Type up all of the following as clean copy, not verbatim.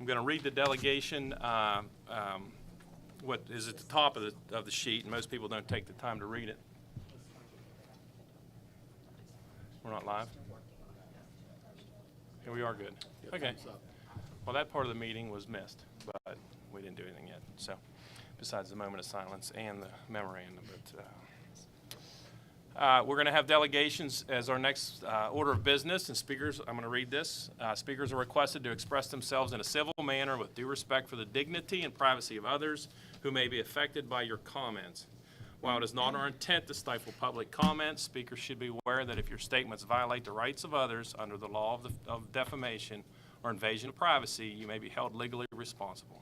I'm going to read the delegation, what is at the top of the sheet, and most people don't take the time to read it. We're not live? Yeah, we are good. Okay. Well, that part of the meeting was missed, but we didn't do anything yet. So, besides the moment of silence and the memorandum, we're going to have delegations as our next order of business, and speakers, I'm going to read this. Speakers are requested to express themselves in a civil manner with due respect for the dignity and privacy of others who may be affected by your comments. While it is not our intent to stifle public comments, speakers should be aware that if your statements violate the rights of others under the law of defamation or invasion of privacy, you may be held legally responsible.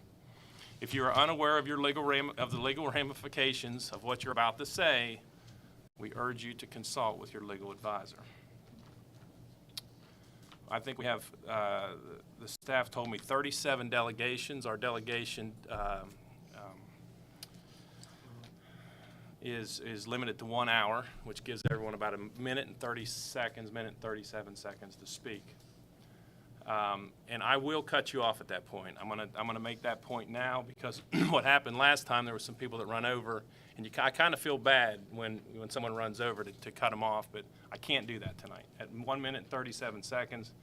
If you are unaware of the legal ramifications of what you're about to say, we urge you to consult with your legal advisor. I think we have, the staff told me 37 delegations. Our delegation is limited to 1 hour, which gives everyone about a minute and 37 seconds to speak. And I will cut you off at that point. I'm gonna make that point now because what happened last time, there were some people that run over, and I kind of feel bad when someone runs over to cut them off, but I can't do that tonight. At 1 minute and 37 seconds,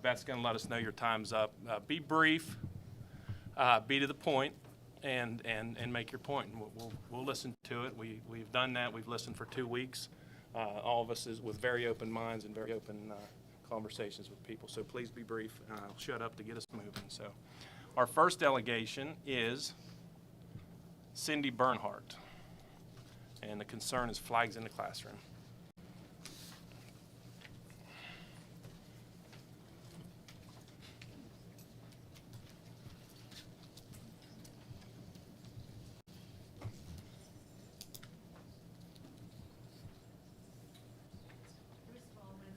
Beth's gonna let us know your time's up. Be brief, be to the point, and make your point. We'll listen to it. We've done that. We've listened for 2 weeks. All of us is with very open minds and very open conversations with people. So please be brief. I'll shut up to get us moving. So our first delegation is Cindy Bernhardt, and the concern is flags in the classroom.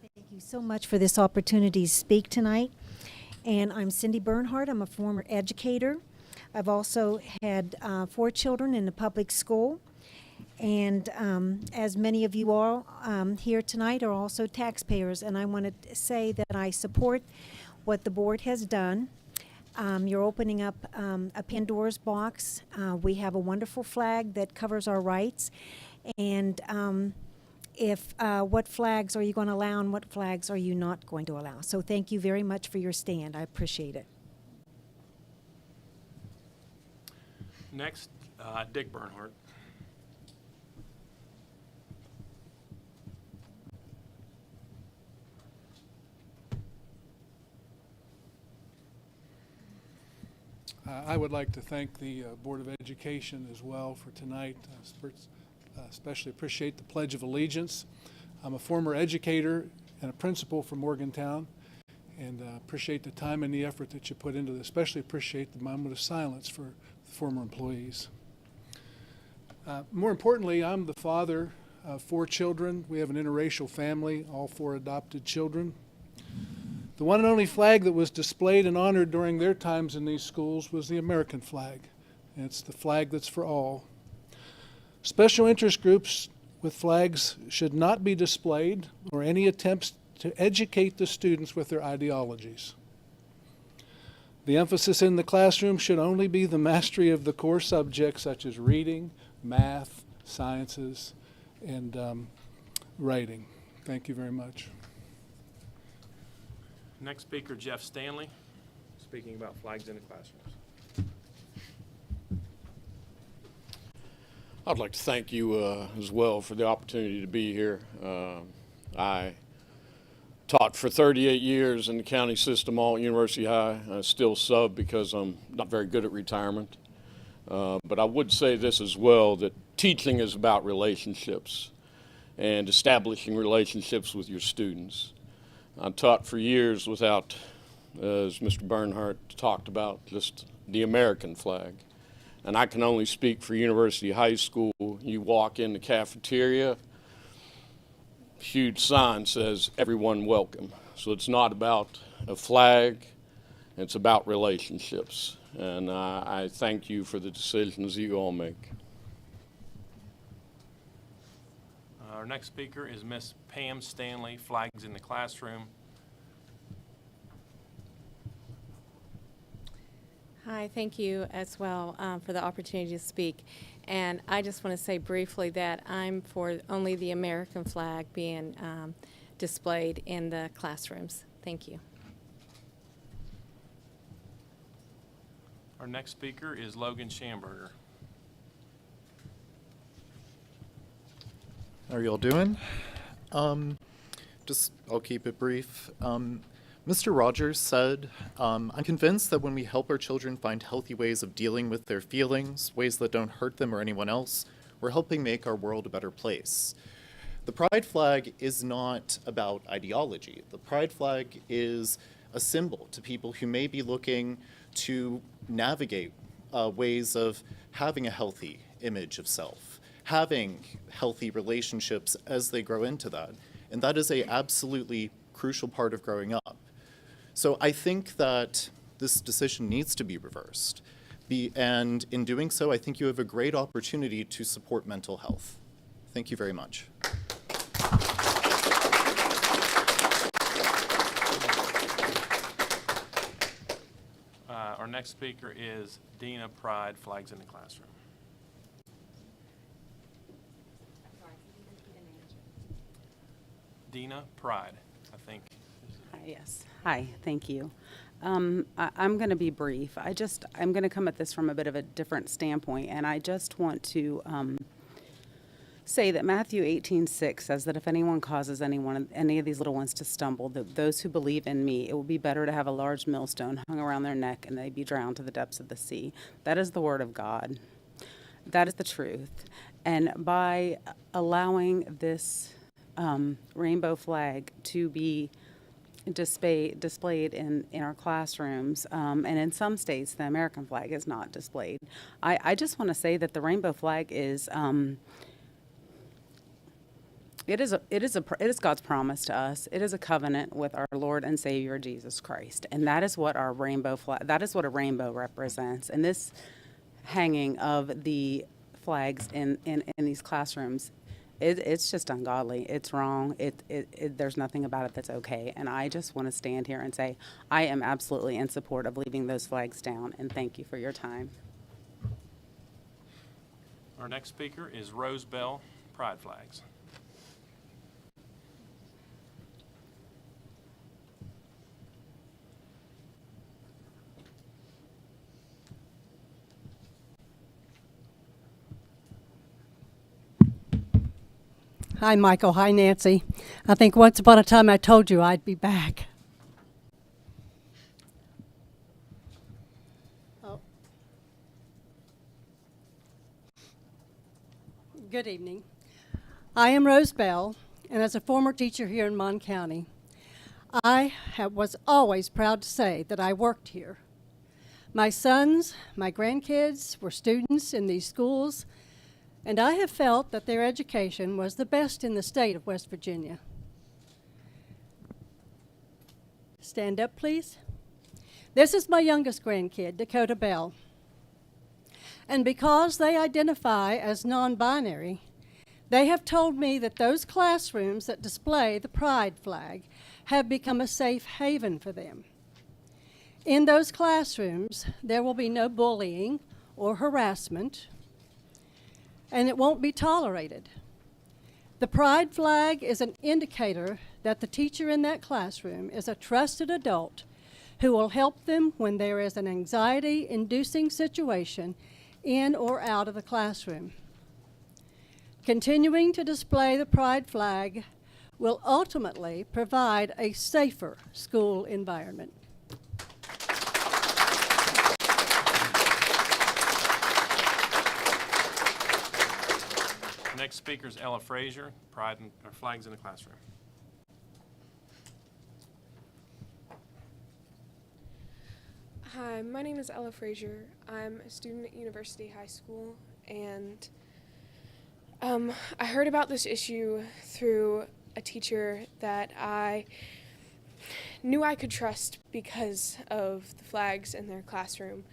Thank you so much for this opportunity to speak tonight. And I'm Cindy Bernhardt. I'm a former educator. I've also had 4 children in the public school. And as many of you all here tonight are also taxpayers. And I want to say that I support what the board has done. You're opening up a Pandora's box. We have a wonderful flag that covers our rights. And what flags are you going to allow and what flags are you not going to allow? So thank you very much for your stand. I appreciate it. Next, Dick Bernhardt. I would like to thank the Board of Education as well for tonight. Especially appreciate the Pledge of Allegiance. I'm a former educator and a principal from Morgantown, and appreciate the time and the effort that you put into this. Especially appreciate the moment of silence for the former employees. More importantly, I'm the father of 4 children. We have an interracial family, all 4 adopted children. The one and only flag that was displayed and honored during their times in these schools was the American flag. And it's the flag that's for all. Special interest groups with flags should not be displayed, or any attempts to educate the students with their ideologies. The emphasis in the classroom should only be the mastery of the core subjects such as reading, math, sciences, and writing. Thank you very much. Next speaker, Jeff Stanley, speaking about flags in the classrooms. I'd like to thank you as well for the opportunity to be here. I taught for 38 years in the county system, all at University High. I still sub because I'm not very good at retirement. But I would say this as well, that teaching is about relationships and establishing relationships with your students. I taught for years without, as Mr. Bernhardt talked about, just the American flag. And I can only speak for University High School. You walk in the cafeteria, huge sign says, "Everyone welcome." So it's not about a flag, it's about relationships. And I thank you for the decisions you all make. Our next speaker is Miss Pam Stanley, flags in the classroom. Hi, thank you as well for the opportunity to speak. And I just want to say briefly that I'm for only the American flag being displayed in the classrooms. Thank you. Our next speaker is Logan Schamberger. How are y'all doing? I'll keep it brief. Mr. Rogers said, I'm convinced that when we help our children find healthy ways of dealing with their feelings, ways that don't hurt them or anyone else, we're helping make our world a better place. The pride flag is not about ideology. The pride flag is a symbol to people who may be looking to navigate ways of having a healthy image of self, having healthy relationships as they grow into that. And that is a absolutely crucial part of growing up. So I think that this decision needs to be reversed. And in doing so, I think you have a great opportunity to support mental health. Thank you very much. Our next speaker is Dina Pride, Flags in the Classroom. Dina Pride, I think. Hi, yes. Hi, thank you. I'm going to be brief. I'm going to come at this from a bit of a different standpoint, and I just want to say that Matthew 18:6 says that if anyone causes any of these little ones to stumble, that those who believe in me, it will be better to have a large millstone hung around their neck and they be drowned to the depths of the sea. That is the word of God. That is the truth. And by allowing this rainbow flag to be displayed in our classrooms, and in some states the American flag is not displayed. I just want to say that the rainbow flag is it is God's promise to us. It is a covenant with our Lord and Savior Jesus Christ, and that is what our rainbow flag. That is what a rainbow represents. And this hanging of the flags in these classrooms, it's just ungodly. It's wrong. There's nothing about it that's okay. And I just want to stand here and say I am absolutely in support of leaving those flags down. And thank you for your time. Our next speaker is Rose Bell, Pride Flags. Hi, Michael. Hi, Nancy. I think once upon a time I told you I'd be back. Oh. Good evening. I am Rose Bell, and as a former teacher here in Mon County, I was always proud to say that I worked here. My sons, my grandkids were students in these schools, and I have felt that their education was the best in the state of West Virginia. Stand up, please. This is my youngest grandkid, Dakota Bell. And because they identify as non-binary, they have told me that those classrooms that display the pride flag have become a safe haven for them. In those classrooms, there will be no bullying or harassment, and it won't be tolerated. The pride flag is an indicator that the teacher in that classroom is a trusted adult who will help them when there is an anxiety-inducing situation in or out of the classroom. Continuing to display the pride flag will ultimately provide a safer school environment. Next speaker is Ella Frazier, Pride or Flags in the Classroom. Hi, my name is Ella Frazier. I'm a student at University High School, and I heard about this issue through a teacher that I knew I could trust because of the flags in their classroom,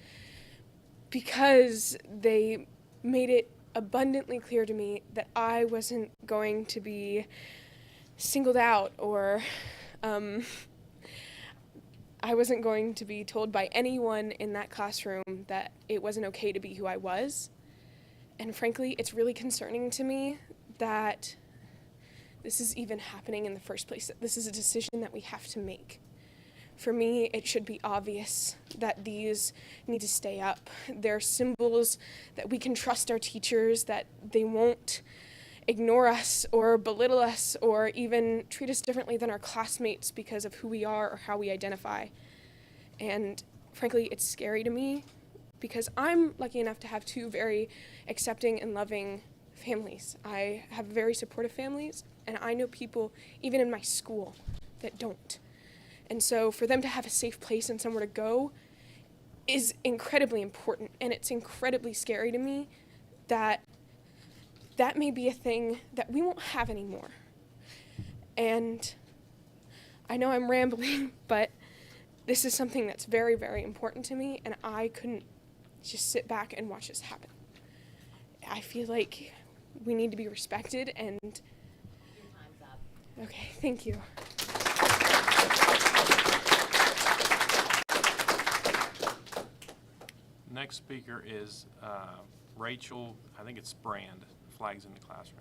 because they made it abundantly clear to me that I wasn't going to be singled out or I wasn't going to be told by anyone in that classroom that it wasn't okay to be who I was. And frankly, it's really concerning to me that this is even happening in the first place, that this is a decision that we have to make. For me, it should be obvious that these need to stay up. They're symbols that we can trust our teachers, that they won't ignore us or belittle us or even treat us differently than our classmates because of who we are or how we identify. And frankly, it's scary to me because I'm lucky enough to have two very accepting and loving families. I have very supportive families, and I know people, even in my school, that don't. And so for them to have a safe place and somewhere to go is incredibly important, and it's incredibly scary to me that that may be a thing that we won't have anymore. And I know I'm rambling, but this is something that's very, very important to me, and I couldn't just sit back and watch this happen. I feel like we need to be respected, and your time's up. Okay, thank you. Next speaker is Rachel, I think it's Brand, Flags in the Classroom.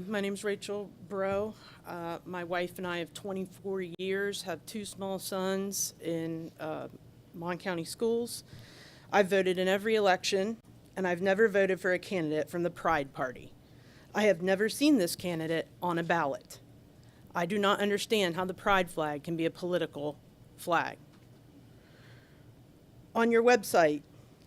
My name's Rachel Bro. My wife and I have 24 years, have two small sons in Mon County schools. I've voted in every election, and I've never voted for a candidate from the Pride Party. I have never seen this candidate on a ballot. I do not understand how the pride flag can be a political flag. On your website,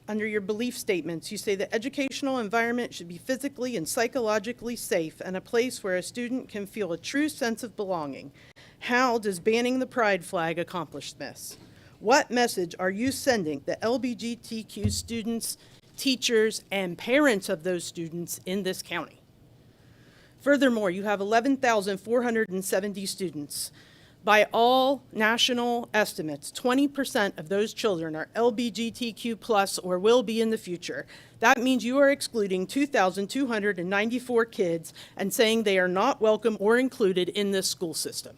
under your belief statements, you say the educational environment should be physically and psychologically safe and a place where a student can feel a true sense of belonging. How does banning the pride flag accomplish this? What message are you sending the LGBTQ students, teachers, and parents of those students in this county? Furthermore, you have 11,470 students. By all national estimates, 20% of those children are LGBTQ plus or will be in the future. That means you are excluding 2,294 kids and saying they are not welcome or included in this school system.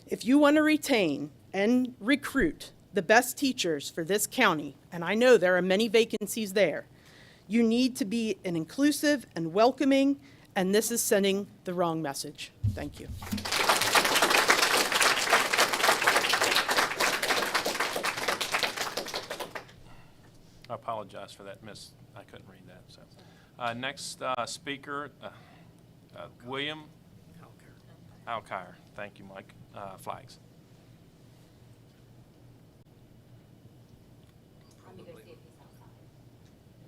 If you want to retain and recruit the best teachers for this county, and I know there are many vacancies there, you need to be an inclusive and welcoming, and this is sending the wrong message. Thank you. I apologize for that, Miss. I couldn't read that. So, next speaker, William Alkire. Thank you, Mike. Flags.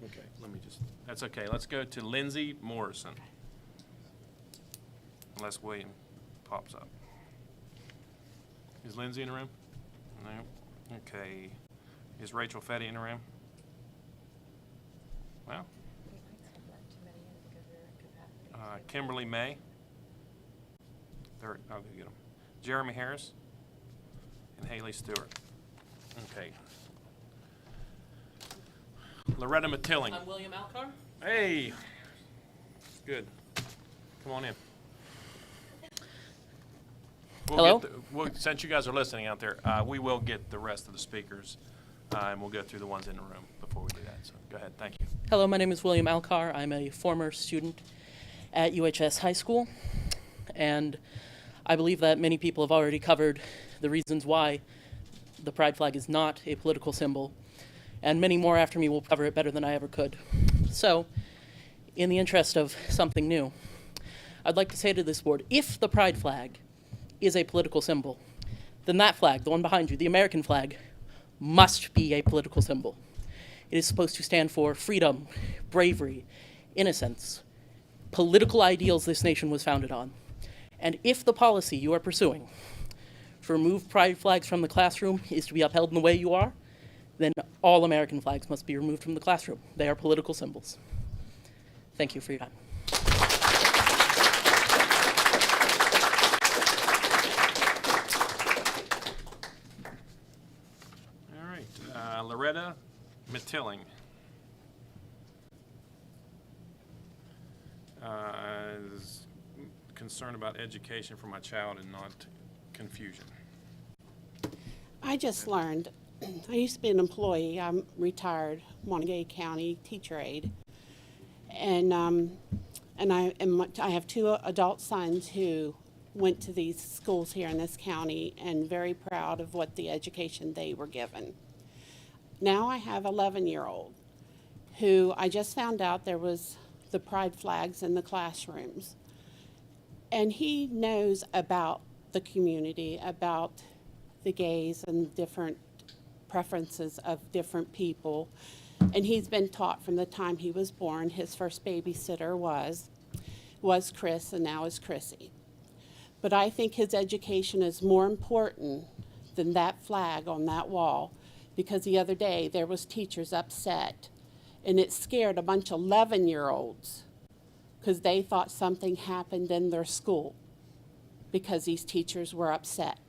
Okay, let me just. That's okay. Let's go to Lindsay Morrison. Unless William pops up. Is Lindsay in the room? No. Okay. Is Rachel Fetty in the room? Well. Kimberly May. Third, I'll go get them. Jeremy Harris and Haley Stewart. Okay. Loretta Matilling. I'm William Alcar. Hey. Good. Come on in. Hello? Since you guys are listening out there, we will get the rest of the speakers, and we'll go through the ones in the room before we do that. So go ahead. Thank you. Hello, my name is William Alcar. I'm a former student at UHS High School, and I believe that many people have already covered the reasons why the pride flag is not a political symbol, and many more after me will cover it better than I ever could. So, in the interest of something new, I'd like to say to this board, if the pride flag is a political symbol, then that flag, the one behind you, the American flag, must be a political symbol. It is supposed to stand for freedom, bravery, innocence, political ideals this nation was founded on. And if the policy you are pursuing to remove pride flags from the classroom is to be upheld in the way you are, then all American flags must be removed from the classroom. They are political symbols. Thank you for your time. All right. Loretta Matilling. concern about education for my child and not confusion. I just learned, I used to be an employee, I'm retired Monongalia County teacher aide. And I have two adult sons who went to these schools here in this county and very proud of what the education they were given. Now I have an 11-year-old who I just found out there was the pride flags in the classrooms. And he knows about the community, about the gays and different preferences of different people. And he's been taught from the time he was born. His first babysitter was Chris, and now is Chrissy. But I think his education is more important than that flag on that wall, because the other day there was teachers upset, and it scared a bunch of 11-year-olds because they thought something happened in their school because these teachers were upset.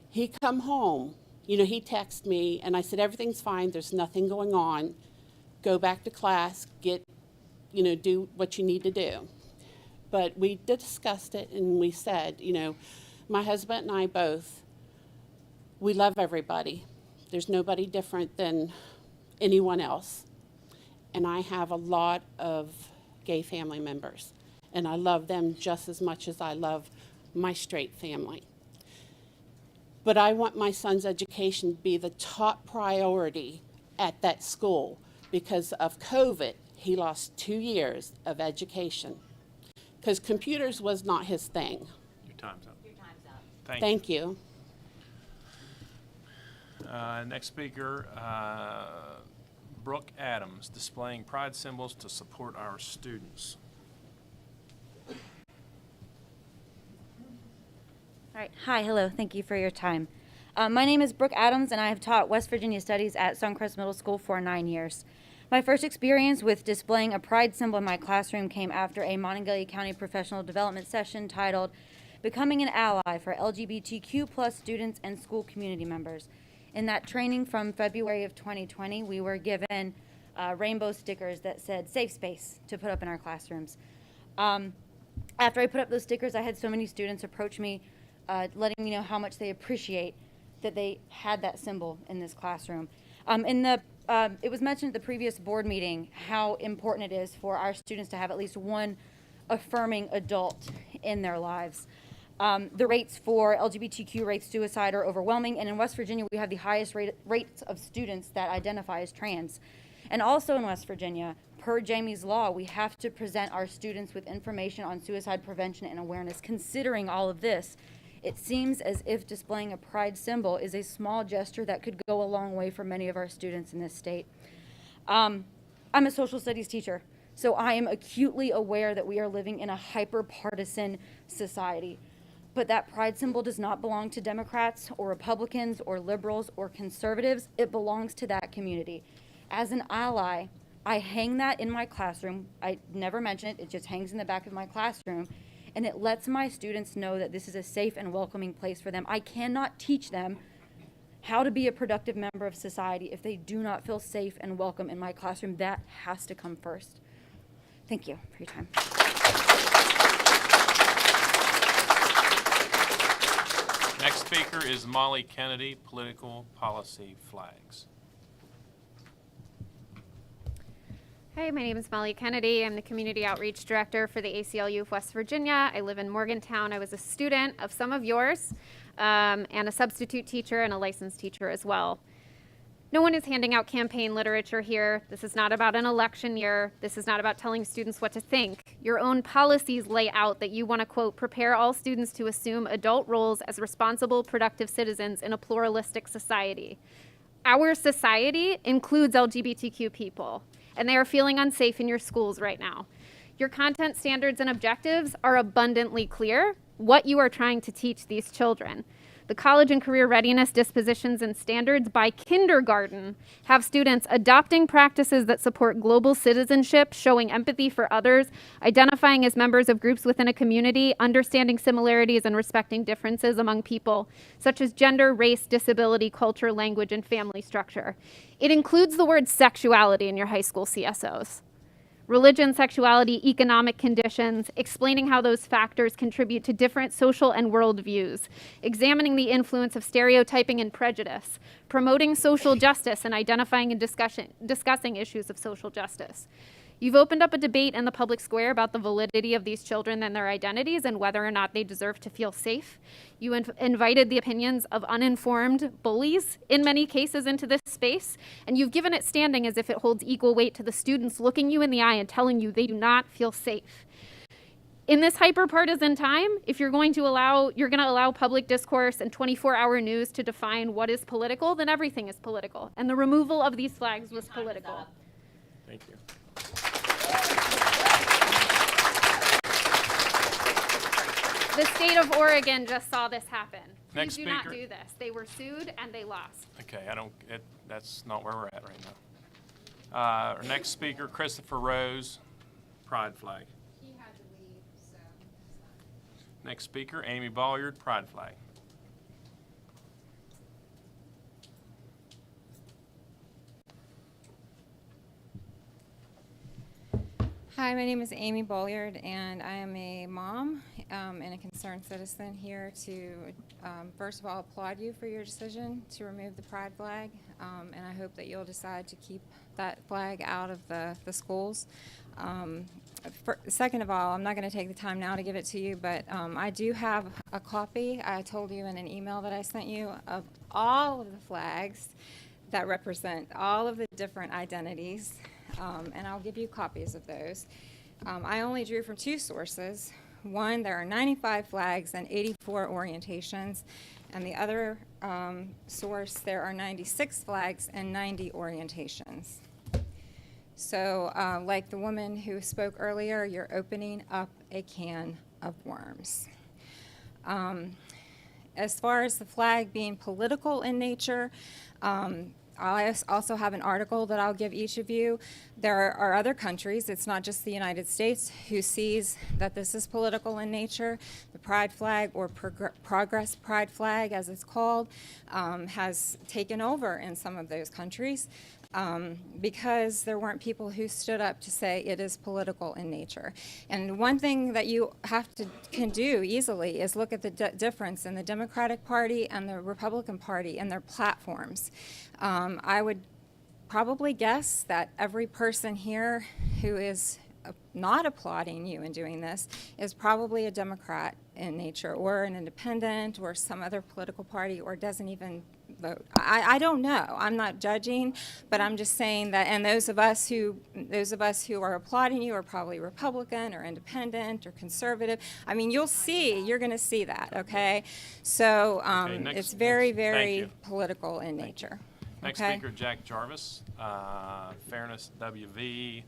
He come home, he texted me, and I said, everything's fine, there's nothing going on. Go back to class, do what you need to do. But we discussed it, and we said, my husband and I both, we love everybody. There's nobody different than anyone else. And I have a lot of gay family members, and I love them just as much as I love my straight family. But I want my son's education to be the top priority at that school. Because of COVID, he lost 2 years of education because computers was not his thing. Your time's up. Thank you. Next speaker, Brooke Adams, displaying pride symbols to support our students. All right. Hi, hello. Thank you for your time. My name is Brooke Adams, and I have taught West Virginia Studies at Suncrest Middle School for 9 years. My first experience with displaying a pride symbol in my classroom came after a Monongalia County professional development session titled Becoming an Ally for LGBTQ+ students and school community members. In that training from February of 2020, we were given rainbow stickers that said safe space to put up in our classrooms. After I put up those stickers, I had so many students approach me letting me know how much they appreciate that they had that symbol in this classroom. It was mentioned at the previous board meeting how important it is for our students to have at least one affirming adult in their lives. The rates for LGBTQ rates suicide are overwhelming, and in West Virginia we have the highest rates of students that identify as trans. And also in West Virginia, per Jamie's law, we have to present our students with information on suicide prevention and awareness. Considering all of this, it seems as if displaying a pride symbol is a small gesture that could go a long way for many of our students in this state. I'm a social studies teacher, so I am acutely aware that we are living in a hyper-partisan society. But that pride symbol does not belong to Democrats or Republicans or liberals or conservatives. It belongs to that community. As an ally, I hang that in my classroom. I never mention it. It just hangs in the back of my classroom. And it lets my students know that this is a safe and welcoming place for them. I cannot teach them how to be a productive member of society if they do not feel safe and welcome in my classroom. That has to come first. Thank you for your time. Next speaker is Molly Kennedy, political policy flags. Hi, my name is Molly Kennedy. I'm the Community Outreach Director for the ACLU of West Virginia. I live in Morgantown. I was a student of some of yours, and a substitute teacher and a licensed teacher as well. No one is handing out campaign literature here. This is not about an election year. This is not about telling students what to think. Your own policies lay out that you want to, quote, prepare all students to assume adult roles as responsible, productive citizens in a pluralistic society. Our society includes LGBTQ people, and they are feeling unsafe in your schools right now. Your content standards and objectives are abundantly clear what you are trying to teach these children. The college and career readiness dispositions and standards by kindergarten have students adopting practices that support global citizenship, showing empathy for others, identifying as members of groups within a community, understanding similarities and respecting differences among people, such as gender, race, disability, culture, language, and family structure. It includes the word sexuality in your high school CSOs. religion, sexuality, economic conditions, explaining how those factors contribute to different social and world views, examining the influence of stereotyping and prejudice, promoting social justice, and identifying and discussing issues of social justice. You've opened up a debate in the public square about the validity of these children and their identities and whether or not they deserve to feel safe. You invited the opinions of uninformed bullies, in many cases, into this space, and you've given it standing as if it holds equal weight to the students looking you in the eye and telling you they do not feel safe. In this hyper-partisan time, if you're going to allow public discourse and 24-hour news to define what is political, then everything is political. And the removal of these flags was political. Thank you. The state of Oregon just saw this happen. Next Please do not speaker. do this. They were sued and they lost. Okay, that's not where we're at right now. Our next speaker, Christopher Rose, Pride Flag. He had to leave, so. Next speaker, Amy Bolliard, Pride Flag. Hi, my name is Amy Bolliard, and I am a mom and a concerned citizen here to, first of all, applaud you for your decision to remove the pride flag, and I hope that you'll decide to keep that flag out of the schools. Second of all, I'm not going to take the time now to give it to you, but I do have a copy, I told you in an email that I sent you, of all of the flags that represent all of the different identities. And I'll give you copies of those. I only drew from two sources. One, there are 95 flags and 84 orientations. And the other source, there are 96 flags and 90 orientations. So like the woman who spoke earlier, you're opening up a can of worms. As far as the flag being political in nature, I also have an article that I'll give each of you. There are other countries, it's not just the United States, who sees that this is political in nature. The pride flag, or progress pride flag as it's called, has taken over in some of those countries because there weren't people who stood up to say it is political in nature. And one thing that you can do easily is look at the difference in the Democratic Party and the Republican Party and their platforms. I would probably guess that every person here who is not applauding you in doing this is probably a Democrat in nature, or an independent, or some other political party, or doesn't even vote. I don't know. I'm not judging, but I'm just saying that. And those of us who are applauding you are probably Republican or independent or conservative. I mean, you're going to see that. Okay, so it's very, very political in nature. Next okay? speaker, Jack Jarvis, Fairness WV.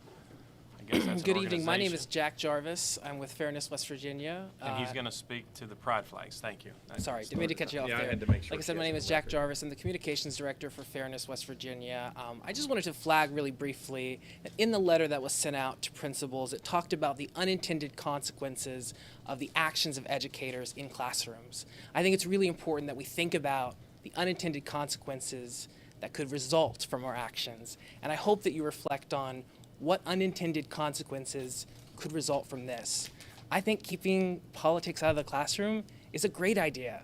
I guess that's Good an evening. My name organization. is Jack Jarvis. I'm with Fairness West Virginia. And he's going to speak to the pride flags. Thank you. Sorry, didn't mean to cut you off there. I had to make sure. Like I said, my name is Jack Jarvis. I'm the Communications Director for Fairness West Virginia. I just wanted to flag really briefly that in the letter that was sent out to principals, it talked about the unintended consequences of the actions of educators in classrooms. I think it's really important that we think about the unintended consequences that could result from our actions. And I hope that you reflect on what unintended consequences could result from this. I think keeping politics out of the classroom is a great idea.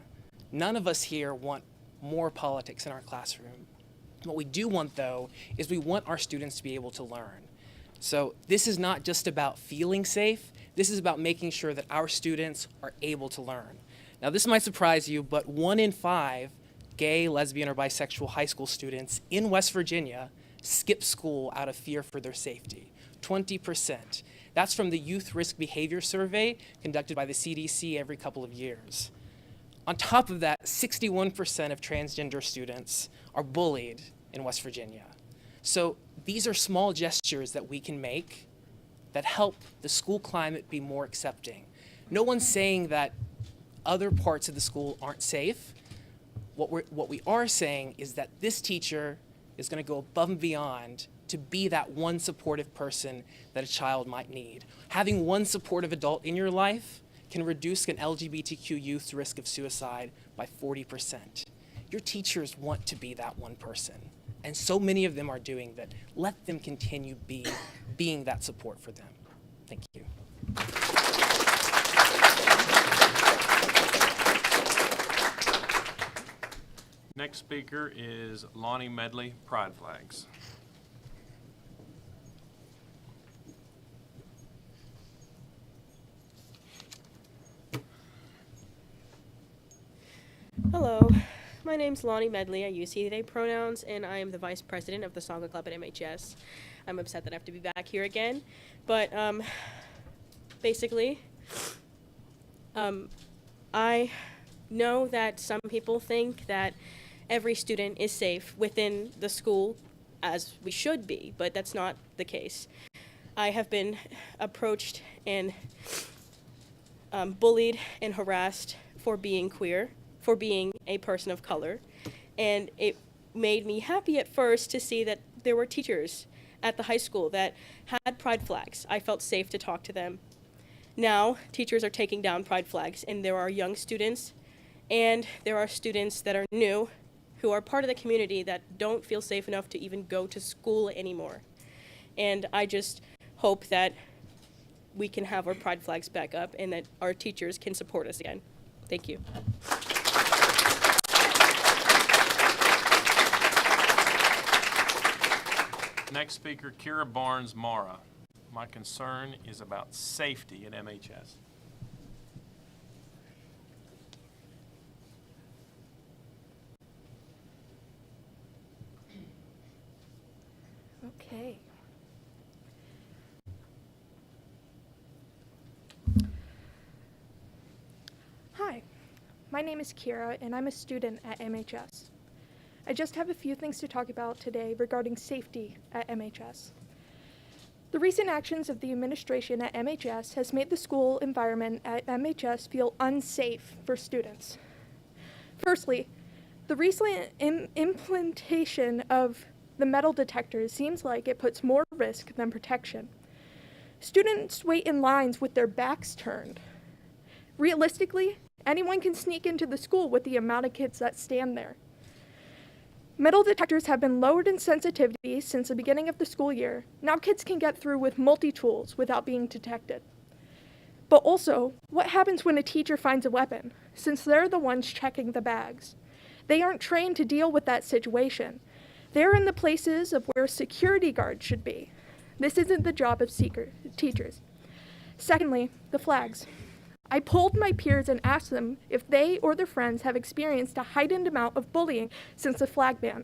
None of us here want more politics in our classroom. What we do want, though, is we want our students to be able to learn. So this is not just about feeling safe. This is about making sure that our students are able to learn. Now, this might surprise you, but 1 in 5 gay, lesbian, or bisexual high school students in West Virginia skip school out of fear for their safety. 20%. That's from the Youth Risk Behavior Survey conducted by the CDC every couple of years. On top of that, 61% of transgender students are bullied in West Virginia. So these are small gestures that we can make that help the school climate be more accepting. No one's saying that other parts of the school aren't safe. What we are saying is that this teacher is going to go above and beyond to be that one supportive person that a child might need. Having one supportive adult in your life can reduce an LGBTQ youth's risk of suicide by 40%. Your teachers want to be that one person, and so many of them are doing that. Let them continue being that support for them. Thank you. Next speaker is Lonnie Medley, Pride Flags. Hello, my name's Lonnie Medley. I use he, they pronouns, and I am the vice president of the Sangha Club at MHS. I'm upset that I have to be back here again, but basically, I know that some people think that every student is safe within the school, as we should be, but that's not the case. I have been approached and bullied and harassed for being queer, for being a person of color, and it made me happy at first to see that there were teachers at the high school that had pride flags. I felt safe to talk to them. Now, teachers are taking down pride flags, and there are young students, and there are students that are new, who are part of the community that don't feel safe enough to even go to school anymore. And I just hope that we can have our pride flags back up and that our teachers can support us again. Thank you. Next speaker, Kira Barnes Mara. My concern is about safety at MHS. Okay. Hi, my name is Kira, and I'm a student at MHS. I just have a few things to talk about today regarding safety at MHS. The recent actions of the administration at MHS has made the school environment at MHS feel unsafe for students. Firstly, the recent implementation of the metal detectors seems like it puts more risk than protection. Students wait in lines with their backs turned. Realistically, anyone can sneak into the school with the amount of kids that stand there. Metal detectors have been lowered in sensitivity since the beginning of the school year. Now kids can get through with multi-tools without being detected. But also, what happens when a teacher finds a weapon, since they're the ones checking the bags? They aren't trained to deal with that situation. They're in the places of where security guards should be. This isn't the job of teachers. Secondly, the flags. I polled my peers and asked them if they or their friends have experienced a heightened amount of bullying since the flag ban,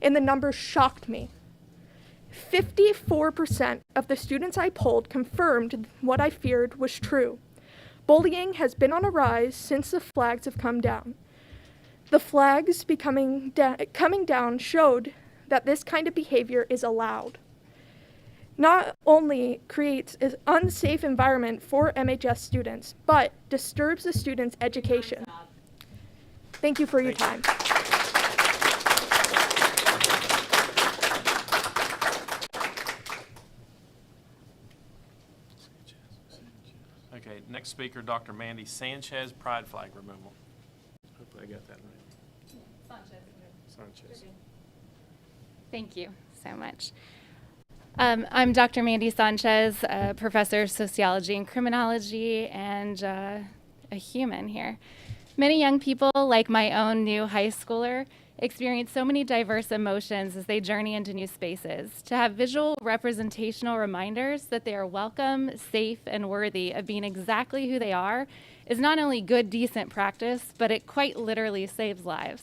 and the numbers shocked me. 54% of the students I polled confirmed what I feared was true. Bullying has been on a rise since the flags have come down. The flags coming down showed that this kind of behavior is allowed. Not only creates an unsafe environment for MHS students, but disturbs the students' education. Thank you for your time. Okay, next speaker, Dr. Mandy Sanchez, Pride Flag Removal. Hopefully I got that right. Sanchez. Thank you so much. I'm Dr. Mandy Sanchez, a professor of sociology and criminology, and a human here. Many young people, like my own new high schooler, experience so many diverse emotions as they journey into new spaces. To have visual representational reminders that they are welcome, safe, and worthy of being exactly who they are is not only good, decent practice, but it quite literally saves lives.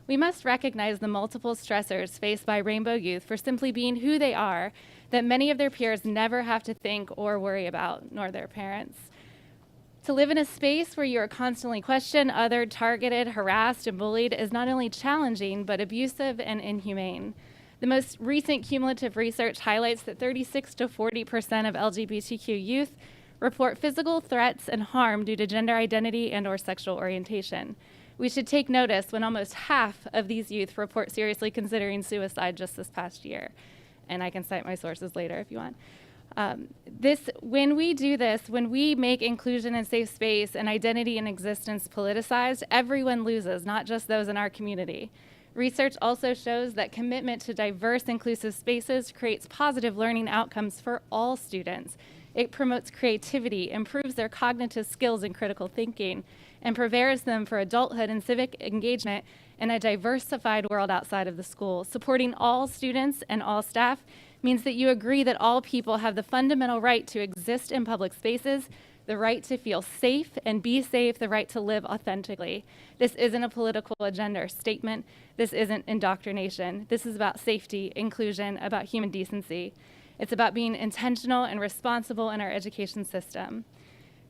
We must recognize the multiple stressors faced by Rainbow youth for simply being who they are that many of their peers never have to think or worry about, nor their parents. To live in a space where you are constantly questioned, othered, targeted, harassed, and bullied is not only challenging, but abusive and inhumane. The most recent cumulative research highlights that 36 to 40% of LGBTQ youth report physical threats and harm due to gender identity and or sexual orientation. We should take notice when almost half of these youth report seriously considering suicide just this past year. And I can cite my sources later if you want. When we do this, when we make inclusion and safe space and identity and existence politicized, everyone loses, not just those in our community. Research also shows that commitment to diverse, inclusive spaces creates positive learning outcomes for all students. It promotes creativity, improves their cognitive skills and critical thinking, and prepares them for adulthood and civic engagement in a diversified world outside of the school. Supporting all students and all staff means that you agree that all people have the fundamental right to exist in public spaces, the right to feel safe and be safe, the right to live authentically. This isn't a political agenda or statement. This isn't indoctrination. This is about safety, inclusion, about human decency. It's about being intentional and responsible in our education system.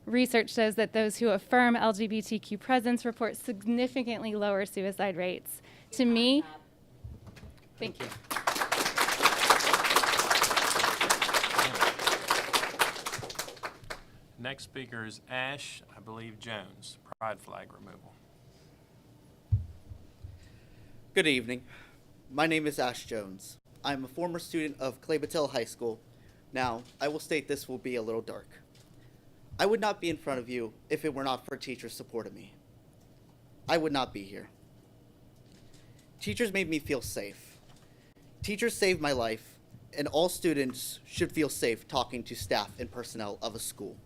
Research shows that those who affirm LGBTQ presence report significantly lower suicide rates. To me, thank you. Next speaker is Ash, I believe, Jones, pride flag removal. Good evening. My name is Ash Jones. I'm a former student of Clay Battelle High School. Now, I will state this will be a little dark. I would not be in front of you if it were not for teachers supporting me. I would not be here. Teachers made me feel safe. Teachers saved my life, and all students should feel safe talking to staff and personnel of a school.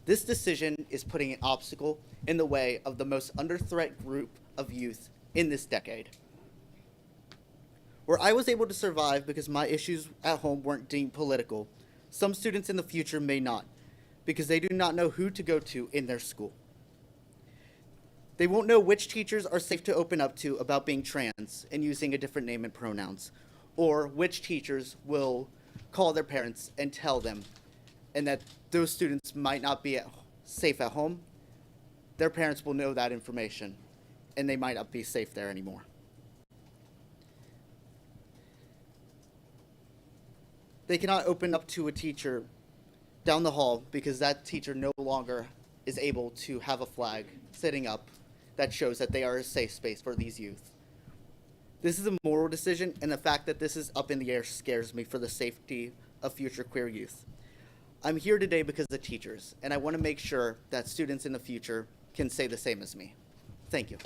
This decision is putting an obstacle in the way of the most under threat group of youth in this decade. Where I was able to survive because my issues at home weren't deemed political, some students in the future may not, because they do not know who to go to in their school. They won't know which teachers are safe to open up to about being trans and using a different name and pronouns, or which teachers will call their parents and tell them, and that those students might not be safe at home. Their parents will know that information, and they might not be safe there anymore. They cannot open up to a teacher down the hall because that teacher no longer is able to have a flag sitting up that shows that they are a safe space for these youth. This is a moral decision, and the fact that this is up in the air scares me for the safety of future queer youth. I'm here today because of teachers, and I want to make sure that students in the future can say the same as me. Thank you.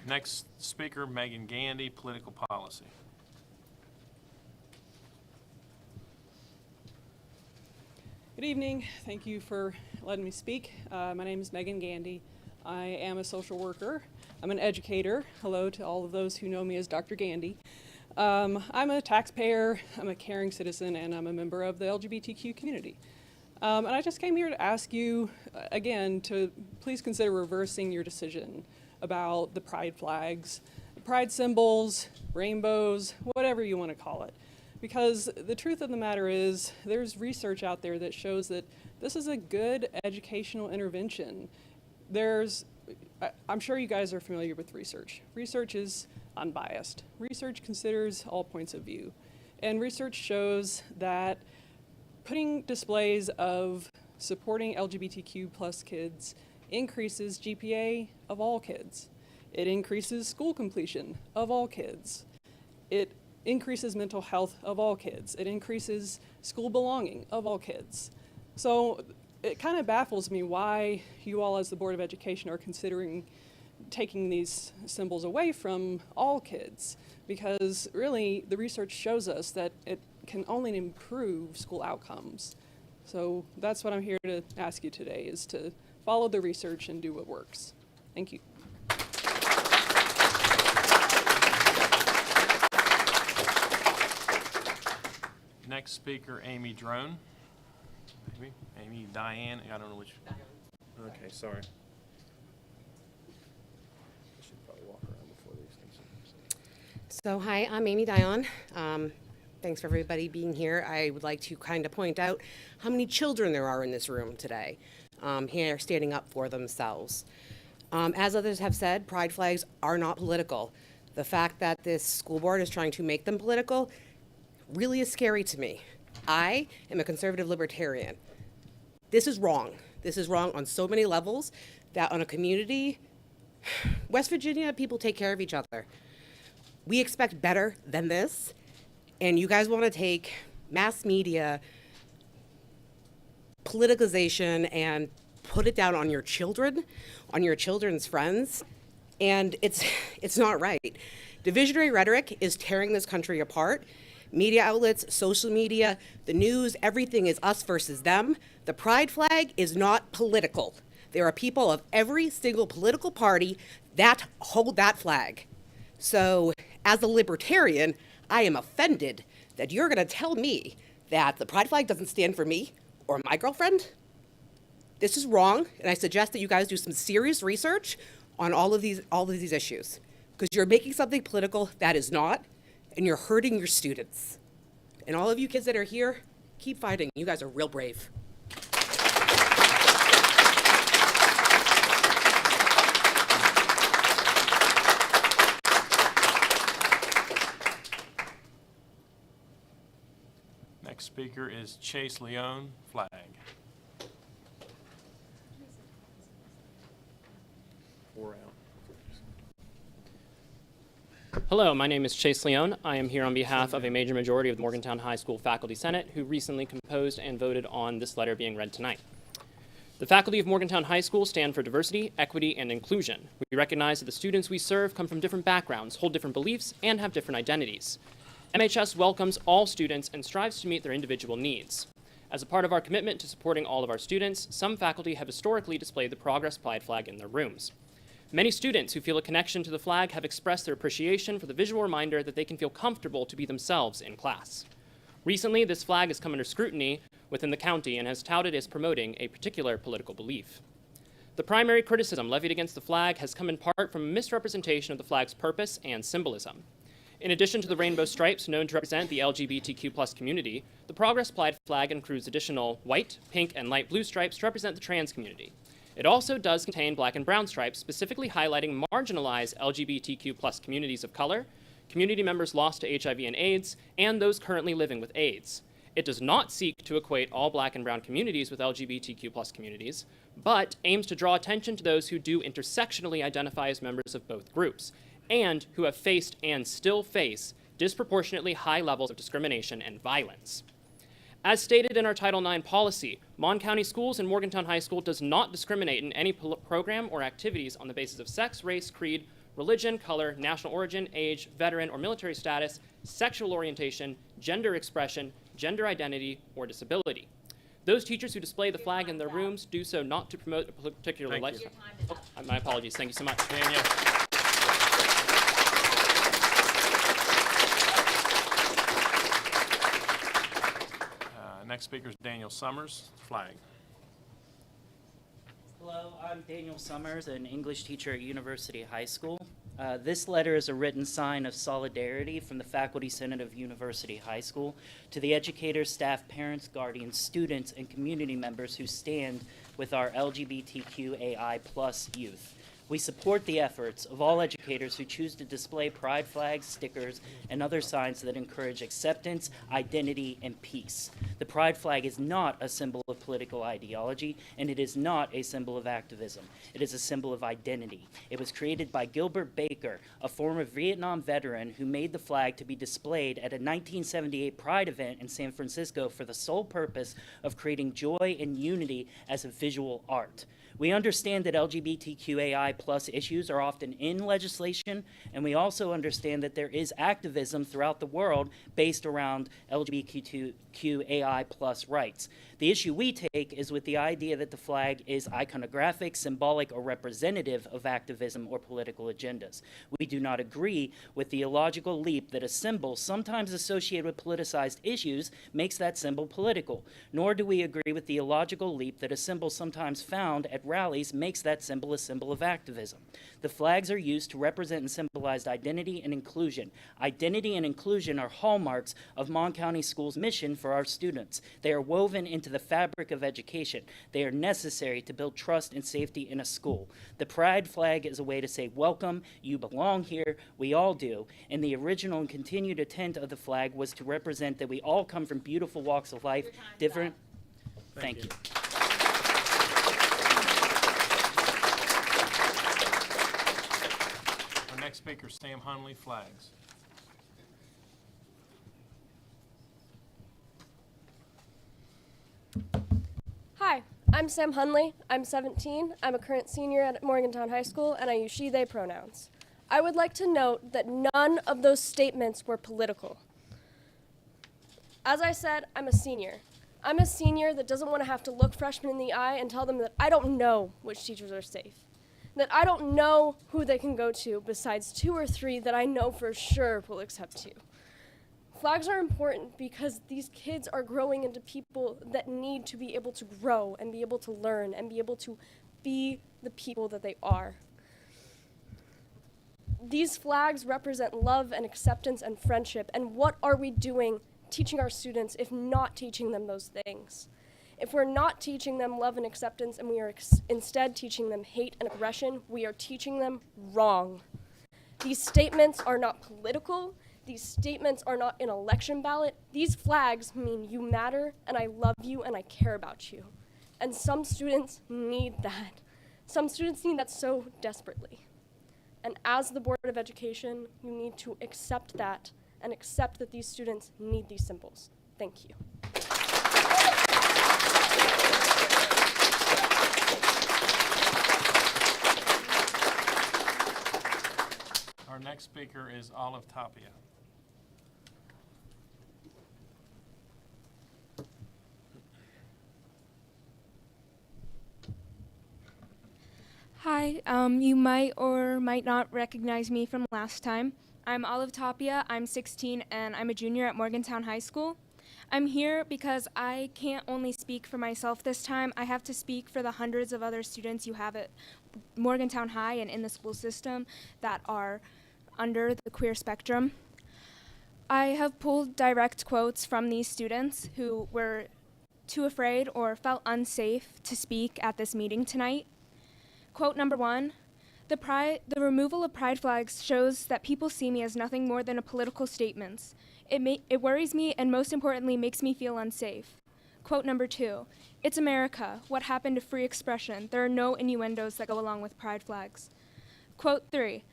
Next speaker, Megan Gandy, political policy. Good evening. Thank you for letting me speak. My name is Megan Gandy. I am a social worker. I'm an educator. Hello to all of those who know me as Dr. Gandy. I'm a taxpayer, I'm a caring citizen, and I'm a member of the LGBTQ community. And I just came here to ask you, again, to please consider reversing your decision about the pride flags, pride symbols, rainbows, whatever you want to call it. Because the truth of the matter is, there's research out there that shows that this is a good educational intervention. I'm sure you guys are familiar with research. Research is unbiased. Research considers all points of view. And research shows that putting displays of supporting LGBTQ plus kids increases GPA of all kids. It increases school completion of all kids. It increases mental health of all kids. It increases school belonging of all kids. So it kind of baffles me why you all as the Board of Education are considering taking these symbols away from all kids, because really the research shows us that it can only improve school outcomes. So that's what I'm here to ask you today, is to follow the research and do what works. Thank you. Next speaker, Amy Drone. Maybe Amy Diane. I don't know which. Okay, sorry. I should probably walk around before these things. So hi, I'm Amy Dion. Thanks for everybody being here. I would like to kind of point out how many children there are in this room today, here standing up for themselves. As others have said, pride flags are not political. The fact that this school board is trying to make them political really is scary to me. I am a conservative libertarian. This is wrong. This is wrong on so many levels that on a community, West Virginia, people take care of each other. We expect better than this, and you guys want to take mass media, politicization, and put it down on your children, on your children's friends, and it's not right. Divisionary rhetoric is tearing this country apart. Media outlets, social media, the news, everything is us versus them. The pride flag is not political. There are people of every single political party that hold that flag. So as a libertarian, I am offended that you're gonna tell me that the pride flag doesn't stand for me or my girlfriend. This is wrong, and I suggest that you guys do some serious research on all of these issues, because you're making something political that is not, and you're hurting your students. And all of you kids that are here, keep fighting. You guys are real brave. Next speaker is Chase Leone, flag. Hello, my name is Chase Leone. I am here on behalf of a major majority of the Morgantown High School Faculty Senate who recently composed and voted on this letter being read tonight. The faculty of Morgantown High School stand for diversity, equity, and inclusion. We recognize that the students we serve come from different backgrounds, hold different beliefs, and have different identities. MHS welcomes all students and strives to meet their individual needs. As a part of our commitment to supporting all of our students, some faculty have historically displayed the Progress Pride flag in their rooms. Many students who feel a connection to the flag have expressed their appreciation for the visual reminder that they can feel comfortable to be themselves in class. Recently, this flag has come under scrutiny within the county and has touted as promoting a particular political belief. The primary criticism levied against the flag has come in part from a misrepresentation of the flag's purpose and symbolism. In addition to the rainbow stripes known to represent the LGBTQ+ community, the Progress Pride flag includes additional white, pink, and light blue stripes to represent the trans community. It also does contain black and brown stripes, specifically highlighting marginalized LGBTQ+ communities of color, community members lost to HIV and AIDS, and those currently living with AIDS. It does not seek to equate all black and brown communities with LGBTQ+ communities, but aims to draw attention to those who do intersectionally identify as members of both groups, and who have faced and still face disproportionately high levels of discrimination and violence. As stated in our Title IX policy, Mon County Schools and Morgantown High School does not discriminate in any program or activities on the basis of sex, race, creed, religion, color, national origin, age, veteran or military status, sexual orientation, gender expression, gender identity, or disability. Those teachers who display the flag in their rooms do so not to promote a particular lifestyle. Oh, my apologies. Thank you so much. Daniel. Next speaker is Daniel Summers, flag. Hello, I'm Daniel Summers, an English teacher at University High School. This letter is a written sign of solidarity from the Faculty Senate of University High School to the educators, staff, parents, guardians, students, and community members who stand with our LGBTQAI+ youth. We support the efforts of all educators who choose to display pride flags, stickers, and other signs that encourage acceptance, identity, and peace. The pride flag is not a symbol of political ideology, and it is not a symbol of activism. It is a symbol of identity. It was created by Gilbert Baker, a former Vietnam veteran who made the flag to be displayed at a 1978 Pride event in San Francisco for the sole purpose of creating joy and unity as a visual art. We understand that LGBTQAI+ issues are often in legislation, and we also understand that there is activism throughout the world based around LGBTQAI+ rights. The issue we take is with the idea that the flag is iconographic, symbolic, or representative of activism or political agendas. We do not agree with the illogical leap that a symbol sometimes associated with politicized issues makes that symbol political, nor do we agree with the illogical leap that a symbol sometimes found at rallies makes that symbol a symbol of activism. The flags are used to represent and symbolize identity and inclusion. Identity and inclusion are hallmarks of Mon County Schools' mission for our students. They are woven into the fabric of education. They are necessary to build trust and safety in a school. The pride flag is a way to say, welcome, you belong here, we all do. And the original and continued intent of the flag was to represent that we all come from beautiful walks of life, different. Thank you. Our next speaker is Sam Hunley, flags. Hi, I'm Sam Hunley. I'm 17. I'm a current senior at Morgantown High School, and I use she, they pronouns. I would like to note that none of those statements were political. As I said, I'm a senior. I'm a senior that doesn't want to have to look freshmen in the eye and tell them that I don't know which teachers are safe, that I don't know who they can go to besides 2 or 3 that I know for sure will accept you. Flags are important because these kids are growing into people that need to be able to grow and be able to learn and be able to be the people that they are. These flags represent love and acceptance and friendship, and what are we doing teaching our students if not teaching them those things? If we're not teaching them love and acceptance and we are instead teaching them hate and aggression, we are teaching them wrong. These statements are not political. These statements are not an election ballot. These flags mean you matter, and I love you, and I care about you. And some students need that. Some students need that so desperately. And as the Board of Education, you need to accept that and accept that these students need these symbols. Thank you. Our next speaker is Olive Tapia. Hi, you might or might not recognize me from last time. I'm Olive Tapia, I'm 16, and I'm a junior at Morgantown High School. I'm here because I can't only speak for myself this time, I have to speak for the hundreds of other students you have at Morgantown High and in the school system that are under the queer spectrum. I have pulled direct quotes from these students who were too afraid or felt unsafe to speak at this meeting tonight. Quote number 1, the removal of pride flags shows that people see me as nothing more than a political statement. It worries me and most importantly makes me feel unsafe. Quote number 2, it's America. What happened to free expression? There are no innuendos that go along with pride flags. Quote 3,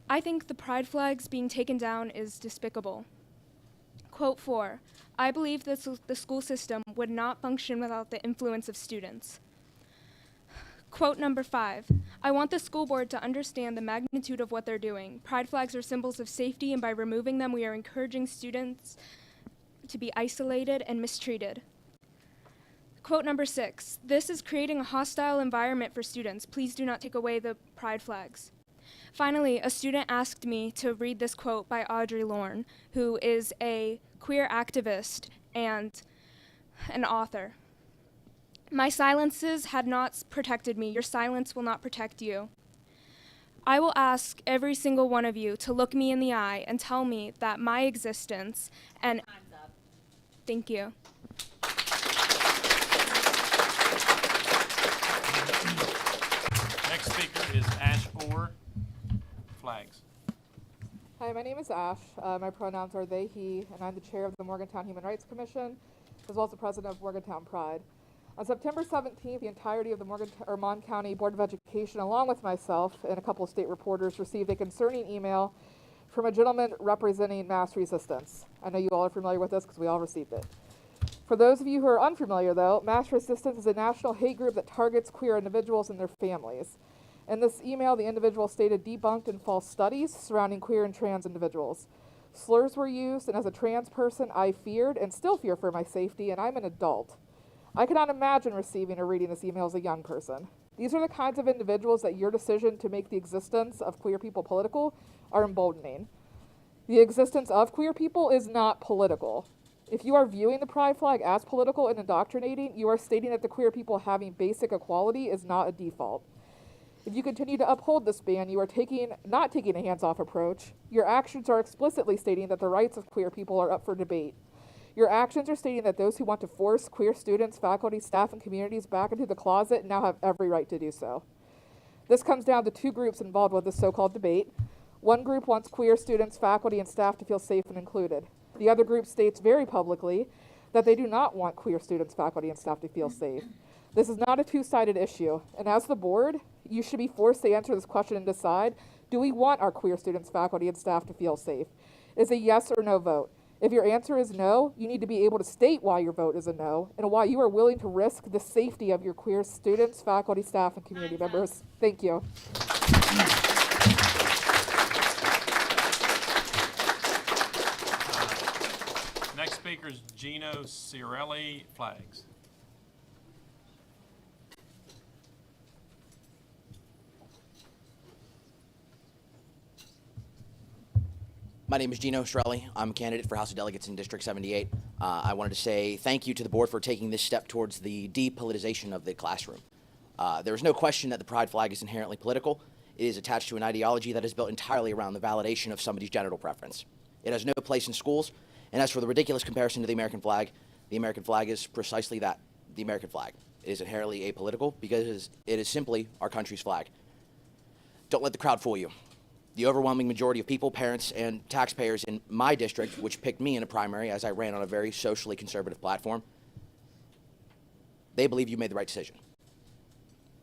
I think the pride flags being taken down is despicable. Quote 4, I believe that the school system would not function without the influence of students. Quote number 5, I want the school board to understand the magnitude of what they're doing. Pride flags are symbols of safety, and by removing them, we are encouraging students to be isolated and mistreated. Quote number 6, this is creating a hostile environment for students. Please do not take away the pride flags. Finally, a student asked me to read this quote by Audre Lorde, who is a queer activist and an author. My silences had not protected me. Your silence will not protect you. I will ask every single one of you to look me in the eye and tell me that my existence and... Time's up. Thank you. Next speaker is Ash Orr. Flags. Hi, my name is Ash. My pronouns are they, he, and I'm the chair of the Morgantown Human Rights Commission, as well as the president of Morgantown Pride. On September 17th, the entirety of the Mon County Board of Education, along with myself and a couple of state reporters, received a concerning email from a gentleman representing mass resistance. I know you all are familiar with this because we all received it. For those of you who are unfamiliar, though, mass resistance is a national hate group that targets queer individuals and their families. In this email, the individual stated debunked and false studies surrounding queer and trans individuals. Slurs were used, and as a trans person, I feared and still fear for my safety, and I'm an adult. I cannot imagine receiving or reading this email as a young person. These are the kinds of individuals that your decision to make the existence of queer people political are emboldening. The existence of queer people is not political. If you are viewing the pride flag as political and indoctrinating, you are stating that the queer people having basic equality is not a default. If you continue to uphold this ban, you are not taking a hands-off approach. Your actions are explicitly stating that the rights of queer people are up for debate. Your actions are stating that those who want to force queer students, faculty, staff, and communities back into the closet now have every right to do so. This comes down to 2 groups involved with this so-called debate. One group wants queer students, faculty, and staff to feel safe and included. The other group states very publicly that they do not want queer students, faculty, and staff to feel safe. This is not a two-sided issue, and as the board, you should be forced to answer this question and decide, do we want our queer students, faculty, and staff to feel safe? It's a yes or no vote. If your answer is no, you need to be able to state why your vote is a no and why you are willing to risk the safety of your queer students, faculty, staff, and community members. Thank you. Next speaker is Gino Cirelli, flags. My name is Gino Strelli. I'm a candidate for House of Delegates in District 78. I wanted to say thank you to the board for taking this step towards the depolitization of the classroom. There is no question that the pride flag is inherently political. It is attached to an ideology that is built entirely around the validation of somebody's genital preference. It has no place in schools, and as for the ridiculous comparison to the American flag is precisely that, the American flag. It is inherently apolitical because it is simply our country's flag. Don't let the crowd fool you. The overwhelming majority of people, parents, and taxpayers in my district, which picked me in a primary as I ran on a very socially conservative platform, they believe you made the right decision.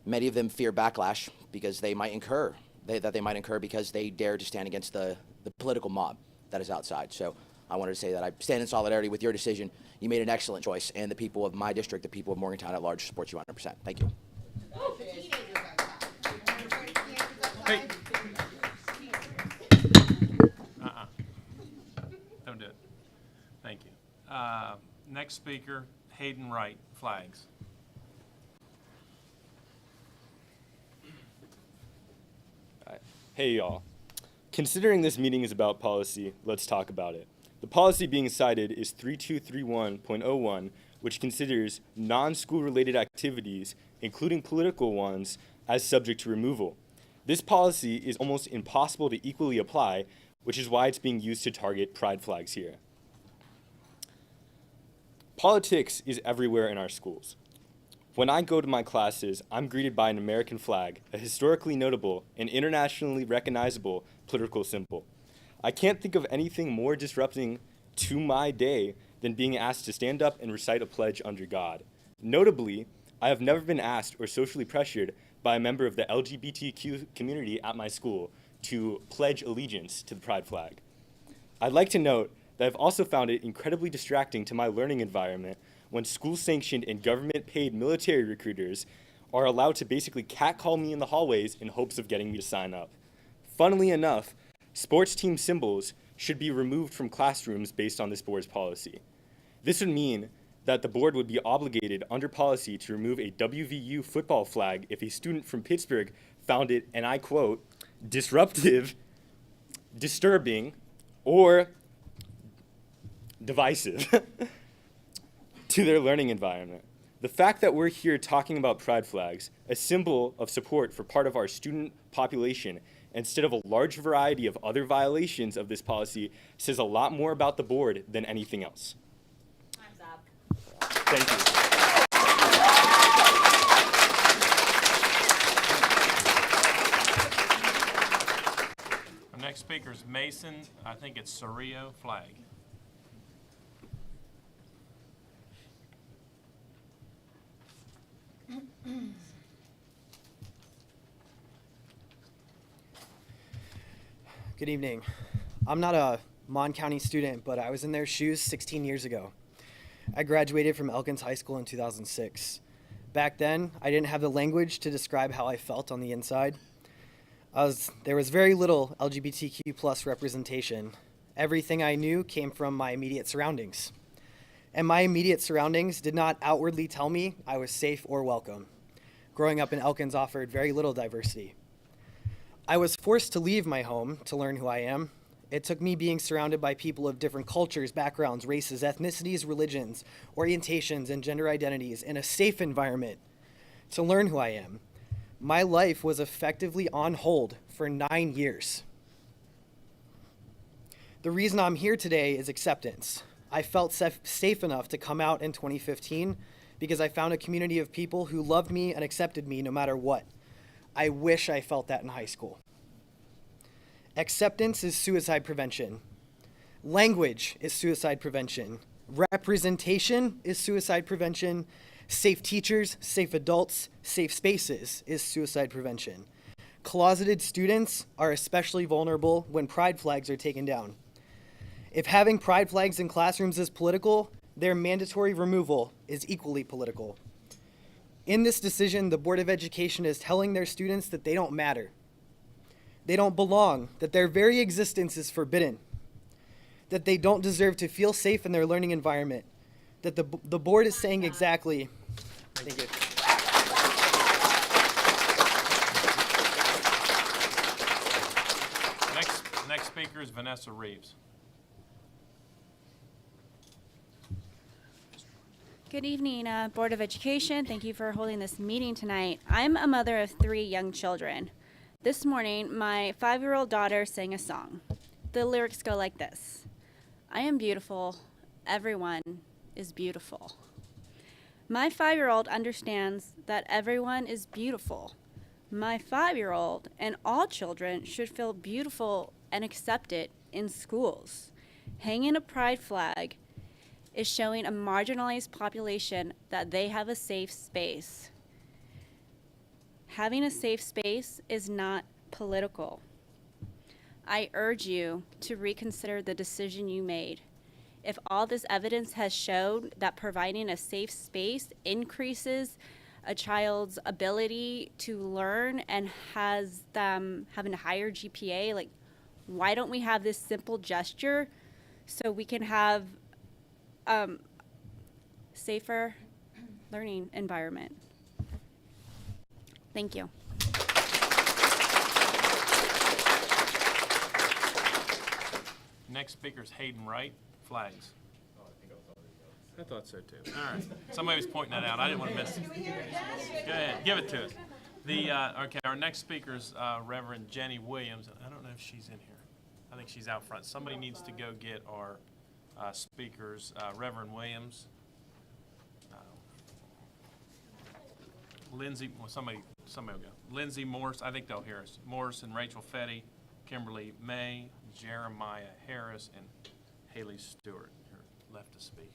Many of them fear backlash because they might incur because they dare to stand against the political mob that is outside. So I wanted to say that I stand in solidarity with your decision. You made an excellent choice, and the people of my district, the people of Morgantown at large, support you 100%. Thank you. Hey. Don't do it. Thank you. Next speaker, Hayden Wright, flags. Hey y'all. Considering this meeting is about policy, let's talk about it. The policy being cited is 3231.01, which considers non-school related activities, including political ones, as subject to removal. This policy is almost impossible to equally apply, which is why it's being used to target pride flags here. Politics is everywhere in our schools. When I go to my classes, I'm greeted by an American flag, a historically notable and internationally recognizable political symbol. I can't think of anything more disrupting to my day than being asked to stand up and recite a pledge under God. Notably, I have never been asked or socially pressured by a member of the LGBTQ community at my school to pledge allegiance to the pride flag. I'd like to note that I've also found it incredibly distracting to my learning environment when school-sanctioned and government-paid military recruiters are allowed to basically catcall me in the hallways in hopes of getting me to sign up. Funnily enough, sports team symbols should be removed from classrooms based on this board's policy. This would mean that the board would be obligated under policy to remove a WVU football flag if a student from Pittsburgh found it, and I quote, disruptive, disturbing, or divisive to their learning environment. The fact that we're here talking about pride flags, a symbol of support for part of our student population, instead of a large variety of other violations of this policy, says a lot more about the board than anything else. Time's up. Thank you. Our next speaker is Mason, I think it's Cerrillo, flag. Good evening. I'm not a Mon County student, but I was in their shoes 16 years ago. I graduated from Elkins High School in 2006. Back then, I didn't have the language to describe how I felt on the inside. There was very little LGBTQ plus representation. Everything I knew came from my immediate surroundings. And my immediate surroundings did not outwardly tell me I was safe or welcome. Growing up in Elkins offered very little diversity. I was forced to leave my home to learn who I am. It took me being surrounded by people of different cultures, backgrounds, races, ethnicities, religions, orientations, and gender identities in a safe environment to learn who I am. My life was effectively on hold for 9 years. The reason I'm here today is acceptance. I felt safe enough to come out in 2015 because I found a community of people who loved me and accepted me no matter what. I wish I felt that in high school. Acceptance is suicide prevention. Language is suicide prevention. Representation is suicide prevention. Safe teachers, safe adults, safe spaces is suicide prevention. Closeted students are especially vulnerable when pride flags are taken down. If having pride flags in classrooms is political, their mandatory removal is equally political. In this decision, the Board of Education is telling their students that they don't matter. They don't belong, that their very existence is forbidden, that they don't deserve to feel safe in their learning environment, that the board is saying exactly. Thank you. Next speaker is Vanessa Reeves. Good evening, Board of Education. Thank you for holding this meeting tonight. I'm a mother of 3 young children. This morning, my 5-year-old daughter sang a song. The lyrics go like this: I am beautiful. Everyone is beautiful. My 5-year-old understands that everyone is beautiful. My 5-year-old and all children should feel beautiful and accepted in schools. Hanging a pride flag is showing a marginalized population that they have a safe space. Having a safe space is not political. I urge you to reconsider the decision you made. If all this evidence has showed that providing a safe space increases a child's ability to learn and has them having a higher GPA, like, why don't we have this simple gesture so we can have safer learning environment? Thank you. Next speaker is Hayden Wright, flags. I thought so too. All right. Somebody was pointing that out. I didn't want to miss it. Go ahead. Give it to us. Okay, our next speaker is Reverend Jenny Williams. I don't know if she's in here. I think she's out front. Somebody needs to go get our speakers. Reverend Williams. Lindsay, well, somebody will go. Lindsay Morse, I think they'll hear us. Morse and Rachel Fetty, Kimberly May, Jeremiah Harris, and Haley Stewart. You're left to speak.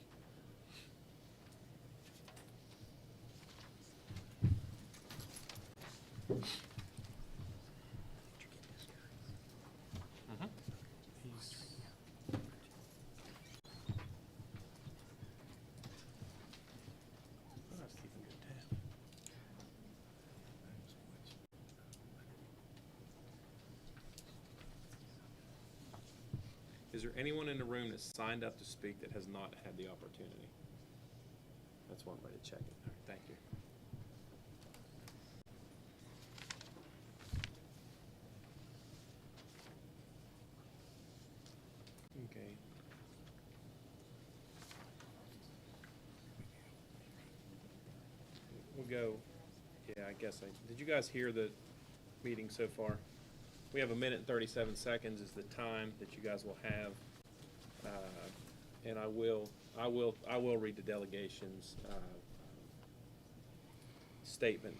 Is there anyone in the room that's signed up to speak that has not had the opportunity? That's one way to check it. All right, thank you. Okay. We'll go. Yeah, I guess did you guys hear the meeting so far? We have 1 minute and 37 seconds is the time that you guys will have, and I will read the delegation's statement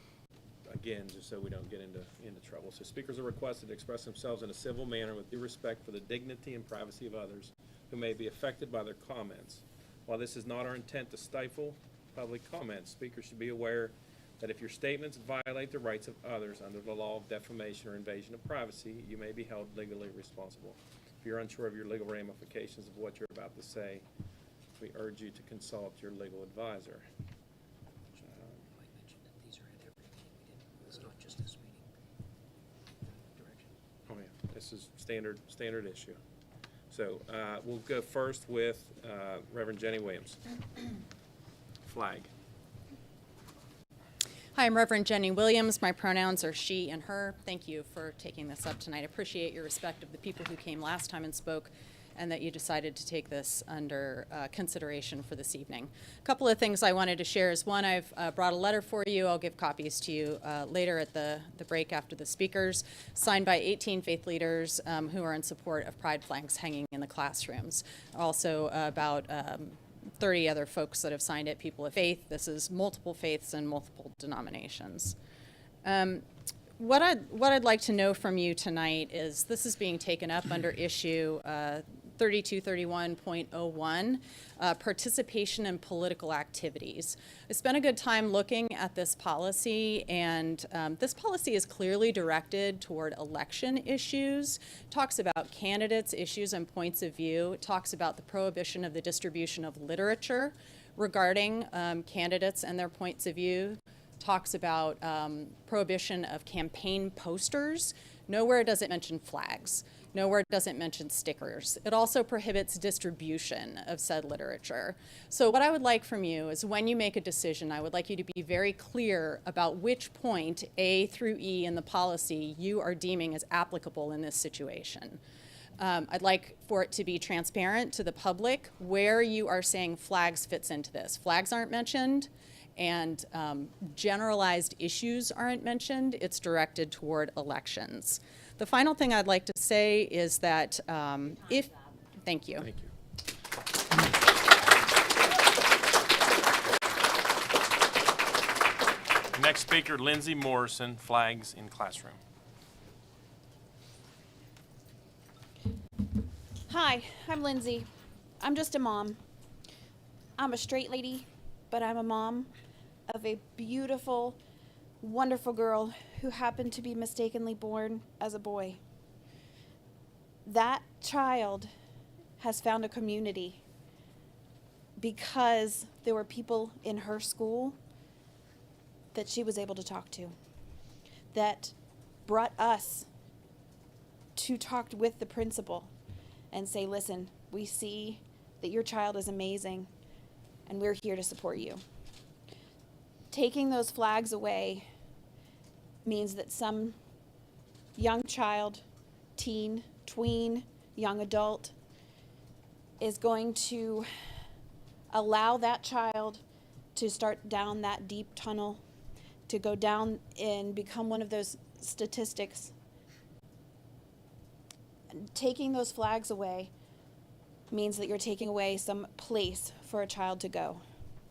again, just so we don't get into trouble. So speakers are requested to express themselves in a civil manner with due respect for the dignity and privacy of others who may be affected by their comments. While this is not our intent to stifle public comments, speakers should be aware that if your statements violate the rights of others under the law of defamation or invasion of privacy, you may be held legally responsible. If you're unsure of your legal ramifications of what you're about to say, we urge you to consult your legal advisor. Oh yeah, this is standard issue. So we'll go first with Reverend Jenny Williams. Flag. Hi, I'm Reverend Jenny Williams. My pronouns are she and her. Thank you for taking this up tonight. I appreciate your respect of the people who came last time and spoke, and that you decided to take this under consideration for this evening. A couple of things I wanted to share is, one, I've brought a letter for you. I'll give copies to you later at the break after the speakers, signed by 18 faith leaders who are in support of pride flags hanging in the classrooms. Also about 30 other folks that have signed it, people of faith. This is multiple faiths and multiple denominations. What I'd like to know from you tonight is, this is being taken up under issue 3231.01, participation in political activities. I spent a good time looking at this policy, and this policy is clearly directed toward election issues, talks about candidates, issues, and points of view. It talks about the prohibition of the distribution of literature regarding candidates and their points of view, talks about prohibition of campaign posters. Nowhere does it mention flags. Nowhere does it mention stickers. It also prohibits distribution of said literature. So what I would like from you is when you make a decision, I would like you to be very clear about which point, A through E in the policy, you are deeming as applicable in this situation. I'd like for it to be transparent to the public where you are saying flags fits into this. Flags aren't mentioned, and generalized issues aren't mentioned. It's directed toward elections. The final thing I'd like to say is that thank you. Thank you. Next speaker, Lindsay Morrison, flags in classroom. Hi, I'm Lindsay. I'm just a mom. I'm a straight lady, but I'm a mom of a beautiful, wonderful girl who happened to be mistakenly born as a boy. That child has found a community because there were people in her school that she was able to talk to, that brought us to talk with the principal and say, listen, we see that your child is amazing and we're here to support you. Taking those flags away means that some young child, teen, tween, young adult is going to allow that child to start down that deep tunnel, to go down and become one of those statistics. Taking those flags away means that you're taking away some place for a child to go,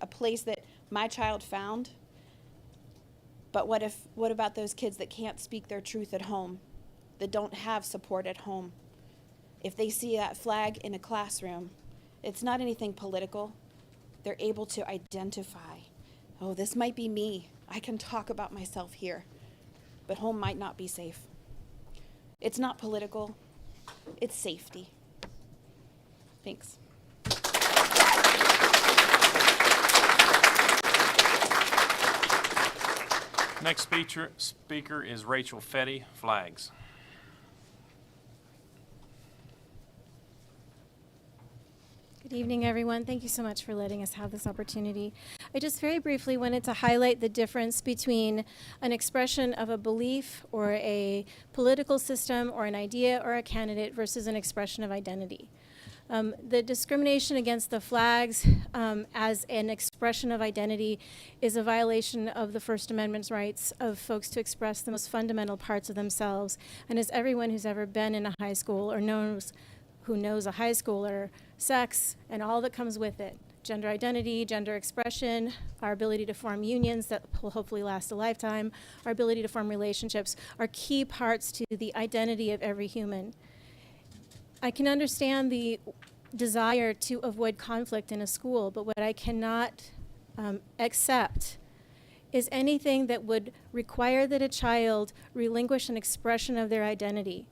a place that my child found. But what about those kids that can't speak their truth at home, that don't have support at home? If they see that flag in a classroom, it's not anything political. They're able to identify, oh, this might be me. I can talk about myself here, but home might not be safe. It's not political. It's safety. Thanks. Next speaker is Rachel Fetty, flags. Good evening, everyone. Thank you so much for letting us have this opportunity. I just very briefly wanted to highlight the difference between an expression of a belief or a political system or an idea or a candidate versus an expression of identity. The discrimination against the flags as an expression of identity is a violation of the First Amendment's rights of folks to express the most fundamental parts of themselves. And as everyone who's ever been in a high school or who knows a high schooler, sex and all that comes with it, gender identity, gender expression, our ability to form unions that will hopefully last a lifetime, our ability to form relationships are key parts to the identity of every human. I can understand the desire to avoid conflict in a school, but what I cannot accept is anything that would require that a child relinquish an expression of their identity.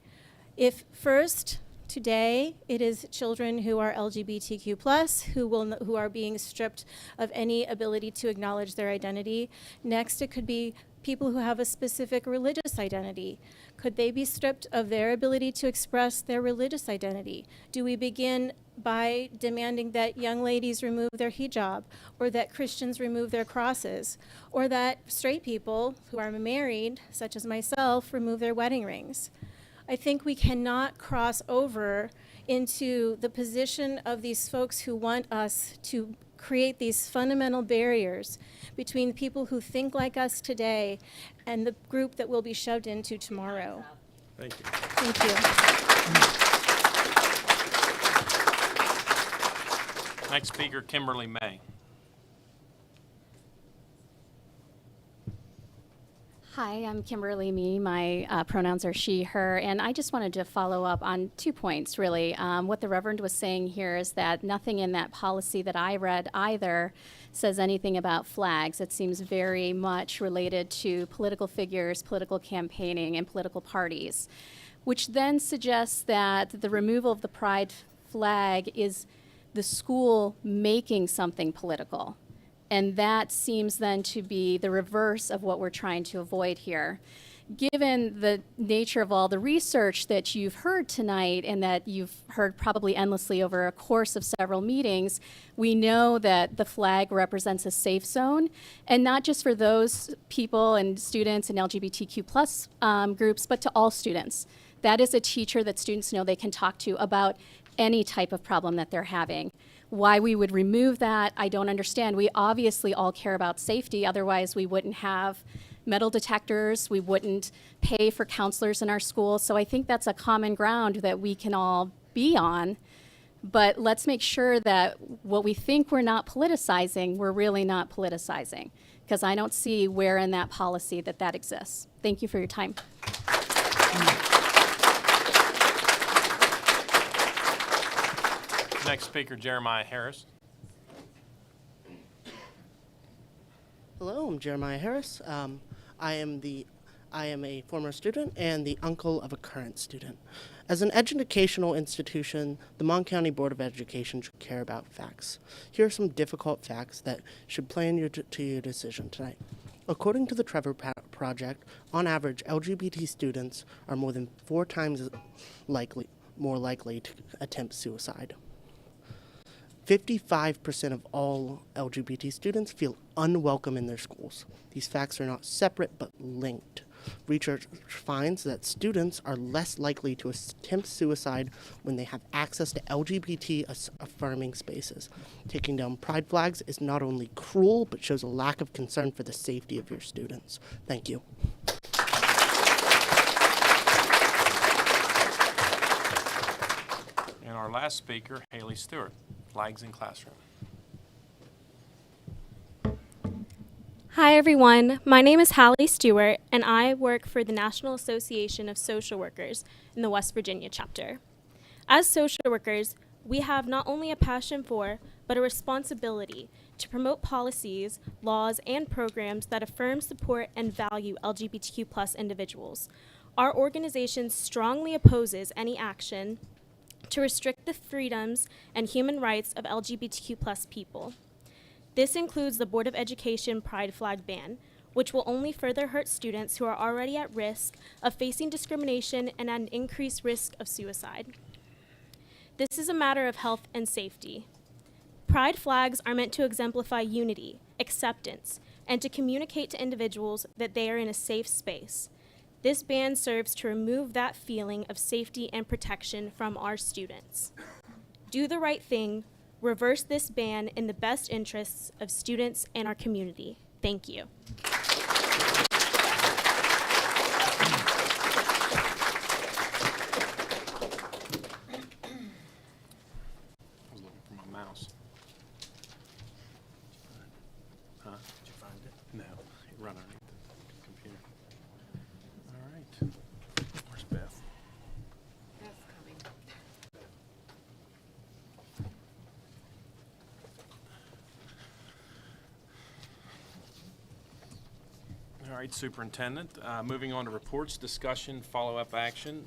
If first, today, it is children who are LGBTQ+, who are being stripped of any ability to acknowledge their identity. Next, it could be people who have a specific religious identity. Could they be stripped of their ability to express their religious identity? Do we begin by demanding that young ladies remove their hijab, or that Christians remove their crosses, or that straight people who are married, such as myself, remove their wedding rings? I think we cannot cross over into the position of these folks who want us to create these fundamental barriers between people who think like us today and the group that we'll be shoved into tomorrow. Thank you. Thank you. Next speaker, Kimberly May. Hi, I'm Kimberly Mee. My pronouns are she, her, and I just wanted to follow up on 2 points, really. What the Reverend was saying here is that nothing in that policy that I read either says anything about flags. It seems very much related to political figures, political campaigning, and political parties, which then suggests that the removal of the pride flag is the school making something political. And that seems then to be the reverse of what we're trying to avoid here. Given the nature of all the research that you've heard tonight and that you've heard probably endlessly over a course of several meetings, we know that the flag represents a safe zone, and not just for those people and students and LGBTQ plus groups, but to all students. That is a teacher that students know they can talk to about any type of problem that they're having. Why we would remove that, I don't understand. We obviously all care about safety, otherwise we wouldn't have metal detectors, we wouldn't pay for counselors in our schools. So I think that's a common ground that we can all be on. But let's make sure that what we think we're not politicizing, we're really not politicizing, because I don't see where in that policy that exists. Thank you for your time. Next speaker, Jeremiah Harris. Hello, I'm Jeremiah Harris. I am a former student and the uncle of a current student. As an educational institution, the Mon County Board of Education should care about facts. Here are some difficult facts that should play into your decision tonight. According to the Trevor Project, on average, LGBT students are more than 4 times more likely to attempt suicide. 55% of all LGBT students feel unwelcome in their schools. These facts are not separate but linked. Research finds that students are less likely to attempt suicide when they have access to LGBT affirming spaces. Taking down pride flags is not only cruel but shows a lack of concern for the safety of your students. Thank you. And our last speaker, Haley Stewart, Flags in Classroom. Hi everyone, my name is Hallie Stewart and I work for the National Association of Social Workers in the West Virginia chapter. As social workers, we have not only a passion for, but a responsibility to promote policies, laws, and programs that affirm, support, and value LGBTQ+ individuals. Our organization strongly opposes any action to restrict the freedoms and human rights of LGBTQ+ people. This includes the Board of Education Pride Flag ban, which will only further hurt students who are already at risk of facing discrimination and at an increased risk of suicide. This is a matter of health and safety. Pride flags are meant to exemplify unity, acceptance, and to communicate to individuals that they are in a safe space. This ban serves to remove that feeling of safety and protection from our students. Do the right thing. Reverse this ban in the best interests of students and our community. Thank you. I was looking for my mouse. Huh? Did you find it? No, it ran underneath the computer. All right. Where's Beth? Beth's coming. All right, Superintendent. Moving on to reports, discussion, follow-up action.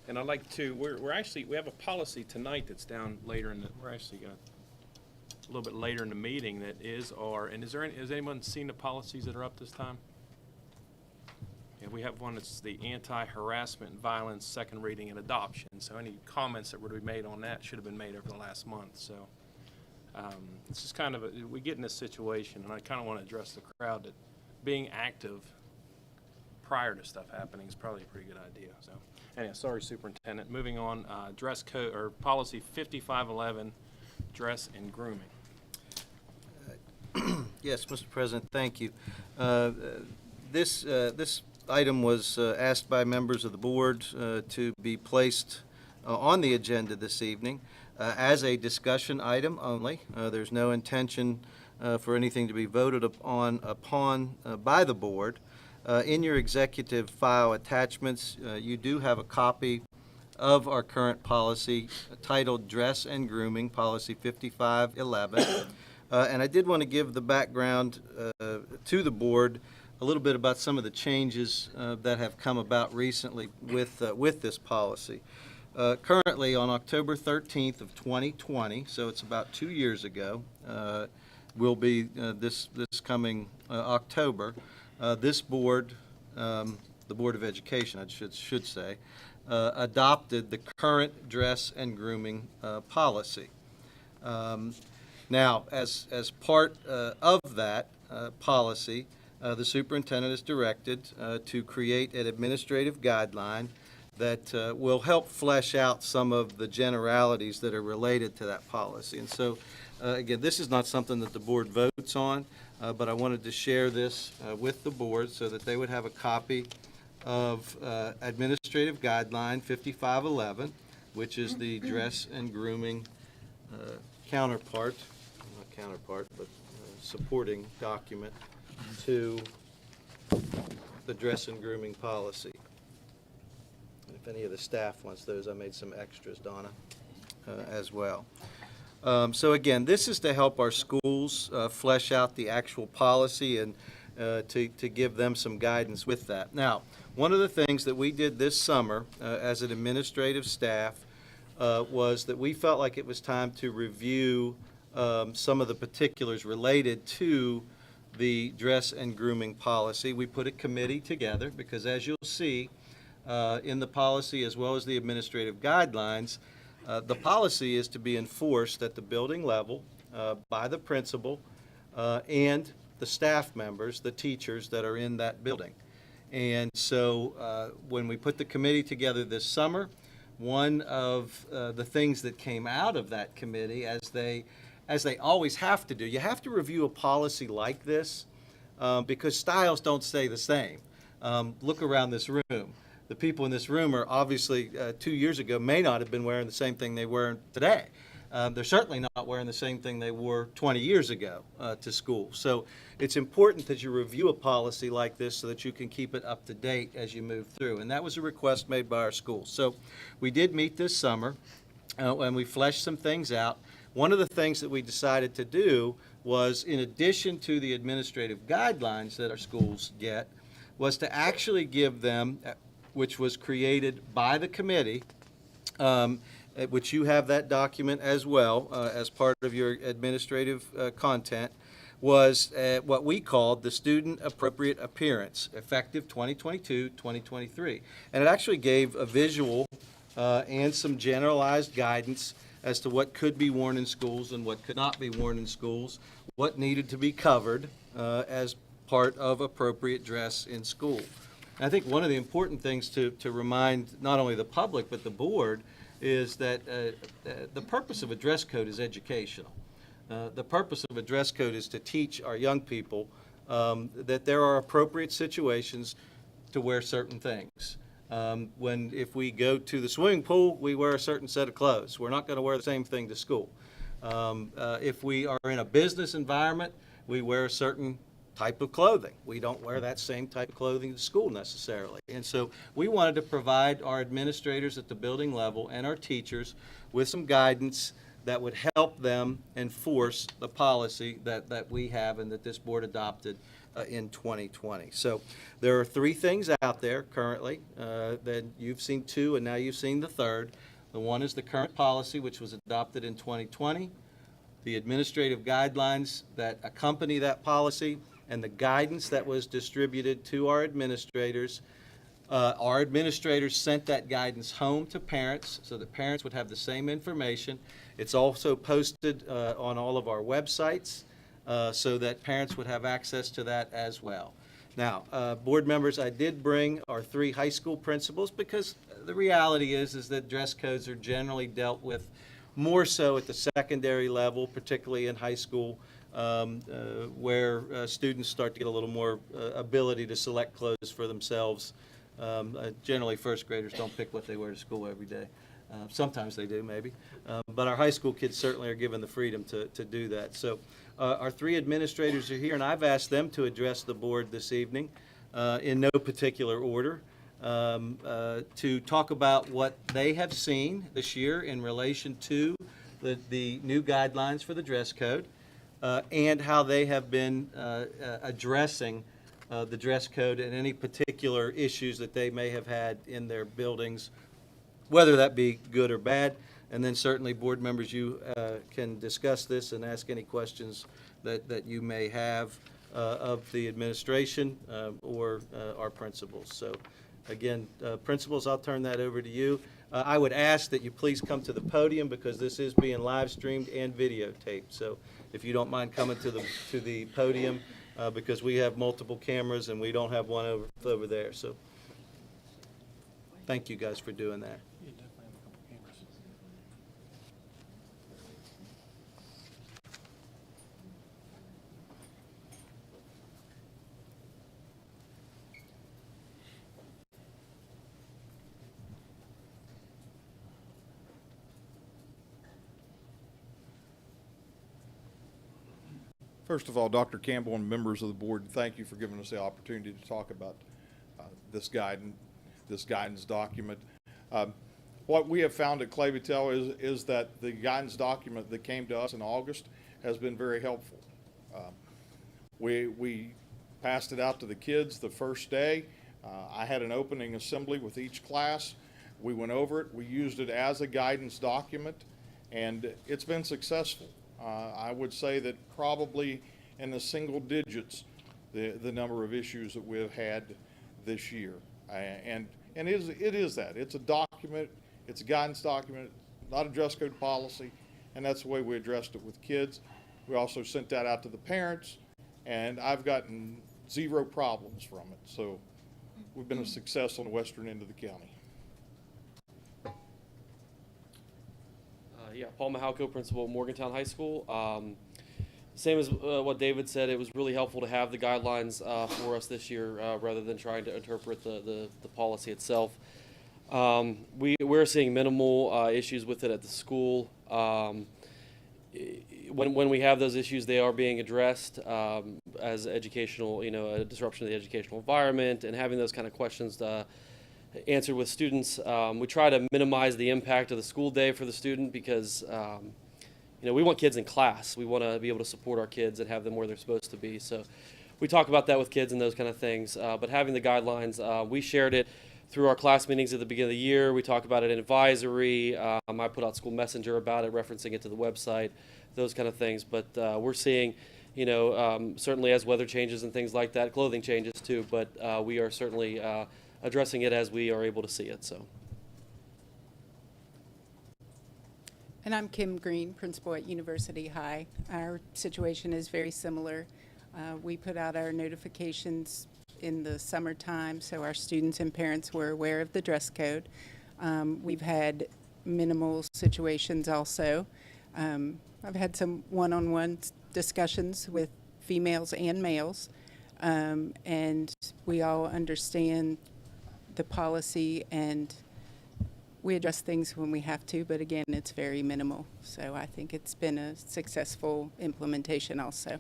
And I'd like to, we have a policy tonight that's down later in the, we're actually going to, a little bit later in the meeting that is has anyone seen the policies that are up this time? Yeah, we have one that's the anti-harassment and violence, second reading and adoption. So any comments that were to be made on that should have been made over the last month. So it's just kind of, we get in this situation, and I kind of want to address the crowd that being active prior to stuff happening is probably a pretty good idea. So, anyway, sorry, Superintendent. Moving on, dress code or policy 5511, dress and grooming. Yes, Mr. President, thank you. This item was asked by members of the board to be placed on the agenda this evening as a discussion item only. There's no intention for anything to be voted upon by the board. In your executive file attachments, you do have a copy of our current policy titled Dress and Grooming, Policy 5511. And I did want to give the background to the board a little bit about some of the changes that have come about recently with this policy. Currently, on October 13th of 2020, so it's about 2 years ago, will be this coming October, this board, the Board of Education, I should say, adopted the current dress and grooming policy. Now, as part of that policy, the superintendent is directed to create an administrative guideline that will help flesh out some of the generalities that are related to that policy. And so, again, this is not something that the board votes on, but I wanted to share this with the board so that they would have a copy of Administrative Guideline 5511, which is the dress and grooming counterpart, not counterpart, but supporting document to the dress and grooming policy. And if any of the staff wants those, I made some extras, Donna, as well. So again, this is to help our schools flesh out the actual policy and to give them some guidance with that. Now, one of the things that we did this summer as an administrative staff was that we felt like it was time to review some of the particulars related to the dress and grooming policy. We put a committee together because, as you'll see in the policy as well as the administrative guidelines, the policy is to be enforced at the building level by the principal and the staff members, the teachers that are in that building. And so when we put the committee together this summer, one of the things that came out of that committee, as they always have to do, you have to review a policy like this because styles don't stay the same. Look around this room. The people in this room are obviously 2 years ago may not have been wearing the same thing they wear today. They're certainly not wearing the same thing they wore 20 years ago to school. So it's important that you review a policy like this so that you can keep it up to date as you move through. And that was a request made by our schools. So we did meet this summer and we fleshed some things out. One of the things that we decided to do was, in addition to the administrative guidelines that our schools get, was to actually give them, which was created by the committee, which you have that document as well as part of your administrative content, was what we called the Student Appropriate Appearance, effective 2022-2023. And it actually gave a visual and some generalized guidance as to what could be worn in schools and what could not be worn in schools, what needed to be covered as part of appropriate dress in school. And I think one of the important things to remind not only the public but the board is that the purpose of a dress code is educational. The purpose of a dress code is to teach our young people that there are appropriate situations to wear certain things. If we go to the swimming pool, we wear a certain set of clothes. We're not going to wear the same thing to school. If we are in a business environment, we wear a certain type of clothing. We don't wear that same type of clothing to school necessarily. And so we wanted to provide our administrators at the building level and our teachers with some guidance that would help them enforce the policy that we have and that this board adopted in 2020. So there are 3 things out there currently that you've seen 2 and now you've seen the 3rd. The one is the current policy, which was adopted in 2020, the administrative guidelines that accompany that policy, and the guidance that was distributed to our administrators. Our administrators sent that guidance home to parents so that parents would have the same information. It's also posted on all of our websites so that parents would have access to that as well. Now, board members, I did bring our 3 high school principals because the reality is that dress codes are generally dealt with more so at the secondary level, particularly in high school, where students start to get a little more ability to select clothes for themselves. Generally, first graders don't pick what they wear to school every day. Sometimes they do, maybe. But our high school kids certainly are given the freedom to do that. So our 3 administrators are here, and I've asked them to address the board this evening in no particular order, to talk about what they have seen this year in relation to the new guidelines for the dress code, and how they have been addressing the dress code and any particular issues that they may have had in their buildings, whether that be good or bad. And then certainly, board members, you can discuss this and ask any questions that you may have of the administration or our principals. So again, principals, I'll turn that over to you. I would ask that you please come to the podium because this is being live streamed and videotaped. So if you don't mind coming to the podium, because we have multiple cameras and we don't have one over there. So thank you guys for doing that. First of all, Dr. Campbell and members of the board, thank you for giving us the opportunity to talk about this guidance document. What we have found at Clay Battelle is that the guidance document that came to us in August has been very helpful. We passed it out to the kids the first day. I had an opening assembly with each class. We went over it. We used it as a guidance document, and it's been successful. I would say that probably in the single digits, the number of issues that we've had this year. And it is that. It's a document, it's a guidance document, not a dress code policy, and that's the way we addressed it with kids. We also sent that out to the parents, and I've gotten 0 problems from it. So we've been a success on the western end of the county. Yeah, Paul Mahalko, principal at Morgantown High School. Same as what David said, it was really helpful to have the guidelines for us this year rather than trying to interpret the policy itself. We're seeing minimal issues with it at the school. When we have those issues, they are being addressed as educational, a disruption of the educational environment, and having those kind of questions answered with students. We try to minimize the impact of the school day for the student because we want kids in class. We want to be able to support our kids and have them where they're supposed to be. So we talk about that with kids and those kind of things. But having the guidelines, we shared it through our class meetings at the beginning of the year. We talk about it in advisory. I put out school messenger about it, referencing it to the website, those kind of things. But we're seeing, certainly as weather changes and things like that, clothing changes too. But we are certainly addressing it as we are able to see it. So. And I'm Kim Green, principal at University High. Our situation is very similar. We put out our notifications in the summertime, so our students and parents were aware of the dress code. We've had minimal situations also. I've had some one-on-one discussions with females and males, and we all understand the policy, and we address things when we have to, but again, it's very minimal. So I think it's been a successful implementation also.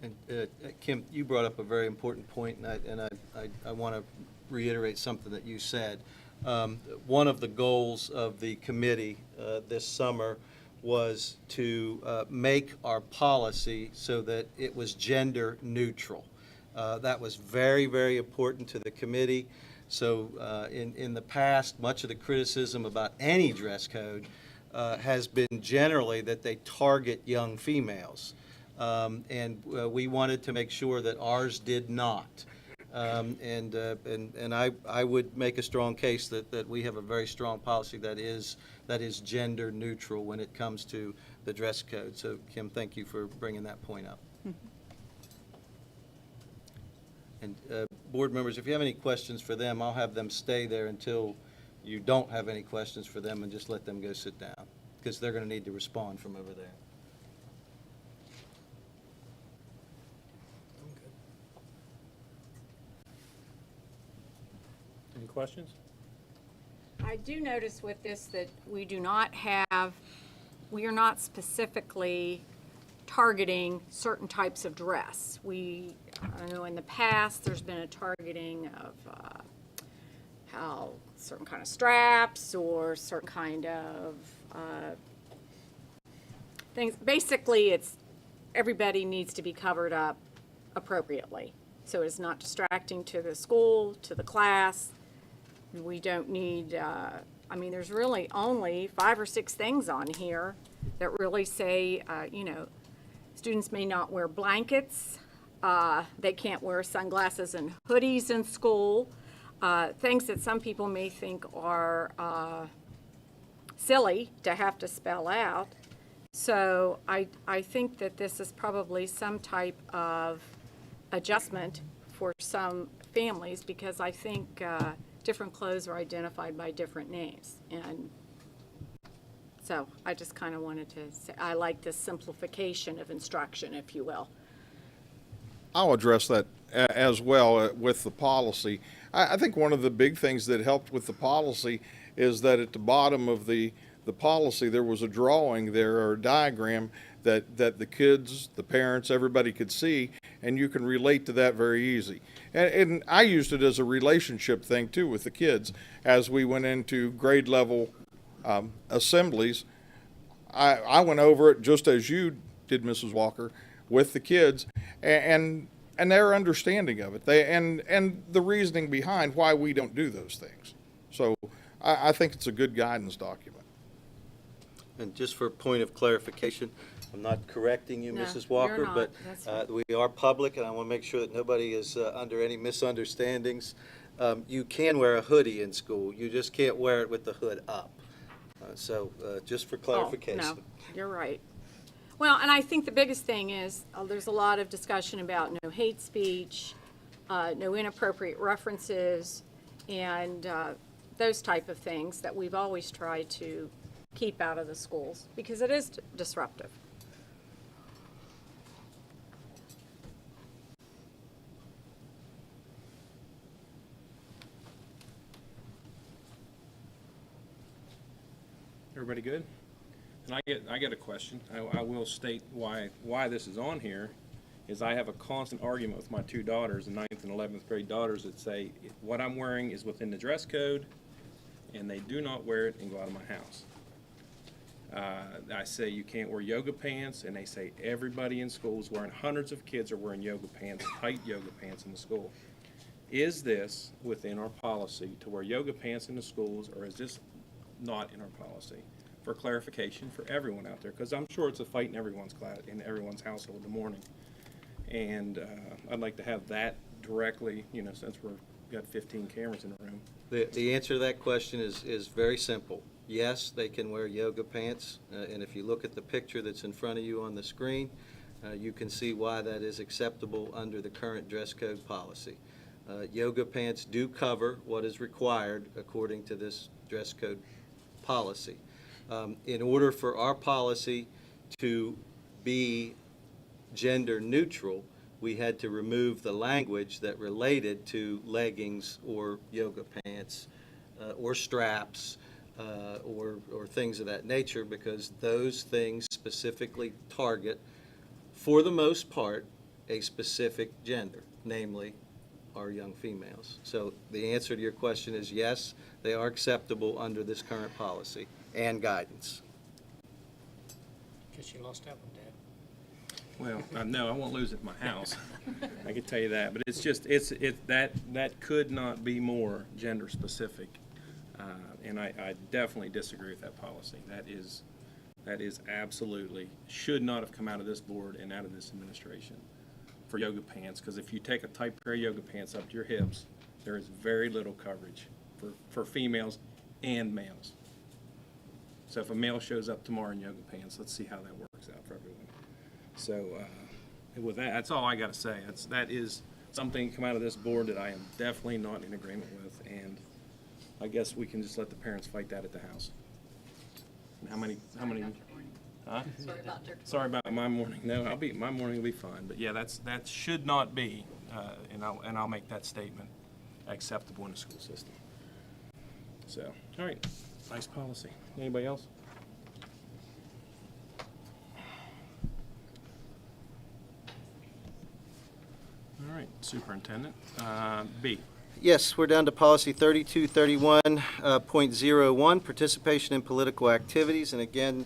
And Kim, you brought up a very important point, and I want to reiterate something that you said. One of the goals of the committee this summer was to make our policy so that it was gender neutral. That was very, very important to the committee. So in the past, much of the criticism about any dress code has been generally that they target young females. And we wanted to make sure that ours did not. And I would make a strong case that we have a very strong policy that is gender neutral when it comes to the dress code. So Kim, thank you for bringing that point up. And board members, if you have any questions for them, I'll have them stay there until you don't have any questions for them and just let them go sit down because they're going to need to respond from over there. Any questions? I do notice with this that we are not specifically targeting certain types of dress. I know in the past, there's been a targeting of how certain kind of straps or certain kind of things. Basically, it's everybody needs to be covered up appropriately. So it's not distracting to the school, to the class. We don't need, I mean, there's really only 5 or 6 things on here that really say, you know, students may not wear blankets. They can't wear sunglasses and hoodies in school. Things that some people may think are silly to have to spell out. So I think that this is probably some type of adjustment for some families, because I think different clothes are identified by different names. And so I just kind of wanted to say, I like this simplification of instruction, if you will. I'll address that as well with the policy. I think one of the big things that helped with the policy is that at the bottom of the policy there was a drawing there, or a diagram that the kids, the parents, everybody could see, and you can relate to that very easy. And I used it as a relationship thing too with the kids as we went into grade level assemblies. I went over it just as you did, Mrs. Walker, with the kids, and their understanding of it, and the reasoning behind why we don't do those things. So I think it's a good guidance document. And just for a point of clarification, I'm not correcting you, No, Mrs. Walker, you're not. but That's right. we are public, and I want to make sure that nobody is under any misunderstandings. You can wear a hoodie in school. You just can't wear it with the hood up. So just for clarification. Oh, no, you're right. Well, and I think the biggest thing is there's a lot of discussion about no hate speech, no inappropriate references, and those type of things that we've always tried to keep out of the schools because it is disruptive. Everybody good? And I get a question. I will state why this is on here is I have a constant argument with my 2 daughters, the 9th and 11th grade daughters, that say what I'm wearing is within the dress code, and they do not wear it and go out of my house. I say you can't wear yoga pants, and they say everybody in school is wearing, hundreds of kids are wearing yoga pants, tight yoga pants in the school. Is this within our policy to wear yoga pants in the schools, or is this not in our policy? For clarification for everyone out there, because I'm sure it's a fight in everyone's class, in everyone's household in the morning. And I'd like to have that directly, you know, since we've got 15 cameras in the room. The answer to that question is very simple. Yes, they can wear yoga pants, and if you look at the picture that's in front of you on the screen, you can see why that is acceptable under the current dress code policy. Yoga pants do cover what is required according to this dress code policy. In order for our policy to be gender neutral, we had to remove the language that related to leggings or yoga pants or straps or things of that nature, because those things specifically target, for the most part, a specific gender, namely our young females. So the answer to your question is yes, they are acceptable under this current policy and guidance. Guess you lost that one, Dad. Well, no, I won't lose it at my house. I can tell you that. But it's just, that could not be more gender specific. And I definitely disagree with that policy. That is absolutely, should not have come out of this board and out of this administration for yoga pants. Because if you take a tight pair of yoga pants up to your hips, there is very little coverage for females and males. So if a male shows up tomorrow in yoga pants, let's see how that works out for everyone. So with that, that's all I got to say. That is something come out of this board that I am definitely not in agreement with, and I guess we can just let the parents fight that at the house. And how many? Huh? Sorry about my morning. No, my morning will be fine. But yeah, that should not be, and I'll make that statement acceptable in the school system. So, all right, nice policy. Anybody else? Superintendent. B. Yes, we're down to policy 3231.01, participation in political activities. And again,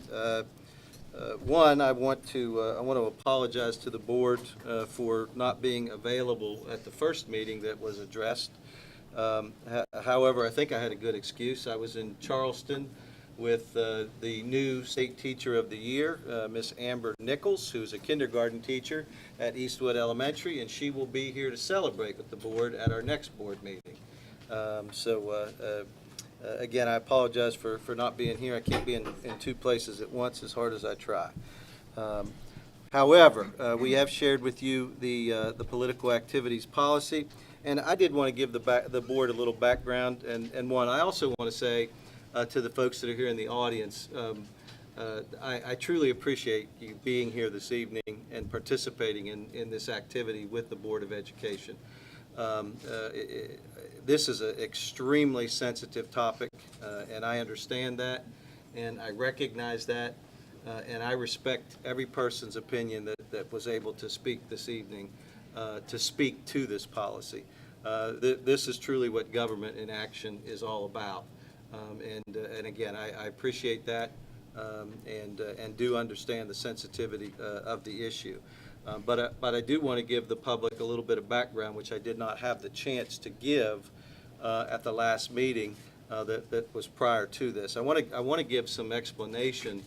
one, I want to apologize to the board for not being available at the first meeting that was addressed. However, I think I had a good excuse. I was in Charleston with the new state teacher of the year, Miss Amber Nichols, who's a kindergarten teacher at Eastwood Elementary, and she will be here to celebrate with the board at our next board meeting. Again, I apologize for not being here. I can't be in two places at once as hard as I try. However, we have shared with you the political activities policy, and I did want to give the board a little background. And one, I also want to say to the folks that are here in the audience, I truly appreciate you being here this evening and participating in this activity with the Board of Education. This is an extremely sensitive topic, and I understand that, and I recognize that, and I respect every person's opinion that was able to speak this evening, to speak to this policy. This is truly what government in action is all about. And again, I appreciate that, and do understand the sensitivity of the issue. But I do want to give the public a little bit of background, which I did not have the chance to give at the last meeting that was prior to this. I want to give some explanation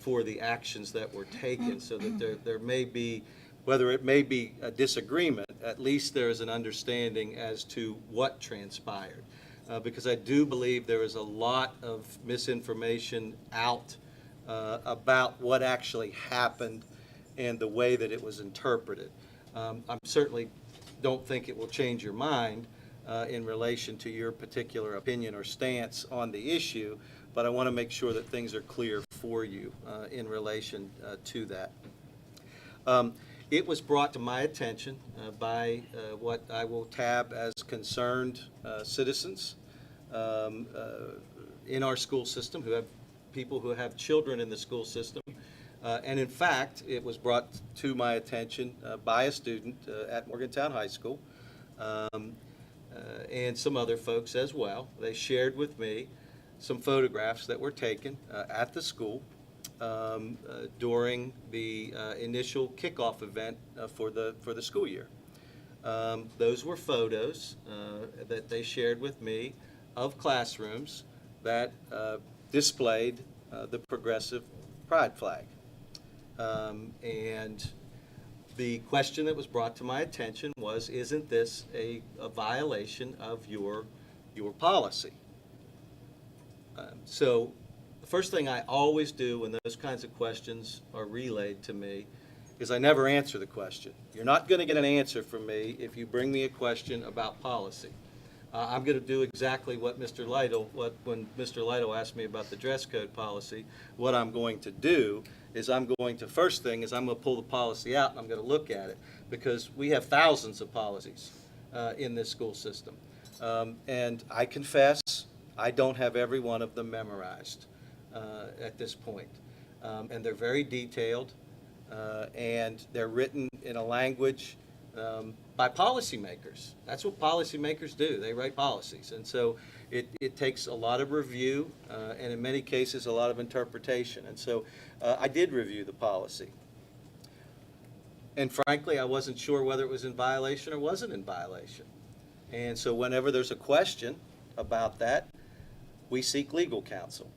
for the actions that were taken, so that there may be, whether it may be a disagreement, at least there is an understanding as to what transpired. Because I do believe there is a lot of misinformation out about what actually happened and the way that it was interpreted. I certainly don't think it will change your mind in relation to your particular opinion or stance on the issue, but I want to make sure that things are clear for you in relation to that. It was brought to my attention by what I will tab as concerned citizens in our school system, who have people who have children in the school system. And in fact, it was brought to my attention by a student at Morgantown High School, and some other folks as well. They shared with me some photographs that were taken at the school during the initial kickoff event for the school year. Those were photos that they shared with me of classrooms that displayed the progressive pride flag. And the question that was brought to my attention was, isn't this a violation of your policy? So the first thing I always do when those kinds of questions are relayed to me is I never answer the question. You're not going to get an answer from me if you bring me a question about policy. I'm going to do exactly what when Mr. Lytle asked me about the dress code policy, what I'm going to do is first thing is I'm going to pull the policy out and I'm going to look at it, because we have thousands of policies in this school system. And I confess, I don't have every one of them memorized at this point. And they're very detailed, and they're written in a language by policymakers. That's what policymakers do. They write policies. And so it takes a lot of review, and in many cases, a lot of interpretation. And so I did review the policy. And frankly, I wasn't sure whether it was in violation or wasn't in violation. And so whenever there's a question about that, we seek legal counsel.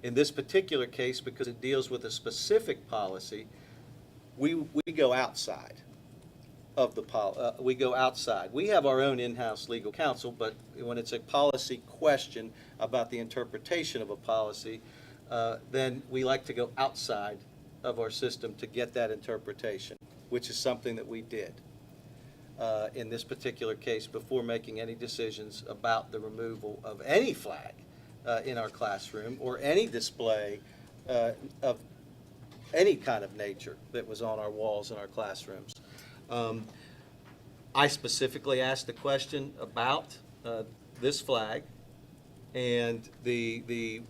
In this particular case, because it deals with a specific policy, we go outside of the we go outside. We have our own in-house legal counsel, but when it's a policy question about the interpretation of a policy, then we like to go outside of our system to get that interpretation, which is something that we did in this particular case before making any decisions about the removal of any flag in our classroom or any display of any kind of nature that was on our walls in our classrooms. I specifically asked the question about this flag, and the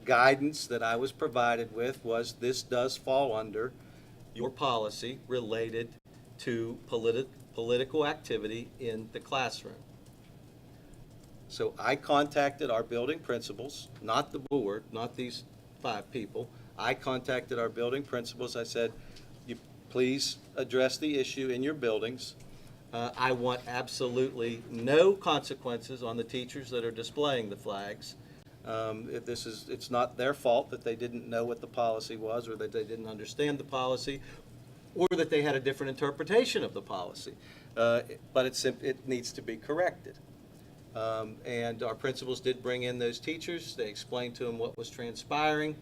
guidance that I was provided with was, this does fall under your policy related to political activity in the classroom. So I contacted our building principals, not the board, not these 5 people. I contacted our building principals. I said, you please address the issue in your buildings. I want absolutely no consequences on the teachers that are displaying the flags. It's not their fault that they didn't know what the policy was, or that they didn't understand the policy, or that they had a different interpretation of the policy. But it needs to be corrected. And our principals did bring in those teachers. They explained to them what was transpiring.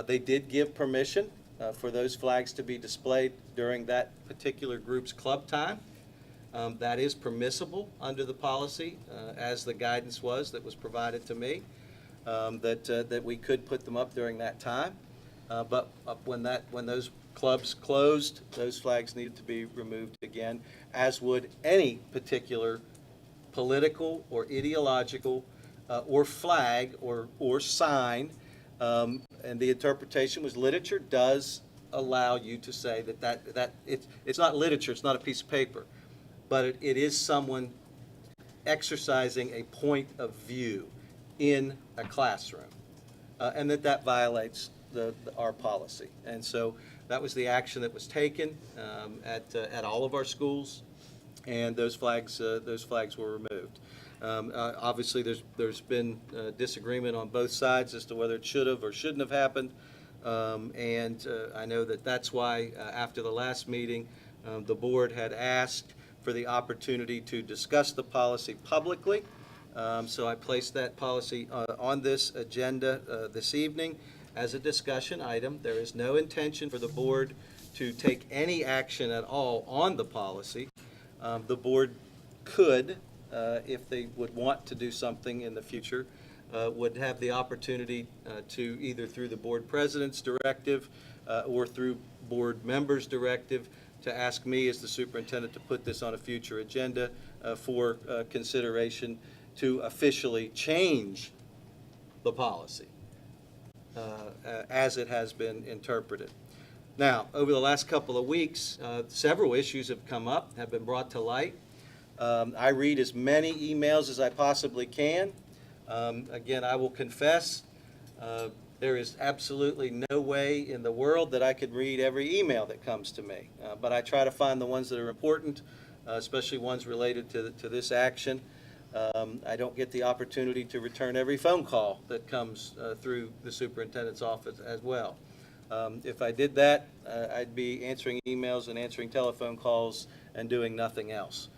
They did give permission for those flags to be displayed during that particular group's club time. That is permissible under the policy, as the guidance was that was provided to me, that we could put them up during that time. But when those clubs closed, those flags needed to be removed again, as would any particular political or ideological or flag or sign. And the interpretation was literature does allow you to say that it's not literature, it's not a piece of paper, but it is someone exercising a point of view in a classroom, and that violates our policy. And so that was the action that was taken at all of our schools, and those flags were removed. Obviously, there's been disagreement on both sides as to whether it should have or shouldn't have happened, and I know that's why after the last meeting, the board had asked for the opportunity to discuss the policy publicly. So I placed that policy on this agenda this evening as a discussion item. There is no intention for the board to take any action at all on the policy. The board could, if they would want to do something in the future, would have the opportunity to either through the board president's directive or through board members' directive to ask me as the superintendent to put this on a future agenda for consideration to officially change the policy as it has been interpreted. Now, over the last couple of weeks, several issues have come up, have been brought to light. I read as many emails as I possibly can. Again, I will confess, there is absolutely no way in the world that I could read every email that comes to me. But I try to find the ones that are important, especially ones related to this action. I don't get the opportunity to return every phone call that comes through the superintendent's office as well. If I did that, I'd be answering emails and answering telephone calls and doing nothing else.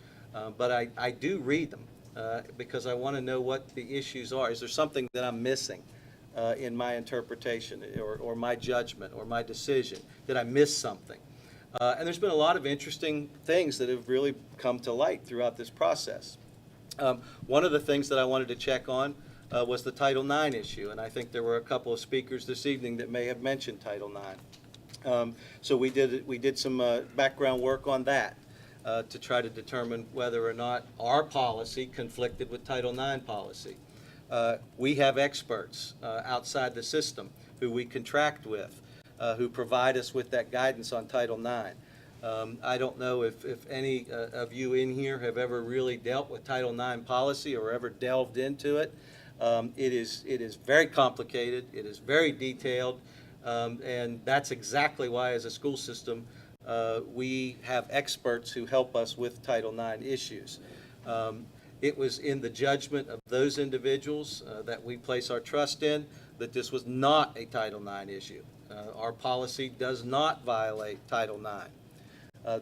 But I do read them because I want to know what the issues are. Is there something that I'm missing in my interpretation or my judgment or my decision? Did I miss something? And there's been a lot of interesting things that have really come to light throughout this process. One of the things that I wanted to check on was the Title IX issue, and I think there were a couple of speakers this evening that may have mentioned Title IX. So we did some background work on that to try to determine whether or not our policy conflicted with Title IX policy. We have experts outside the system who we contract with, who provide us with that guidance on Title IX. I don't know if any of you in here have ever really dealt with Title IX policy or ever delved into it. It is very complicated. It is very detailed, and that's exactly why, as a school system, we have experts who help us with Title IX issues. It was in the judgment of those individuals that we place our trust in that this was not a Title IX issue. Our policy does not violate Title IX.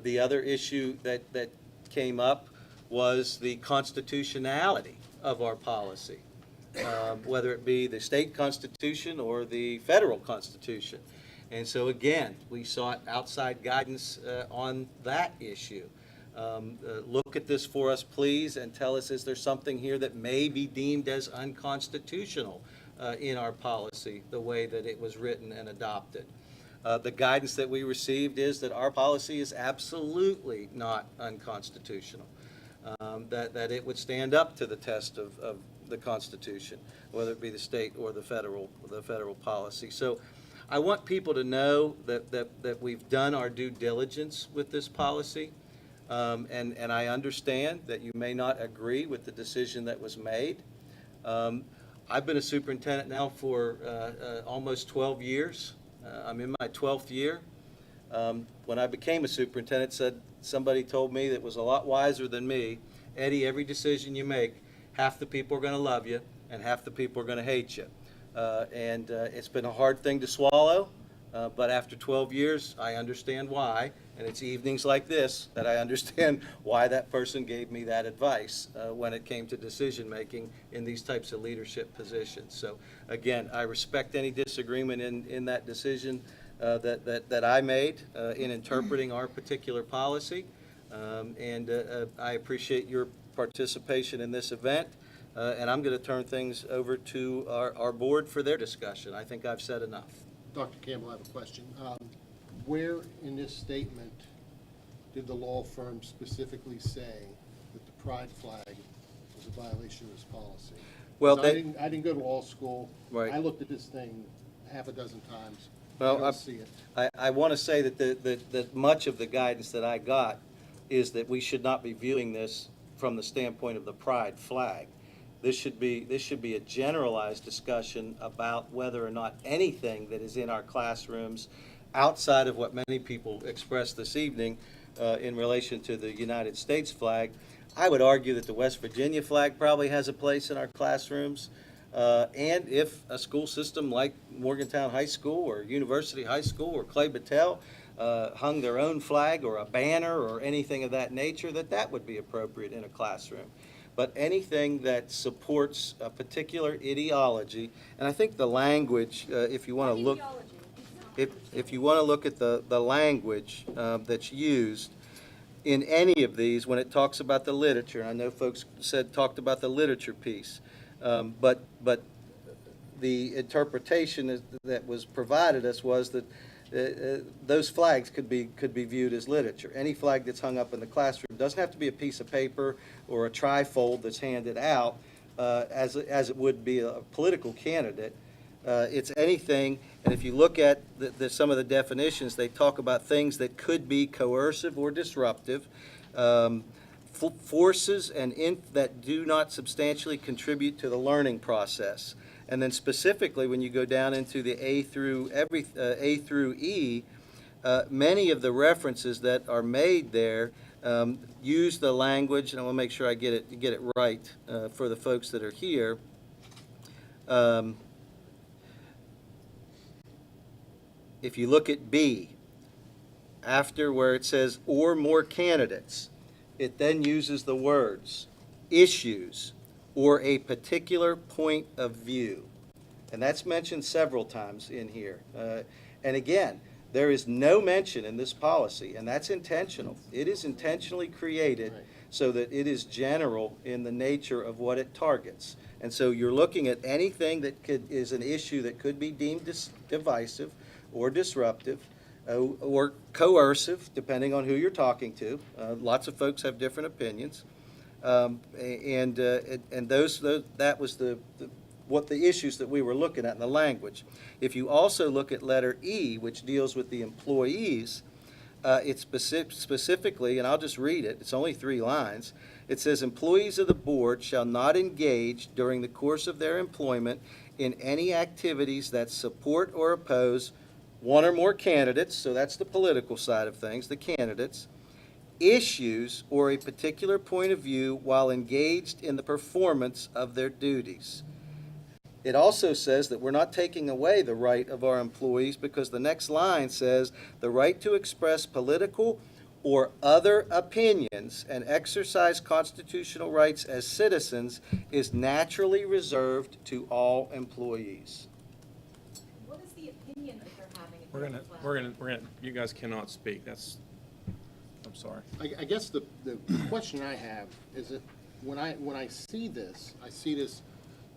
The other issue that came up was the constitutionality of our policy, whether it be the state constitution or the federal constitution. And so again, we sought outside guidance on that issue. Look at this for us, please, and tell us, is there something here that may be deemed as unconstitutional in our policy, the way that it was written and adopted? The guidance that we received is that our policy is absolutely not unconstitutional, that it would stand up to the test of the Constitution, whether it be the state or the federal policy. So I want people to know that we've done our due diligence with this policy. And I understand that you may not agree with the decision that was made. I've been a superintendent now for almost 12 years. I'm in my 12th year. When I became a superintendent, somebody told me that was a lot wiser than me, Eddie, every decision you make, half the people are going to love you and half the people are going to hate you. It's been a hard thing to swallow, but after 12 years, I understand why. And it's evenings like this that I understand why that person gave me that advice when it came to decision making in these types of leadership positions. So again, I respect any disagreement in that decision that I made in interpreting our particular policy. I appreciate your participation in this event. And I'm going to turn things over to our board for their discussion. I think I've said enough. Dr. Campbell, I have a question. Where in this statement did the law firm specifically say that the pride flag was a violation of this policy? Well, I didn't go to law school. Right. I looked at this thing half a dozen times. Well, I don't see it. I want to say that much of the guidance that I got is that we should not be viewing this from the standpoint of the pride flag. This should be a generalized discussion about whether or not anything that is in our classrooms outside of what many people expressed this evening in relation to the United States flag. I would argue that the West Virginia flag probably has a place in our classrooms. And if a school system like Morgantown High School or University High School or Clay Battelle hung their own flag or a banner or anything of that nature, that would be appropriate in a classroom. But anything that supports a particular ideology, and I think the language, if you want to look, if you want to look at the language that's used in any of these, when it talks about the literature, I know folks talked about the literature piece, but the interpretation that was provided us was that those flags could be viewed as literature. Any flag that's hung up in the classroom doesn't have to be a piece of paper or a trifold that's handed out as it would be a political candidate. It's anything, and if you look at some of the definitions, they talk about things that could be coercive or disruptive, forces that do not substantially contribute to the learning process. And then specifically, when you go down into the A through E, many of the references that are made there use the language, and I want to make sure I get it right for the folks that are here. If you look at B, after where it says or more candidates, it then uses the words issues or a particular point of view. And that's mentioned several times in here. And again, there is no mention in this policy, and that's intentional. It is intentionally created so that it is general in the nature of what it targets. And so you're looking at anything that is an issue that could be deemed divisive or disruptive or coercive, depending on who you're talking to. Lots of folks have different opinions. That was what the issues that we were looking at in the language. If you also look at letter E, which deals with the employees, it's specifically, and I'll just read it, it's only 3 lines. It says, employees of the board shall not engage during the course of their employment in any activities that support or oppose one or more candidates, so that's the political side of things, the candidates, issues or a particular point of view while engaged in the performance of their duties. It also says that we're not taking away the right of our employees, because the next line says the right to express political or other opinions and exercise constitutional rights as citizens is naturally reserved to all employees. What is the opinion that they're having? We're gonna. You guys cannot speak. I'm sorry. I guess the question I have is that when I see this,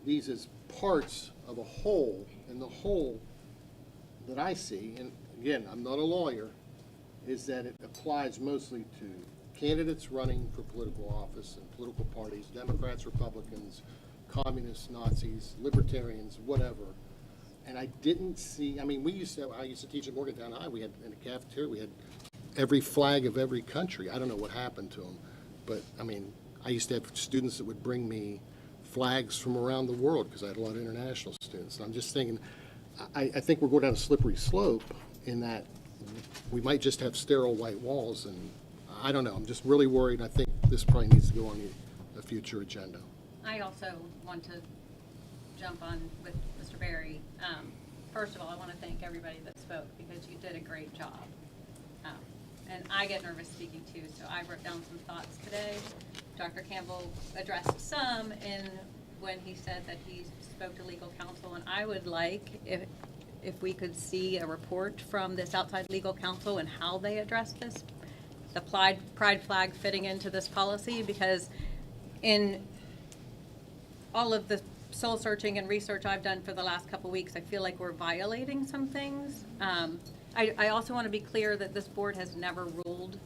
these as parts of a whole, and the whole that I see, and again, I'm not a lawyer, is that it applies mostly to candidates running for political office and political parties, Democrats, Republicans, communists, Nazis, libertarians, whatever. And I didn't see, I mean, I used to teach at Morgantown High. We had, in the cafeteria, we had every flag of every country. I don't know what happened to them, but I mean, I used to have students that would bring me flags from around the world because I had a lot of international students. And I'm just thinking, I think we're going down a slippery slope in that we might just have sterile white walls, and I don't know. I'm just really worried. I think this probably needs to go on the future agenda. I also want to jump on with Mr. Berry. First of all, I want to thank everybody that spoke because you did a great job. And I get nervous speaking too, so I wrote down some thoughts today. Dr. Campbell addressed some when he said that he spoke to legal counsel, and I would like if we could see a report from this outside legal counsel and how they address this, the pride flag fitting into this policy, because in all of the soul searching and research I've done for the last couple weeks, I feel like we're violating some things. I also want to be clear that this board has never ruled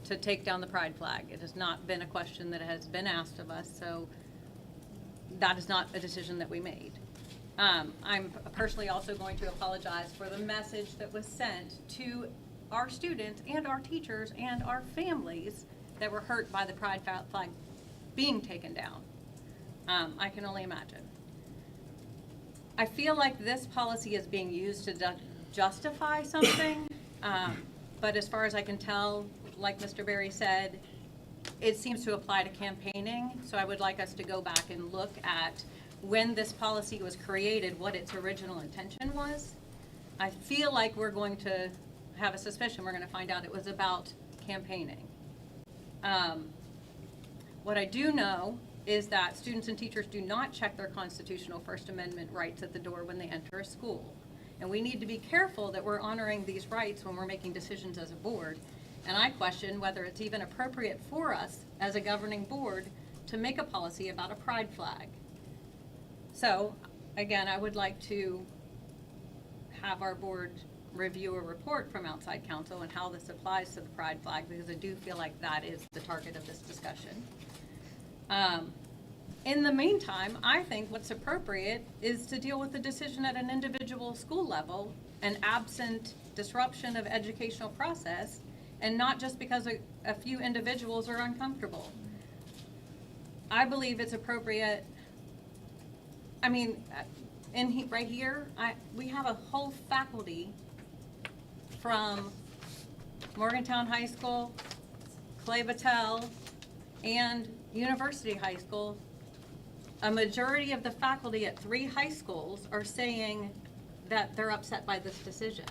to take down the pride flag. It has not been a question that has been asked of us, so that is not a decision that we made. I'm personally also going to apologize for the message that was sent to our students and our teachers and our families that were hurt by the pride flag being taken down. I can only imagine. I feel like this policy is being used to justify something, but as far as I can tell, like Mr. Berry said, it seems to apply to campaigning, so I would like us to go back and look at when this policy was created, what its original intention was. I feel like we're going to have a suspicion we're going to find out it was about campaigning. What I do know is that students and teachers do not check their constitutional First Amendment rights at the door when they enter a school. And we need to be careful that we're honoring these rights when we're making decisions as a board. And I question whether it's even appropriate for us as a governing board to make a policy about a pride flag. So, again, I would like to have our board review a report from outside counsel and how this applies to the pride flag, because I do feel like that is the target of this discussion. In the meantime, I think what's appropriate is to deal with the decision at an individual school level and absent disruption of educational process, and not just because a few individuals are uncomfortable. I believe it's appropriate. I mean, right here, we have a whole faculty from Morgantown High School, Clay Battelle, and University High School. A majority of the faculty at 3 high schools are saying that they're upset by this decision.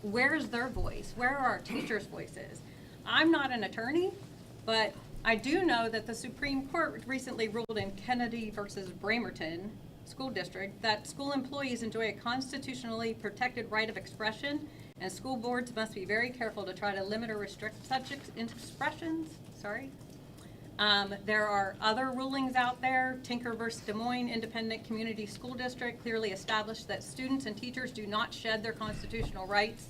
Where's their voice? Where are our teachers' voices? I'm not an attorney, but I do know that the Supreme Court recently ruled in Kennedy versus Bremerton School District that school employees enjoy a constitutionally protected right of expression, and school boards must be very careful to try to limit or restrict such expressions. There are other rulings out there. Tinker versus Des Moines Independent Community School District clearly established that students and teachers do not shed their constitutional rights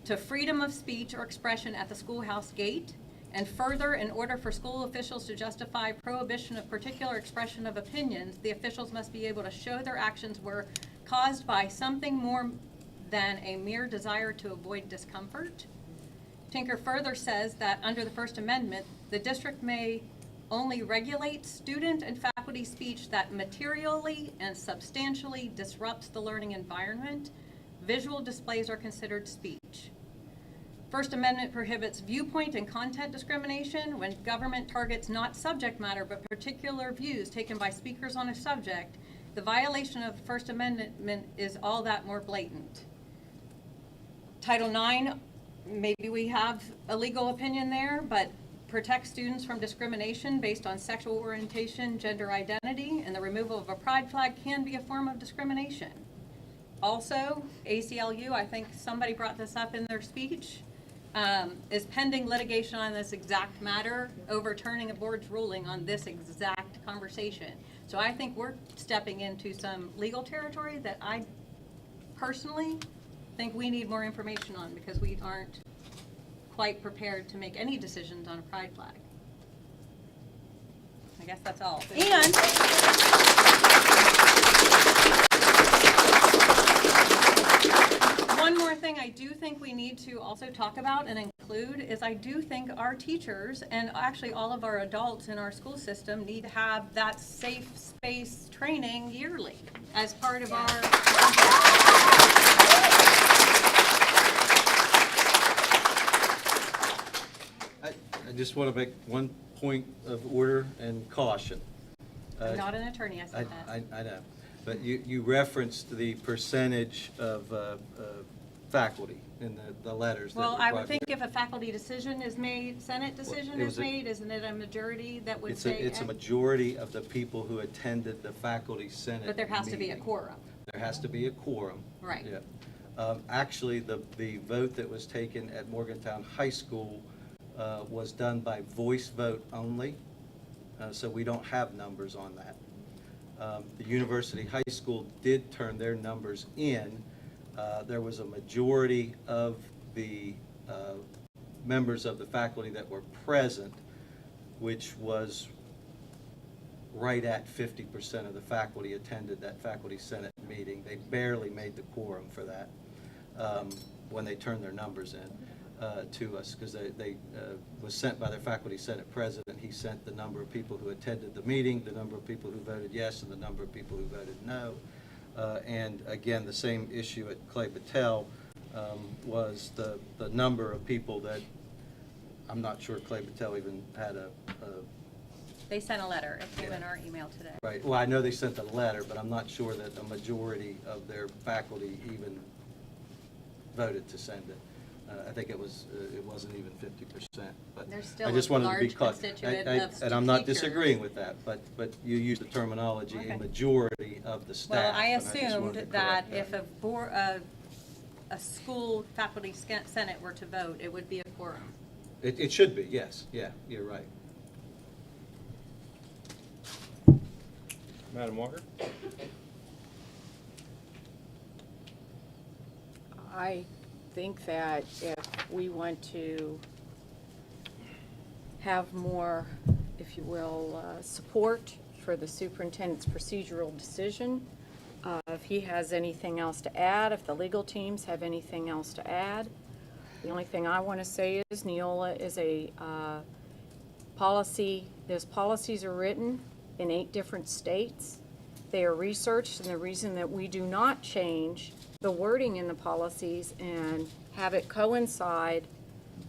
to freedom of speech or expression at the schoolhouse gate. And further, in order for school officials to justify prohibition of particular expression of opinions, the officials must be able to show their actions were caused by something more than a mere desire to avoid discomfort. Tinker further says that under the First Amendment, the district may only regulate student and faculty speech that materially and substantially disrupts the learning environment. Visual displays are considered speech. First Amendment prohibits viewpoint and content discrimination when government targets not subject matter but particular views taken by speakers on a subject. The violation of the First Amendment is all that more blatant. Title IX, maybe we have a legal opinion there, but protects students from discrimination based on sexual orientation, gender identity, and the removal of a pride flag can be a form of discrimination. Also, ACLU, I think somebody brought this up in their speech, is pending litigation on this exact matter, overturning a board's ruling on this exact conversation. So I think we're stepping into some legal territory that I personally think we need more information on, because we aren't quite prepared to make any decisions on a pride flag. I guess that's all. And one more more thing I do think we need to also talk about and include is I do think our teachers and actually all of our adults in our school system need to have that safe space training yearly as part of our. I just want to make one point of order and caution. I'm not an attorney, I said that. I know, but you referenced the percentage of faculty in the letters. that Well, were I would brought think here. if a faculty decision is made, Senate decision it is was a- made, isn't it a majority that would It's say? a majority of the people who attended the faculty senate But there has to be a meeting. quorum. There has to be a quorum. Right. Yeah. Actually, the vote that was taken at Morgantown High School was done by voice vote only, so we don't have numbers on that. The University High School did turn their numbers in. There was a majority of the members of the faculty that were present, which was right at 50% of the faculty attended that faculty senate meeting. They barely made the quorum for that when they turned their numbers in to us, because they was sent by their faculty senate president. He sent the number of people who attended the meeting, the number of people who voted yes, and the number of people who voted no. And again, the same issue at Clay Battelle was the number of people that, I'm not sure Clay Battelle even had a They sent a letter. It came in our email today. right. Well, I know they sent the letter, but I'm not sure that a majority of their faculty even voted to send it. I think it wasn't even 50%. But There's still I just a wanted to be large caught. constituent of And I'm not teachers. disagreeing with that, but you used the terminology, Okay. a majority of the staff. Well, I and just assumed wanted to that correct if a school faculty senate were to vote, it would be a quorum. It should be, yes. Yeah, you're right. Madam Walker? I think that if we want to have more, if you will, support for the superintendent's procedural decision, if he has anything else to add, if the legal teams have anything else to add, the only thing I want to say is Neola is a policy, those policies are written in 8 different states. They are researched, and the reason that we do not change the wording in the policies and have it coincide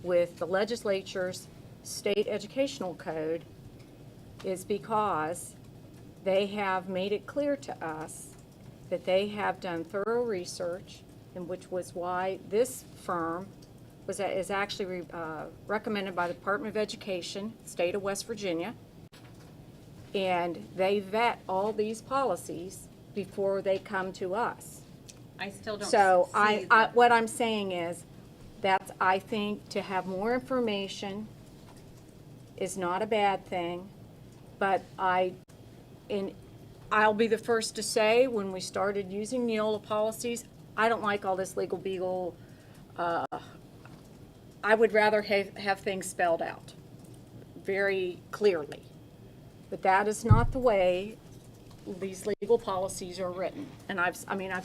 with the legislature's state educational code is because they have made it clear to us that they have done thorough research, and which was why this firm is actually recommended by the Department of Education, state of West Virginia, and they vet all these policies before they come to us. I still don't So see what I'm saying is, that's, I think, to have more information is not a bad thing, but I'll be the first to say, when we started using Neola policies, I don't like all this legal beagle. I would rather have things spelled out very clearly. But that is not the way these legal policies are written. And I've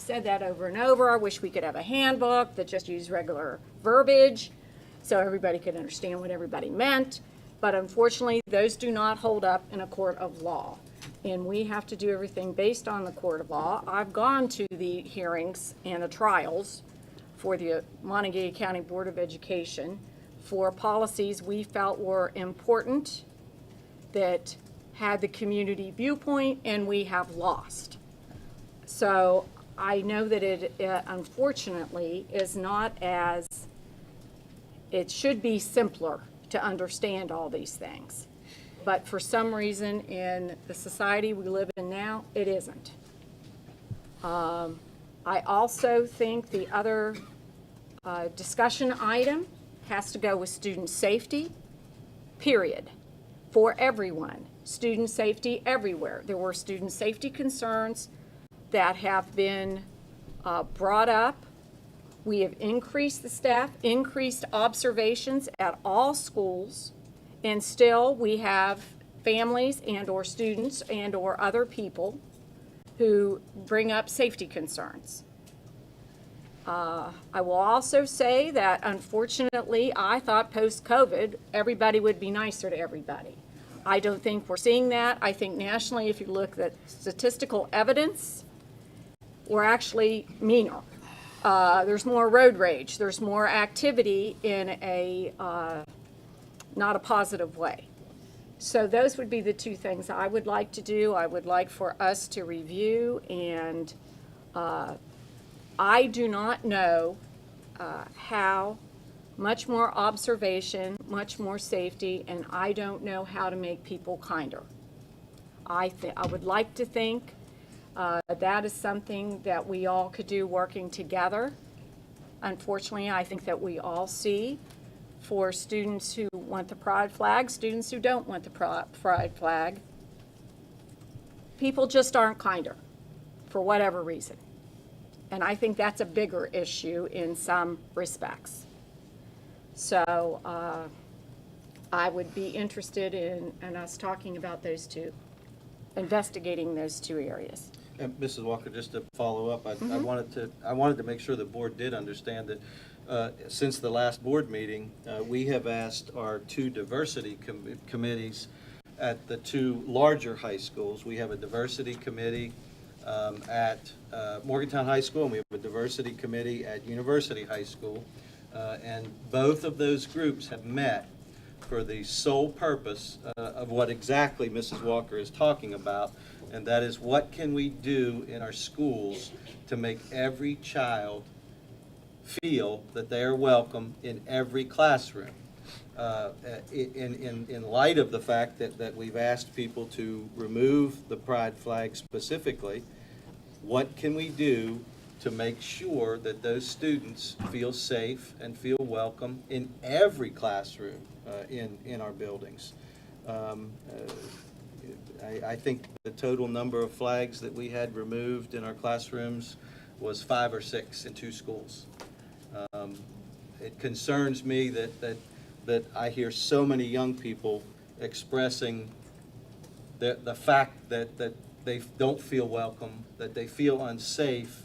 said that over and over. I wish we could have a handbook that just used regular verbiage so everybody could understand what everybody meant. But unfortunately, those do not hold up in a court of law. And we have to do everything based on the court of law. I've gone to the hearings and the trials for the Monongalia County Board of Education for policies we felt were important, that had the community viewpoint, and we have lost. So I know that it unfortunately is not as, it should be simpler to understand all these things. But for some reason in the society we live in now, it isn't. I also think the other discussion item has to go with student safety, period, for everyone. Student safety everywhere. There were student safety concerns that have been brought up. We have increased the staff, increased observations at all schools, and still we have families and or students and or other people who bring up safety concerns. I will also say that unfortunately, I thought post-COVID, everybody would be nicer to everybody. I don't think we're seeing that. I think nationally, if you look at statistical evidence, we're actually meaner. There's more road rage. There's more activity in a not a positive way. So those would be the two things I would like to do. I would like for us to review, and I do not know how much more observation, much more safety, and I don't know how to make people kinder. I would like to think that is something that we all could do working together. Unfortunately, I think that we all see for students who want the pride flag, students who don't want the pride flag, people just aren't kinder for whatever reason. And I think that's a bigger issue in some respects. So I would be interested in us talking about those two, investigating those two areas. And Mrs. Walker, just to follow up, I wanted to make sure the board did understand that since the last board meeting, we have asked our two diversity committees at the two larger high schools. We have a diversity committee at Morgantown High School, and we have a diversity committee at University High School. And both of those groups have met for the sole purpose of what exactly Mrs. Walker is talking about, and that is what can we do in our schools to make every child feel that they are welcome in every classroom. In light of the fact that we've asked people to remove the pride flag specifically, what can we do to make sure that those students feel safe and feel welcome in every classroom in our buildings? I think the total number of flags that we had removed in our classrooms was 5 or 6 in 2 schools. It concerns me that I hear so many young people expressing the fact that they don't feel welcome, that they feel unsafe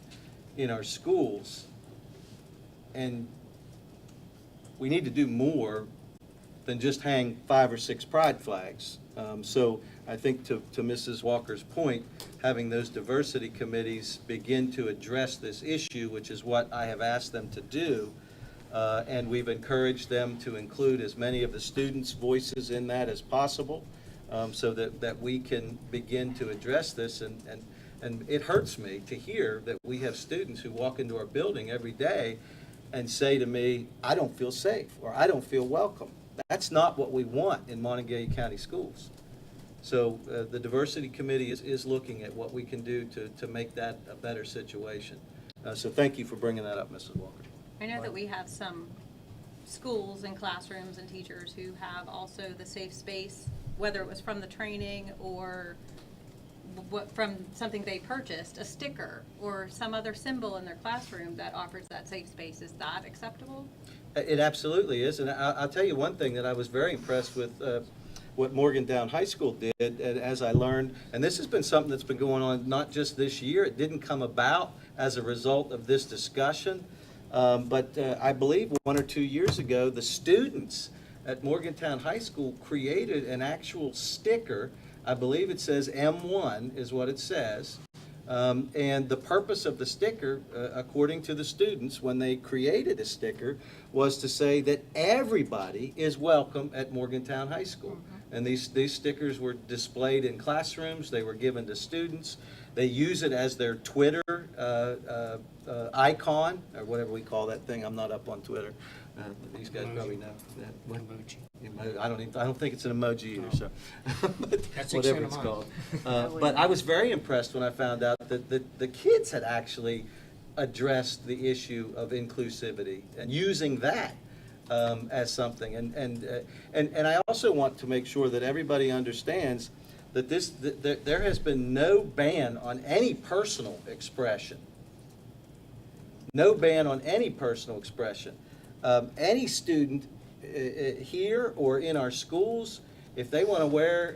in our schools. And we need to do more than just hang 5 or 6 pride flags. So I think to Mrs. Walker's point, having those diversity committees begin to address this issue, which is what I have asked them to do, and we've encouraged them to include as many of the students' voices in that as possible, so that we can begin to address this. And it hurts me to hear that we have students who walk into our building every day and say to me, I don't feel safe, or I don't feel welcome. That's not what we want in Monongalia County schools. So the diversity committee is looking at what we can do to make that a better situation. So thank you for bringing that up, Mrs. Walker. I know that we have some schools and classrooms and teachers who have also the safe space, whether it was from the training or from something they purchased, a sticker or some other symbol in their classroom that offers that safe space. Is that acceptable? It absolutely is. And I'll tell you one thing that I was very impressed with what Morgantown High School did, and as I learned, and this has been something that's been going on not just this year. It didn't come about as a result of this discussion, but I believe 1 or 2 years ago, the students at Morgantown High School created an actual sticker. I believe it says M1 is what it says. And the purpose of the sticker, according to the students, when they created a sticker, was to say that everybody is welcome at Morgantown High School. And these stickers were displayed in classrooms. They were given to students. They use it as their Twitter icon, or whatever we call that thing. I'm not up on Twitter. These guys probably know that. Emoji. I don't think it's an emoji either. So, but whatever it's called. But I was very impressed when I found out that the kids had actually addressed the issue of inclusivity and using that as something. And I also want to make sure that everybody understands that that there has been no ban on any personal expression. No ban on any personal expression. Any student here or in our schools, if they want to wear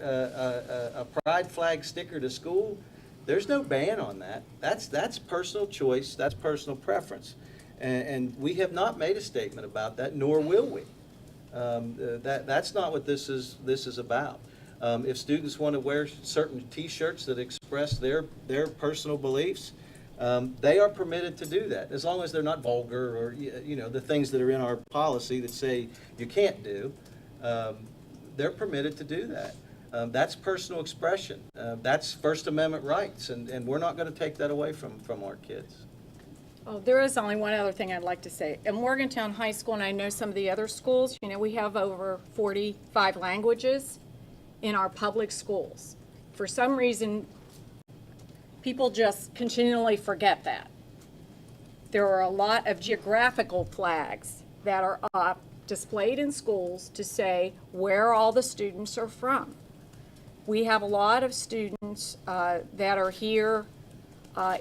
a pride flag sticker to school, there's no ban on that. That's personal choice. That's personal preference. And we have not made a statement about that, nor will we. That's not what this is about. If students want to wear certain T-shirts that express their personal beliefs, they are permitted to do that, as long as they're not vulgar or the things that are in our policy that say you can't do. They're permitted to do that. That's personal expression. That's First Amendment rights, and we're not going to take that away from our kids. Oh, there is only one other thing I'd like to say. At Morgantown High School, and I know some of the other schools, we have over 45 languages in our public schools. For some reason, people just continually forget that. There are a lot of geographical flags that are up, displayed in schools to say where all the students are from. We have a lot of students that are here.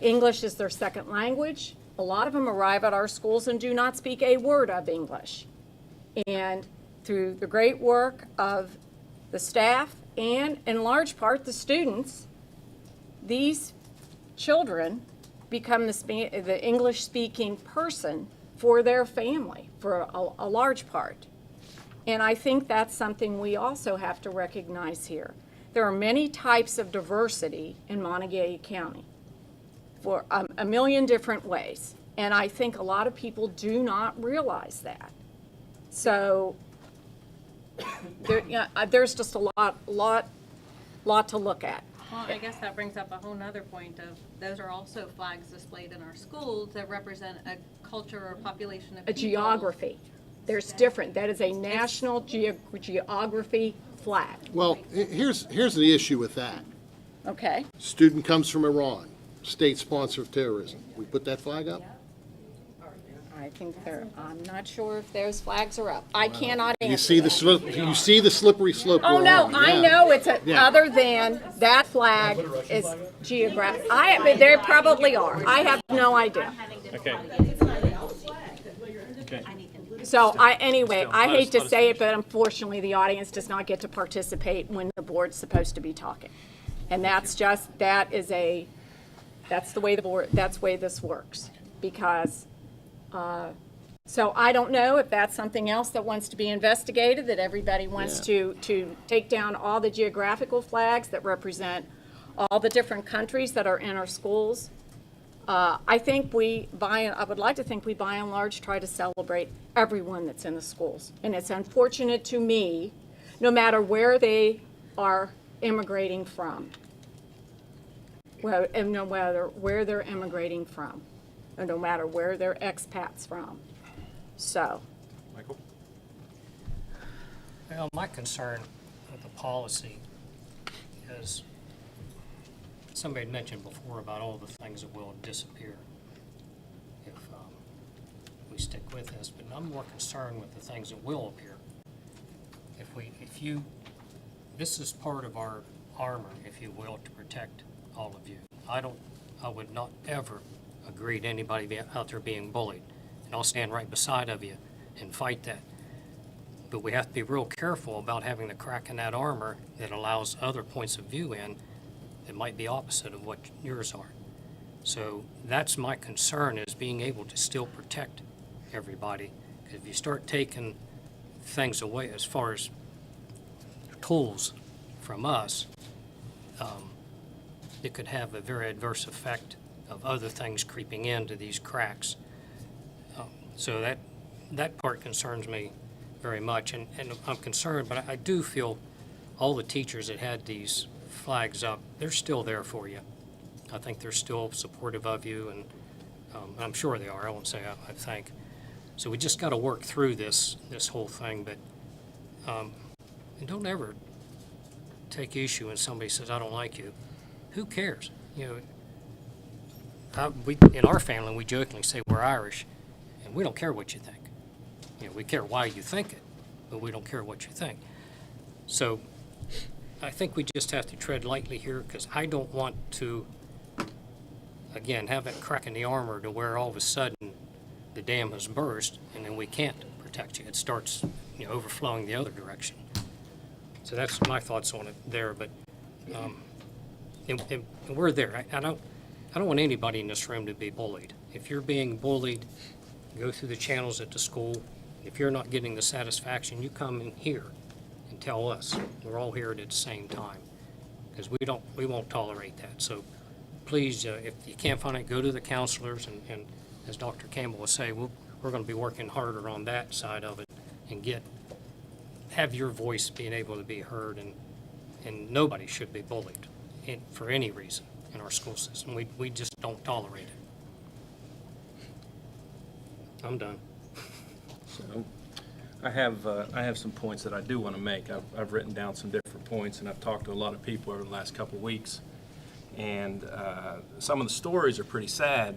English is their second language. A lot of them arrive at our schools and do not speak a word of English. And through the great work of the staff and, in large part, the students, these children become the English-speaking person for their family, for a large part. And I think that's something we also have to recognize here. There are many types of diversity in Monongalia County for a million different ways. And I think a lot of people do not realize that. So there's just a lot to look at. Well, I guess that brings up a whole nother point of those are also flags displayed in our schools that represent a culture or population of A people. geography. There's different. That is a national geography flag. Well, here's the issue with that. Okay. Student comes from Iran, state sponsor of terrorism. We put that flag up? I think I'm not sure if those flags are up. I cannot answer You see the slippery slope. Oh, we're no, on. I Yeah. know it's Yeah. other than that flag is geographic. They probably are. I have no idea. Okay. Okay. So anyway, I hate to say it, but unfortunately, the audience does not get to participate when the board's supposed to be talking. And that's the way this works. Because, so I don't know if that's something else that wants to be investigated, that everybody wants to take down all the geographical flags that represent all the different countries that are in our schools. I would like to think we by and large try to celebrate everyone that's in the schools. And it's unfortunate to me, no matter where they are immigrating from, and no matter where they're immigrating from, or no matter where they're expats from. So. Michael? Well, my concern with the policy is, somebody had mentioned before about all the things that will disappear if we stick with this, but I'm more concerned with the things that will appear. This is part of our armor, if you will, to protect all of you. I would not ever agree to anybody out there being bullied, and I'll stand right beside of you and fight that. But we have to be real careful about having the crack in that armor that allows other points of view in that might be opposite of what yours are. So that's my concern, is being able to still protect everybody. Because if you start taking things away as far as tools from us, it could have a very adverse effect of other things creeping into these cracks. So that part concerns me very much, and I'm concerned, but I do feel all the teachers that had these flags up, they're still there for you. I think they're still supportive of you, and I'm sure they are. I won't say I think. So we just got to work through this whole thing, but and don't ever take issue when somebody says, I don't like you. Who cares? In our family, we jokingly say we're Irish, and we don't care what you think. We care why you think it, but we don't care what you think. So I think we just have to tread lightly here, because I don't want to, again, have that crack in the armor to where all of a sudden the dam has burst and then we can't protect you. It starts overflowing the other direction. So that's my thoughts on it there, but and we're there. I don't want anybody in this room to be bullied. If you're being bullied, go through the channels at the school. If you're not getting the satisfaction, you come in here and tell us. We're all here at the same time, because we won't tolerate that. So please, if you can't find it, go to the counselors, and as Dr. Campbell was saying, we're going to be working harder on that side of it and have your voice being able to be heard, and nobody should be bullied for any reason in our school system. We just don't tolerate it. I'm done. So, I have some points that I do want to make. I've written down some different points, and I've talked to a lot of people over the last couple of weeks. And some of the stories are pretty sad.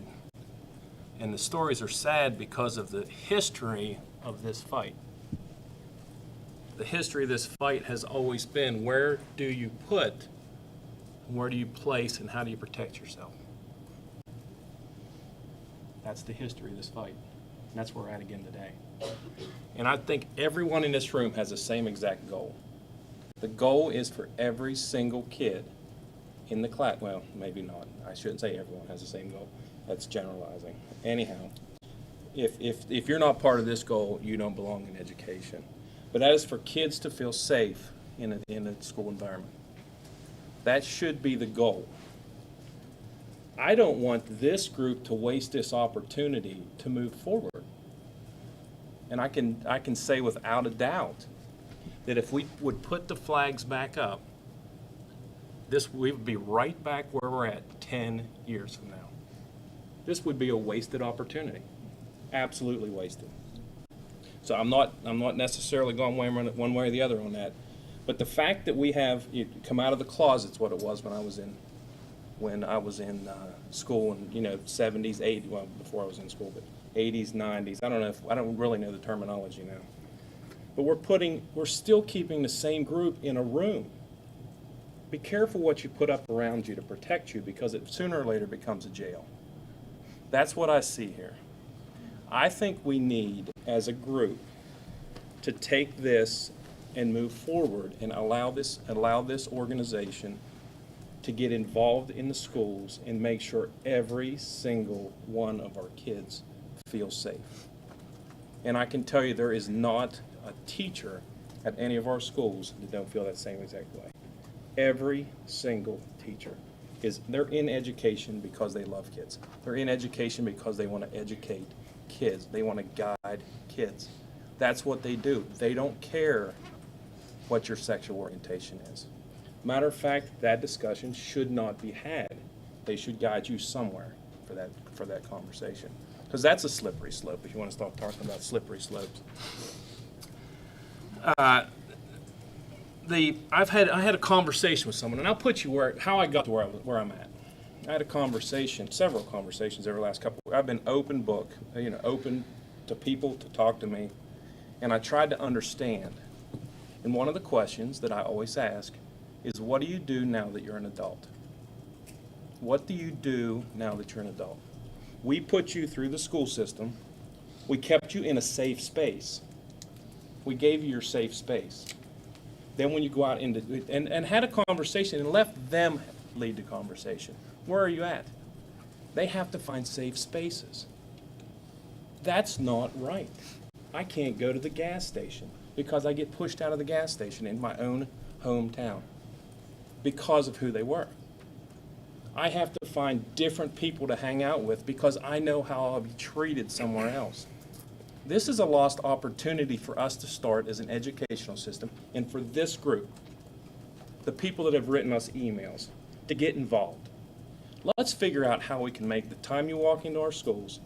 And the stories are sad because of the history of this fight. The history of this fight has always been, where do you put, where do you place, and how do you protect yourself? That's the history of this fight. And that's where we're at again today. And I think everyone in this room has the same exact goal. The goal is for every single kid in the class, well, maybe not. I shouldn't say everyone has the same goal. That's generalizing. Anyhow, if you're not part of this goal, you don't belong in education. But that is for kids to feel safe in a school environment. That should be the goal. I don't want this group to waste this opportunity to move forward. And I can say without a doubt that if we would put the flags back up, we would be right back where we're at 10 years from now. This would be a wasted opportunity, absolutely wasted. So I'm not necessarily going one way or the other on that, but the fact that we have come out of the closet's what it was when I was in school in 70s, 80s, well before I was in school, but 80s, 90s. I don't really know the terminology now, but we're still keeping the same group in a room. Be careful what you put up around you to protect you, because it sooner or later becomes a jail. That's what I see here. I think we need, as a group, to take this and move forward and allow this organization to get involved in the schools and make sure every single one of our kids feels safe. And I can tell you there is not a teacher at any of our schools that don't feel that same exact way. Every single teacher they're in education because they love kids. They're in education because they want to educate kids. They want to guide kids. That's what they do. They don't care what your sexual orientation is. Matter of fact, that discussion should not be had. They should guide you somewhere for that conversation. Because that's a slippery slope, if you want to start talking about slippery slopes. I had a conversation with someone, and I'll put you how I got to where I'm at. I had several conversations over the last couple. I've been open book, open to people to talk to me, and I tried to understand. And one of the questions that I always ask is, what do you do now that you're an adult? What do you do now that you're an adult? We put you through the school system. We kept you in a safe space. We gave you your safe space. Then when you go out and had a conversation and left them lead the conversation, where are you at? They have to find safe spaces. That's not right. I can't go to the gas station because I get pushed out of the gas station in my own hometown because of who they were. I have to find different people to hang out with because I know how I'll be treated somewhere else. This is a lost opportunity for us to start as an educational system, and for this group, the people that have written us emails, to get involved. Let's figure out how we can make the time you walk into our schools,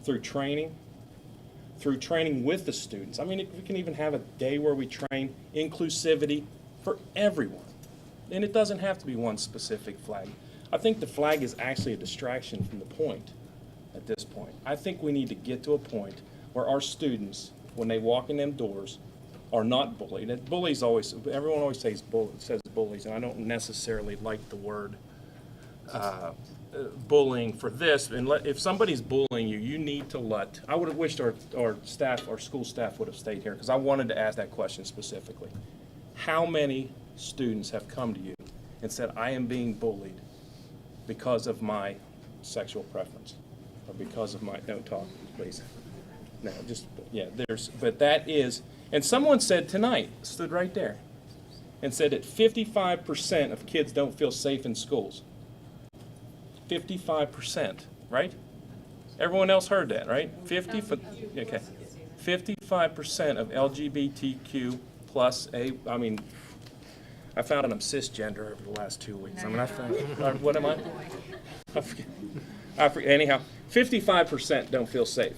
through training with the students. I mean, we can even have a day where we train inclusivity for everyone. And it doesn't have to be one specific flag. I think the flag is actually a distraction from the point at this point. I think we need to get to a point where our students, when they walk in them doors, are not bullied. And bullies everyone always says bullies, and I don't necessarily like the word bullying for this. And if somebody's bullying you, you need to I would have wished our school staff would have stayed here, because I wanted to ask that question specifically. How many students have come to you and said, I am being bullied because of my sexual preference? or because of my, don't talk, please. No, just, yeah, but that is, and someone said tonight, stood right there, and said that 55% of kids don't feel safe in schools. 55%, right? Everyone else heard that, right? 55% of LGBTQ plus I found out I'm cisgender over the last 2 weeks. I found, what am I? I forget. Anyhow, 55% don't feel safe.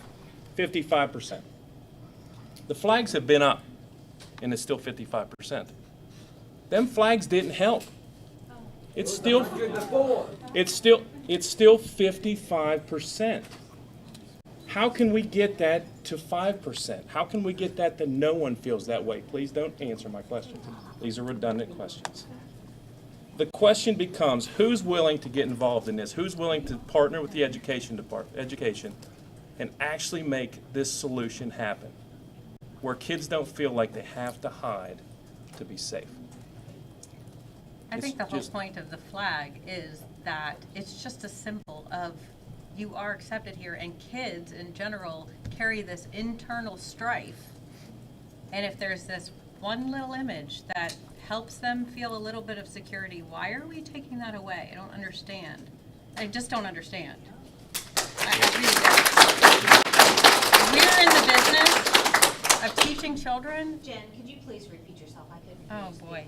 55%. The flags have been up, and it's still 55%. Them flags didn't help. It's still 55%. How can we get that to 5%? How can we get that no one feels that way? Please don't answer my questions. These are redundant questions. The question becomes, who's willing to get involved in this? Who's willing to partner with the education and actually make this solution happen, where kids don't feel like they have to hide to be safe? I think the whole point of the flag is that it's just a symbol of you are accepted here, and kids in general carry this internal strife. And if there's this one little image that helps them feel a little bit of security, why are we taking that away? I don't understand. I just don't understand. I really don't. We're in the business of teaching children. Jen, could you please repeat yourself? I couldn't. Oh, boy.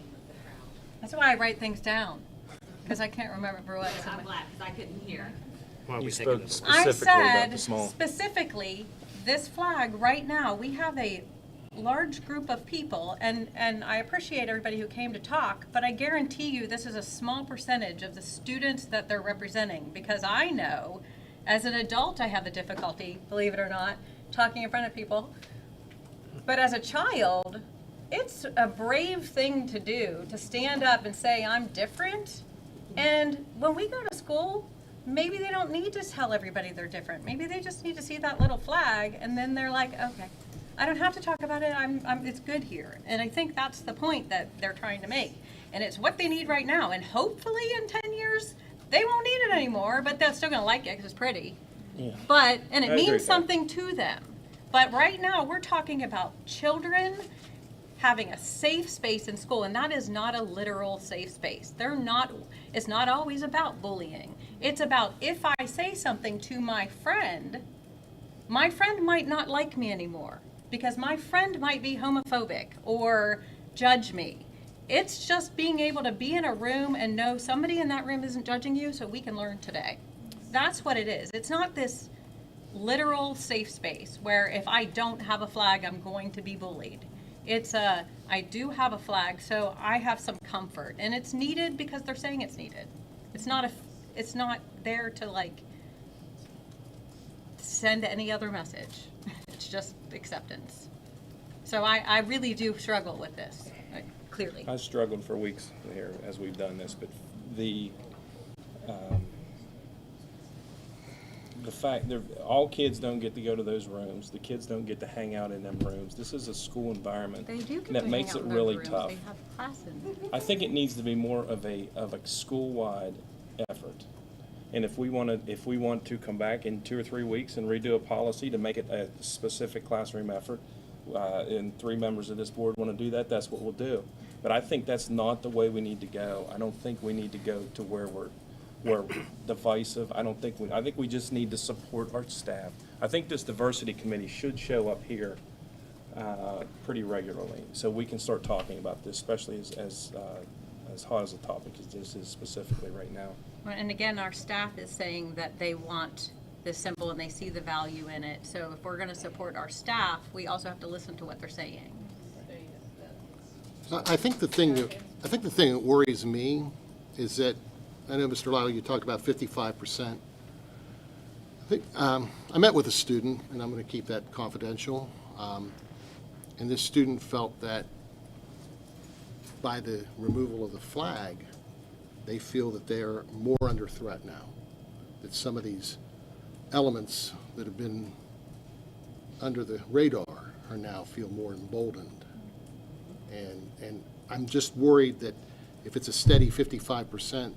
That's why I write things down, because I can't remember what. I'm glad, because I couldn't hear. You spoke I specifically about said the small. specifically, this flag right now, we have a large group of people, and I appreciate everybody who came to talk, but I guarantee you this is a small percentage of the students that they're representing, because I know as an adult I have the difficulty, believe it or not, talking in front of people. But as a child, it's a brave thing to do, to stand up and say, I'm different. And when we go to school, maybe they don't need to tell everybody they're different. Maybe they just need to see that little flag, and then they're like, okay, I don't have to talk about it. It's good here. And I think that's the point that they're trying to make. And it's what they need right now. And hopefully in 10 years, they won't need it anymore, but they're still going to like it because it's pretty. Yeah. And it means something to them. But right now, we're talking about children having a safe space in school, and that is not a literal safe space. It's not always about bullying. It's about, if I say something to my friend might not like me anymore because my friend might be homophobic or judge me. It's just being able to be in a room and know somebody in that room isn't judging you, so we can learn today. That's what it is. It's not this literal safe space where if I don't have a flag, I'm going to be bullied. I do have a flag, so I have some comfort, and it's needed because they're saying it's needed. It's not there to send any other message. It's just acceptance. So I really do struggle with this, clearly. I struggled for weeks here as we've done this, but the fact that all kids don't get to go to those rooms, the kids don't get to hang out in them rooms. This is a school environment They do get that to makes hang out it in really those rooms. tough. They have classes. I think it needs to be more of a school-wide effort. And if we want to come back in 2 or 3 weeks and redo a policy to make it a specific classroom effort, and 3 members of this board want to do that, that's what we'll do. But I think that's not the way we need to go. I don't think we need to go to where we're divisive. I think we just need to support our staff. I think this diversity committee should show up here pretty regularly, so we can start talking about this, especially as hot as a topic as this is specifically right now. And again, our staff is saying that they want this symbol and they see the value in it. So if we're going to support our staff, we also have to listen to what they're saying. I think the thing that worries me is that, I know, Mr. Lyle, you talked about 55%. I think I met with a student, and I'm going to keep that confidential. And this student felt that by the removal of the flag, they feel that they're more under threat now. That some of these elements that have been under the radar are now feel more emboldened. And I'm just worried that if it's a steady 55%,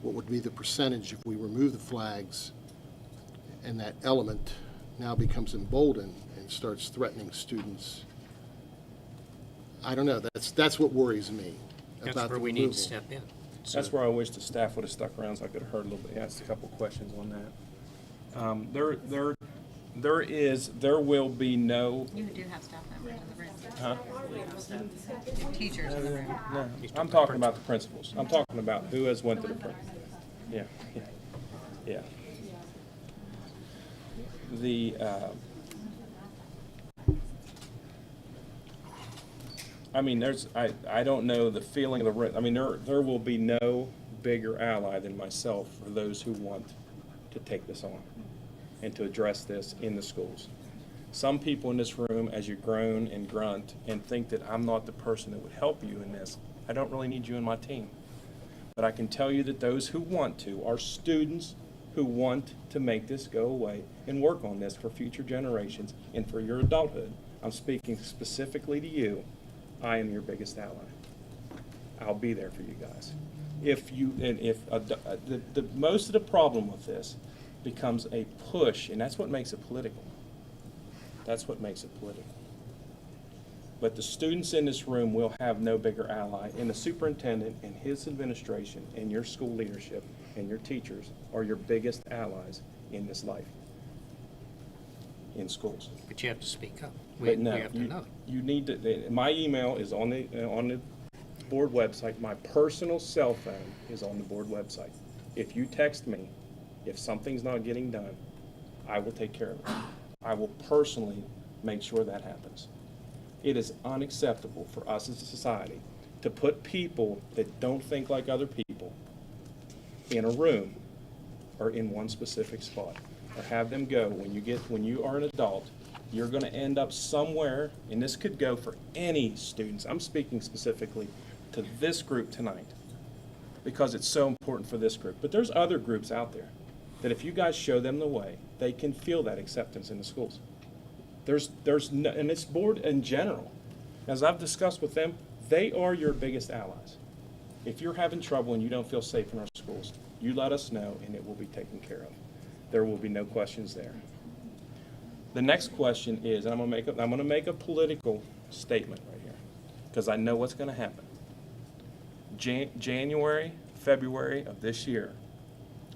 what would be the percentage if we remove the flags and that element now becomes emboldened and starts threatening students. I don't know, that's what worries me That's about the where we need removal. to step in. That's where I wish the staff would have stuck around so I could have heard a little bit, asked a couple questions on that. There will be no, You do have staff members in the room. huh? Teachers in the room. No, I'm talking about the principals. I'm talking about who has went to the principal. Yeah, yeah, yeah. The, I mean, I don't know the feeling of the room. I mean, there will be no bigger ally than myself for those who want to take this on and to address this in the schools. Some people in this room, as you groan and grunt and think that I'm not the person that would help you in this, I don't really need you in my team. But I can tell you that those who want to are students who want to make this go away and work on this for future generations and for your adulthood. I'm speaking specifically to you. I am your biggest ally. I'll be there for you guys. Most of the problem with this becomes a push, and that's what makes it political. That's what makes it political. But the students in this room will have no bigger ally, and the superintendent and his administration and your school leadership and your teachers are your biggest allies in this life, in schools. But you have to speak up. But We no, have to know. you need to, my email is on the board website. My personal cell phone is on the board website. If you text me, if something's not getting done, I will take care of it. I will personally make sure that happens. It is unacceptable for us as a society to put people that don't think like other people in a room or in one specific spot, or have them go. When you are an adult, you're going to end up somewhere, and this could go for any students. I'm speaking specifically to this group tonight because it's so important for this group. But there's other groups out there that if you guys show them the way, they can feel that acceptance in the schools. There's no, and it's board in general. As I've discussed with them, they are your biggest allies. If you're having trouble and you don't feel safe in our schools, you let us know and it will be taken care of. There will be no questions there. The next question is, and I'm going to make a political statement right here because I know what's going to happen. January, February of this year,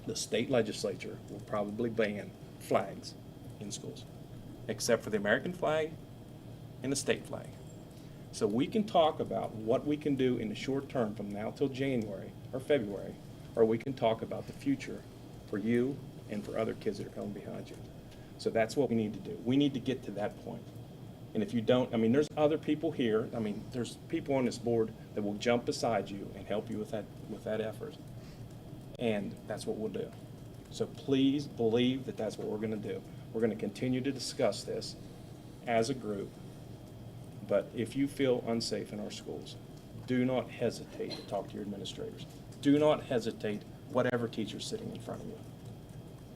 the state legislature will probably ban flags in schools, except for the American flag and the state flag. So we can talk about what we can do in the short term from now till January or February, or we can talk about the future for you and for other kids that are coming behind you. So that's what we need to do. We need to get to that point. And if you don't, I mean, there's other people here. I mean, there's people on this board that will jump beside you and help you with that effort. And that's what we'll do. So please believe that that's what we're going to do. We're going to continue to discuss this as a group. But if you feel unsafe in our schools, do not hesitate to talk to your administrators. Do not hesitate, whatever teacher's sitting in front of you.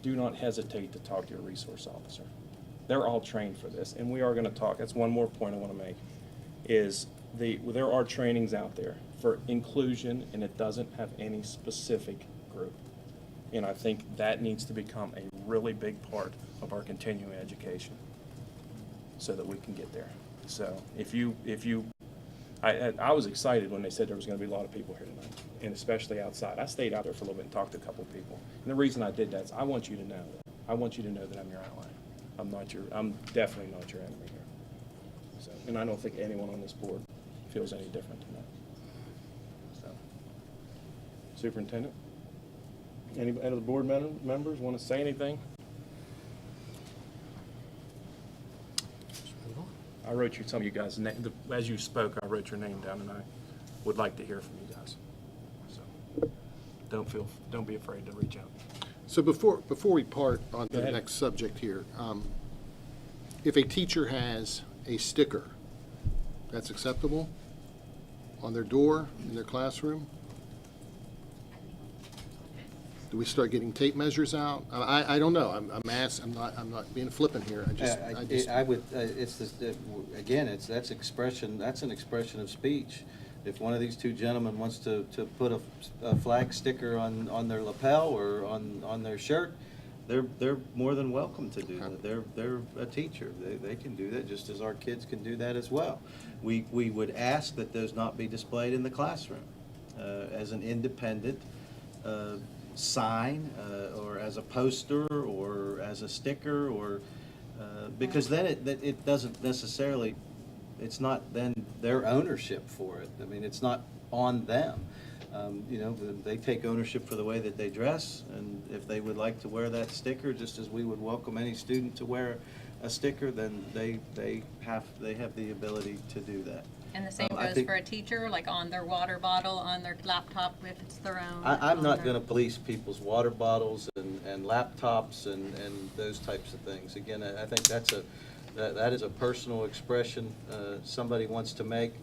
Do not hesitate to talk to your resource officer. They're all trained for this, and we are going to talk. That's one more point I want to make, is there are trainings out there for inclusion, and it doesn't have any specific group. And I think that needs to become a really big part of our continuing education so that we can get there. So I was excited when they said there was going to be a lot of people here tonight, and especially outside. I stayed out there for a little bit and talked to a couple of people. And the reason I did that is I want you to know. I want you to know that I'm your ally. I'm definitely not your enemy here. So, and I don't think anyone on this board feels any different than that. So, Superintendent, any of the board members want to say anything? I wrote you some of you guys' name. As you spoke, I wrote your name down, and I would like to hear from you guys. So, don't be afraid to reach out. So before we part on to Go the ahead. next subject here, if a teacher has a sticker, that's acceptable on their door in their classroom? Do we start getting tape measures out? I don't know. I'm not being flippant here. I would, that's an expression of speech. If one of these two gentlemen wants to put a flag sticker on their lapel or on their shirt, they're more than welcome to do that. They're a teacher. They can do that just as our kids can do that as well. We would ask that those not be displayed in the classroom as an independent sign or as a poster or as a sticker or because then it doesn't necessarily, it's not then their ownership for it. I mean, it's not on them. You know, they take ownership for the way that they dress, and if they would like to wear that sticker, just as we would welcome any student to wear a sticker, then they have the ability to do that. And the same I goes think- for a teacher, like on their water bottle, on their laptop if it's their own. I'm on not their- going to police people's water bottles and laptops and those types of things. Again, I think that is a personal expression somebody wants to make.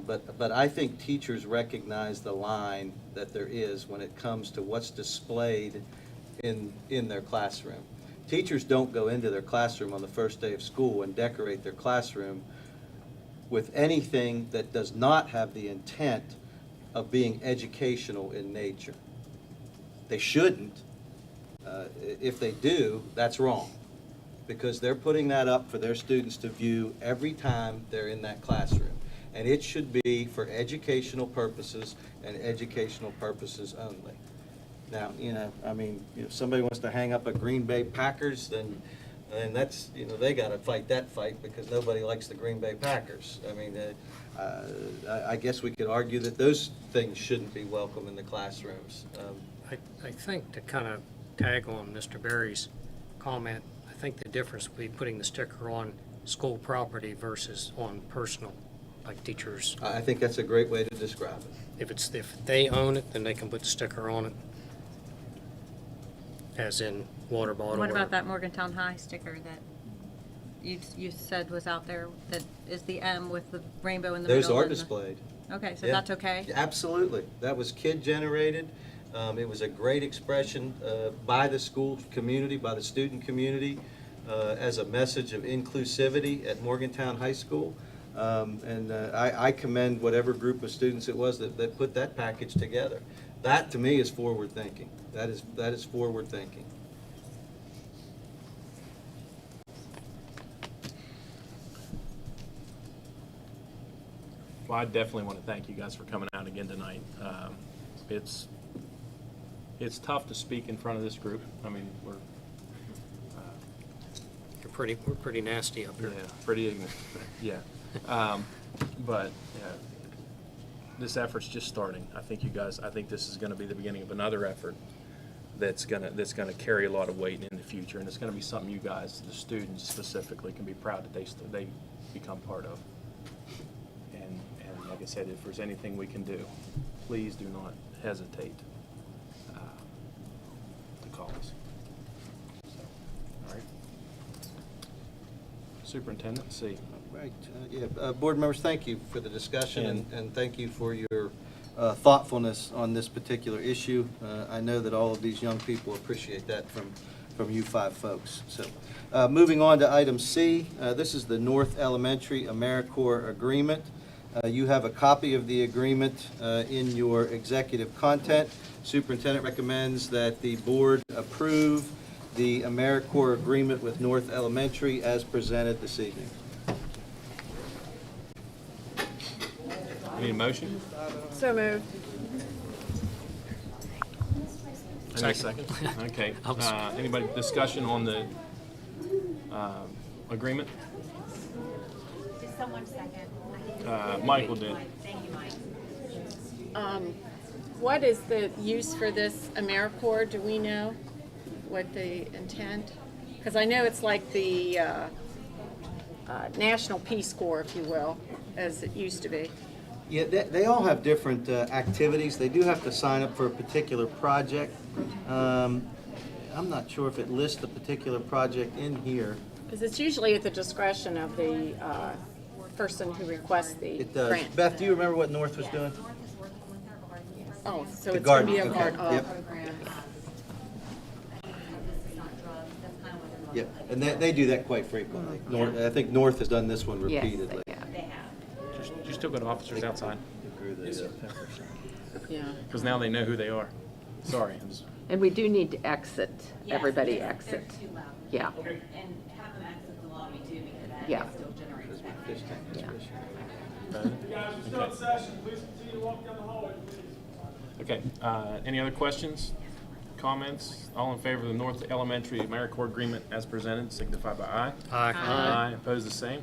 But I think teachers recognize the line that there is when it comes to what's displayed in their classroom. Teachers don't go into their classroom on the first day of school and decorate their classroom with anything that does not have the intent of being educational in nature. They shouldn't. If they do, that's wrong, because they're putting that up for their students to view every time they're in that classroom. And it should be for educational purposes and educational purposes only. Now, you know, I mean, if somebody wants to hang up a Green Bay Packers, then that's, you know, they got to fight that fight because nobody likes the Green Bay Packers. I mean, I guess we could argue that those things shouldn't be welcome in the classrooms. I think to kind of tag on Mr. Berry's comment, I think the difference would be putting the sticker on school property versus on personal, like teachers. I think that's a great way to describe it. If they own it, then they can put the sticker on it, as in water bottle. What about that Morgantown High sticker that you said was out there, that is the M with the rainbow in the middle? Those are and the- displayed. Okay, so Yeah. that's okay? Absolutely. That was kid-generated. It was a great expression by the school community, by the student community, as a message of inclusivity at Morgantown High School. And I commend whatever group of students it was that put that package together. That, to me, is forward-thinking. That is forward-thinking. Well, I definitely want to thank you guys for coming out again tonight. It's tough to speak in front of this group. I mean, we're pretty nasty up here. Yeah, pretty ignorant. Yeah, but yeah, this effort's just starting. I think this is going to be the beginning of another effort that's gonna carry a lot of weight in the future, and it's going to be something you guys, the students specifically, can be proud that they become part of. And like I said, if there's anything we can do, please do not hesitate to call us. So, all right. Superintendent, C. Right. Board members, thank you for the discussion and thank you for your thoughtfulness on this particular issue. I know that all of these young people appreciate that from you five folks. So, moving on to item C, this is the North Elementary AmeriCorps Agreement. You have a copy of the agreement in your executive content. Superintendent recommends that the board approve the AmeriCorps agreement with North Elementary as presented this evening. Need a motion? So moved. I need a second. Okay. Anybody discussion on the agreement? Did someone second? Michael did. Thank you, Mike. What is the use for this AmeriCorps? Do we know what the intent? Because I know it's like the National Peace Corps, if you will, as it used to be. Yeah, they all have different activities. They do have to sign up for a particular project. I'm not sure if it lists the particular project in here. Because it's usually at the discretion of the person who requests the It does. grant. Beth, do you remember what North was doing? Oh, so The it's going to be a garden, garden. okay, yep. Yep, and they do that quite frequently. North, I think North has done this one Yes, they repeatedly. You still got officers outside? Yeah. Because now they know who they are. Sorry. And we do need to exit, Yes, everybody they're exit. too loud. Yeah. And have them exit the lobby too, because that Yeah. still generates that. Yeah. You guys are still in session. Please continue to walk down the hallway, please. Okay, any other questions, comments? All in favor of the North Elementary AmeriCorps agreement as presented, signify by aye. Aye. Aye. Opposed, the same.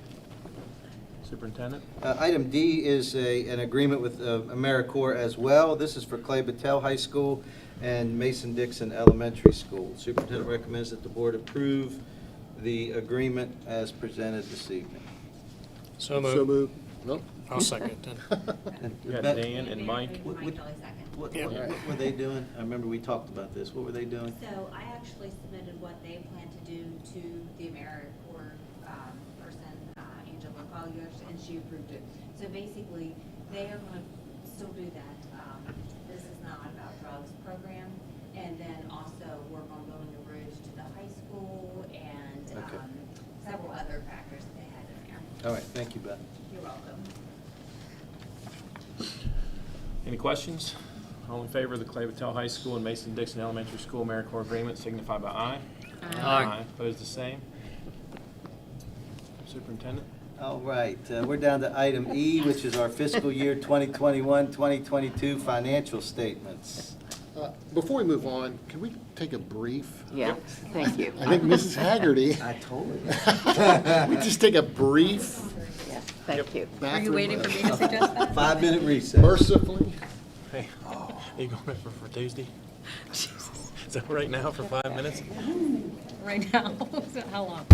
Superintendent? Item D is an agreement with AmeriCorps as well. This is for Clay Battelle High School and Mason-Dixon Elementary School. Superintendent recommends that the board approve the agreement as presented this evening. So moved. So moved. No? I'll second that. You got Dan and Mike. What Yeah. were they doing? I remember we talked about this. What were they doing? So I actually submitted what they plan to do to the AmeriCorps person, Angela Collier, and she approved it. So basically, they are going to still do that. This is not about drugs program. And then also work on building a bridge to the high school and Okay. several other factors that they had in there. All right, thank you, Beth. You're welcome. Any questions? All in favor of the Clay Battelle High School and Mason-Dixon Elementary School AmeriCorps agreement, signify by aye. Aye. Opposed, the same. Superintendent? All right, we're down to item E, which is our fiscal year 2021-2022 financial statements. Before we move on, can we take a brief? Yeah, thank you. I think Mrs. Haggerty. I told you. We just take a brief Yes, thank you. Were you bathroom. waiting for me to suggest that? 5-minute recess. Mercifully. Hey, are you going for Tuesday? So right now for 5 minutes? Right now? So how long?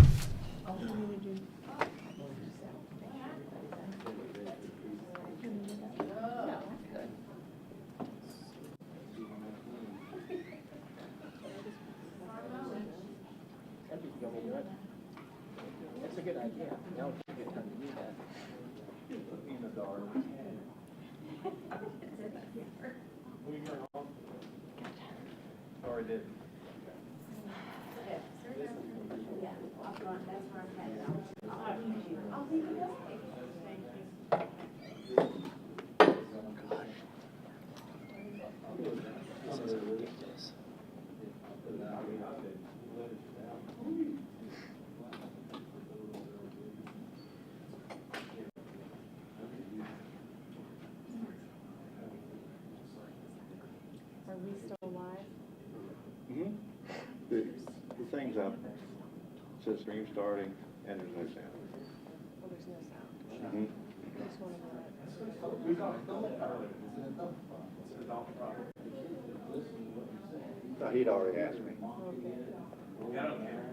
It's a good idea. Now would be a good time to do that. In the dark. Or did. Are we still live? Mm-hmm. The thing's up. It says stream starting, and there's no sound. Oh, there's no sound. Mm-hmm. Just one of the- No, he'd already asked me. Yeah, I don't care.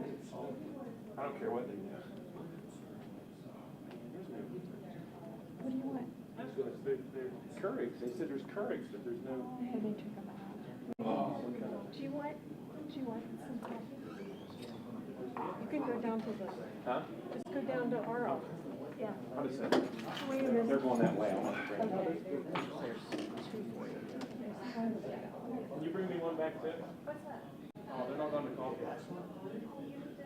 I don't care what they do. What do you want? They're Keurigs. They said there's Keurigs, but there's no. Have they took them out? Oh, Do you want some coffee? You can go down to the, huh? just go down to our office. Yeah. What is that? Wait a minute. They're going that way. I want to bring Okay. Can you bring me one back too? What's that? Oh, they're not going to coffee.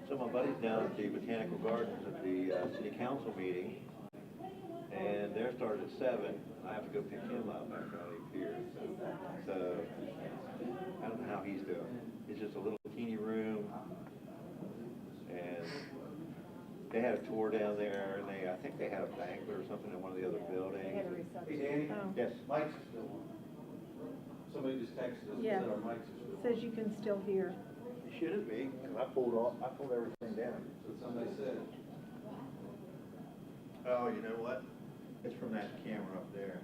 So my buddy's down at the Botanical Gardens at the city council meeting, and theirs started at 7. I have to go pick him up after I leave here. So I don't know how he's doing. It's just a little teeny room, and they had a tour down there, and I think they had a banquet or something in one of the other buildings. They had a reception. Hey, Danny? Oh. Yes. Mike's still on. Somebody just texted us and Yeah. said our mics are still on. Says you can still hear. It shouldn't be, because I pulled everything down. That's what somebody said. Oh, you know what? It's from that camera up there.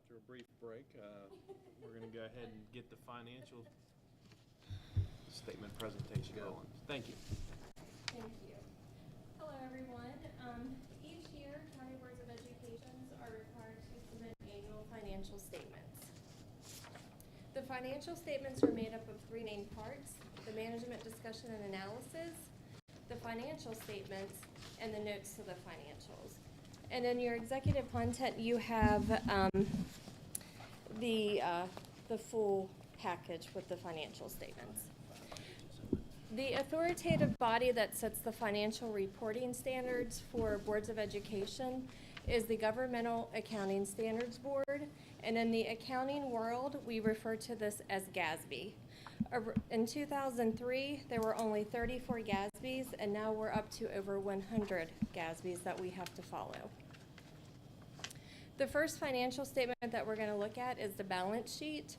after a brief break, we're going to go ahead and get the financial statement presentation going. Thank you. Thank you. Hello, everyone. Each year, county boards of education are required to submit annual financial statements. The financial statements are made up of three main parts: the management discussion and analysis, the financial statements, and the notes to the financials. And in your executive content, you have the full package with the financial statements. The authoritative body that sets the financial reporting standards for boards of education is the Governmental Accounting Standards Board, and in the accounting world, we refer to this as GASB. In 2003, there were only 34 GASBs, and now we're up to over 100 GASBs that we have to follow. The first financial statement that we're going to look at is the balance sheet.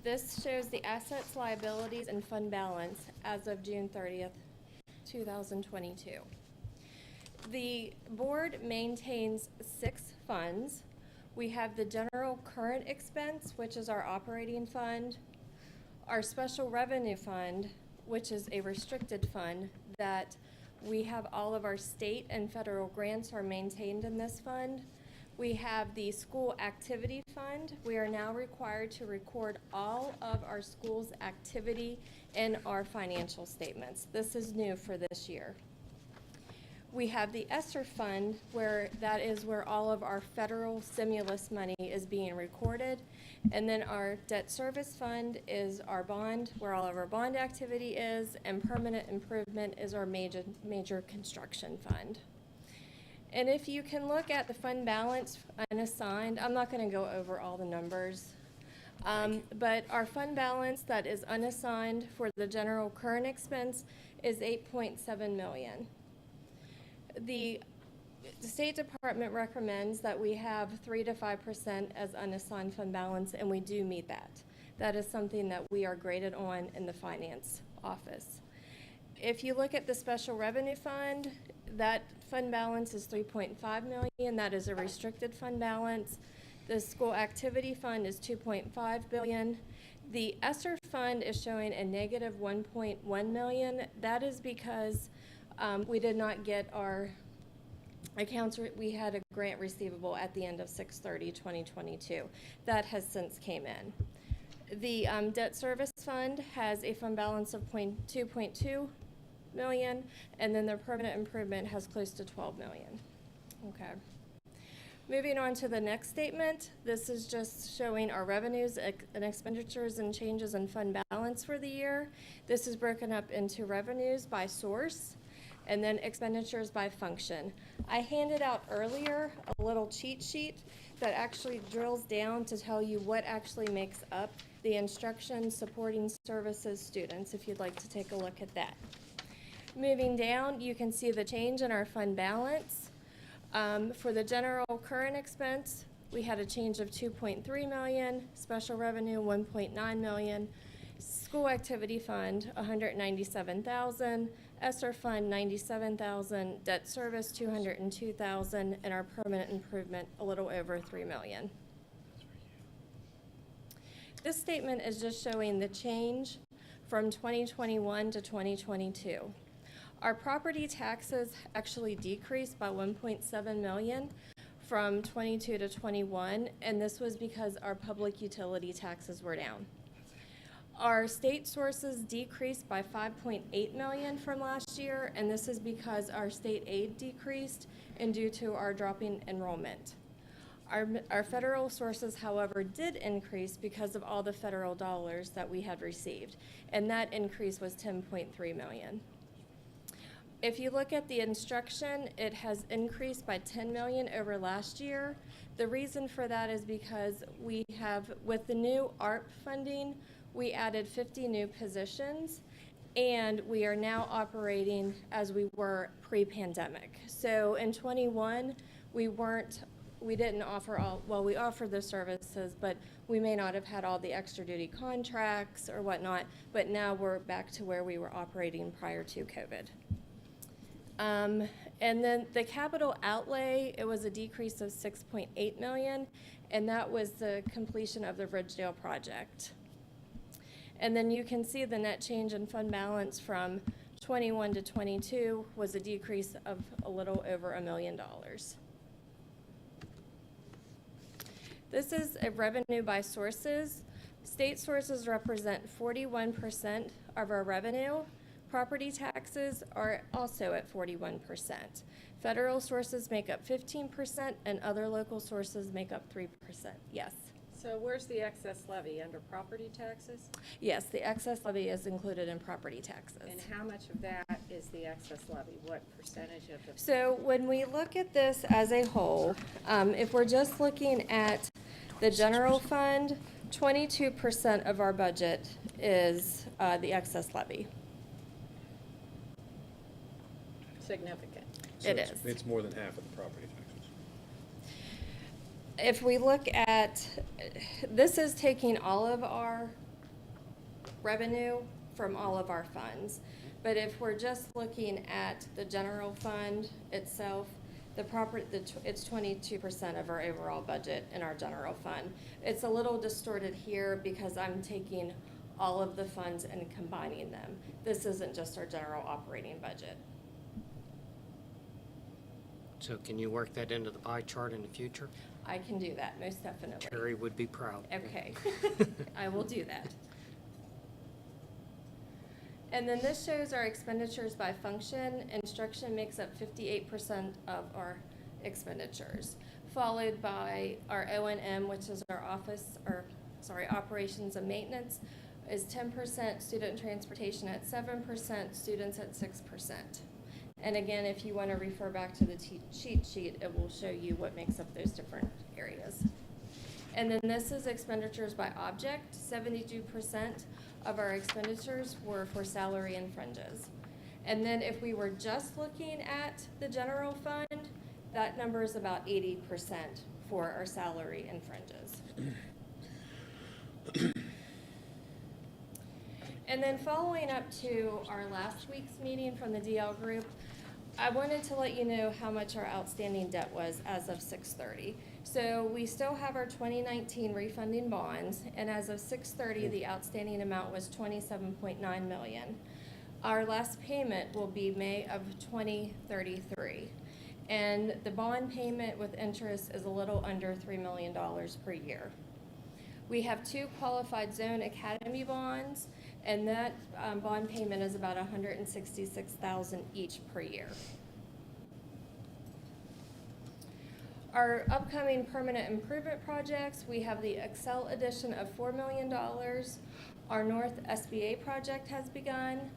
This shows the assets, liabilities, and fund balance as of June 30th, 2022. The board maintains 6 funds. We have the general current expense, which is our operating fund, our special revenue fund, which is a restricted fund that we have all of our state and federal grants are maintained in this fund. We have the school activity fund. We are now required to record all of our school's activity in our financial statements. This is new for this year. We have the ESSER fund, where that is where all of our federal stimulus money is being recorded. And then our debt service fund is our bond, where all of our bond activity is, and permanent improvement is our major construction fund. And if you can look at the fund balance unassigned, I'm not going to go over all the numbers, but our fund balance that is unassigned for the general current expense is $8.7 million. The State Department recommends that we have 3 to 5% as unassigned fund balance, and we do meet that. That is something that we are graded on in the finance office. If you look at the special revenue fund, that fund balance is $3.5 million. That is a restricted fund balance. The school activity fund is $2.5 billion. The ESSER fund is showing a negative $1.1 million. That is because we did not get our accounts. We had a grant receivable at the end of 6/30/2022. That has since came in. The debt service fund has a fund balance of $2.2 million, and then the permanent improvement has close to $12 million. Okay. Moving on to the next statement, this is just showing our revenues and expenditures and changes in fund balance for the year. This is broken up into revenues by source and then expenditures by function. I handed out earlier a little cheat sheet that actually drills down to tell you what actually makes up the instruction, supporting services, students, if you'd like to take a look at that. Moving down, you can see the change in our fund balance. For the general current expense, we had a change of $2.3 million, special revenue $1.9 million, school activity fund $197,000, ESSER fund $97,000, debt service $202,000, and our permanent improvement a little over $3 million. This statement is just showing the change from 2021 to 2022. Our property taxes actually decreased by $1.7 million from 22 to 21, and this was because our public utility taxes were down. Our state sources decreased by $5.8 million from last year, and this is because our state aid decreased and due to our dropping enrollment. Our federal sources, however, did increase because of all the federal dollars that we had received, and that increase was $10.3 million. If you look at the instruction, it has increased by $10 million over last year. The reason for that is because we have, with the new ARP funding, we added 50 new positions, and we are now operating as we were pre-pandemic. So in 21, we didn't offer all, well, we offered the services, but we may not have had all the extra duty contracts or whatnot, but now we're back to where we were operating prior to COVID. And then the capital outlay, it was a decrease of $6.8 million, and that was the completion of the Ridgedale project. And then you can see the net change in fund balance from 21 to 22 was a decrease of a little over $1 million. This is a revenue by sources. State sources represent 41% of our revenue. Property taxes are also at 41%. Federal sources make up 15%, and other local sources make up 3%. Yes. So where's the excess levy, under property taxes? Yes, the excess levy is included in property taxes. And how much of that is the excess levy? What percentage of the? So when we look at this as a whole, if we're just looking at the general fund, 22% of our budget is the excess levy. Significant. It is. It's more than half of the property taxes. If we look at, this is taking all of our revenue from all of our funds. But if we're just looking at the general fund itself, it's 22% of our overall budget in our general fund. It's a little distorted here because I'm taking all of the funds and combining them. This isn't just our general operating budget. So can you work that into the pie chart in the future? I can do that, most definitely. Terry would be proud. Okay, I will do that. And then this shows our expenditures by function. Instruction makes up 58% of our expenditures, followed by our O&M, which is our operations and maintenance, is 10%, student transportation at 7%, students at 6%. And again, if you want to refer back to the cheat sheet, it will show you what makes up those different areas. And then this is expenditures by object. 72% of our expenditures were for salary and fringes. And then if we were just looking at the general fund, that number is about 80% for our salary and fringes. And then following up to our last week's meeting from the DL group, I wanted to let you know how much our outstanding debt was as of 6/30. So we still have our 2019 refunding bonds, and as of 6/30, the outstanding amount was $27.9 million. Our last payment will be May of 2033, and the bond payment with interest is a little under $3 million per year. We have 2 qualified zone academy bonds, and that bond payment is about $166,000 each per year. Our upcoming permanent improvement projects, we have the Excel addition of $4 million. Our North SBA project has begun.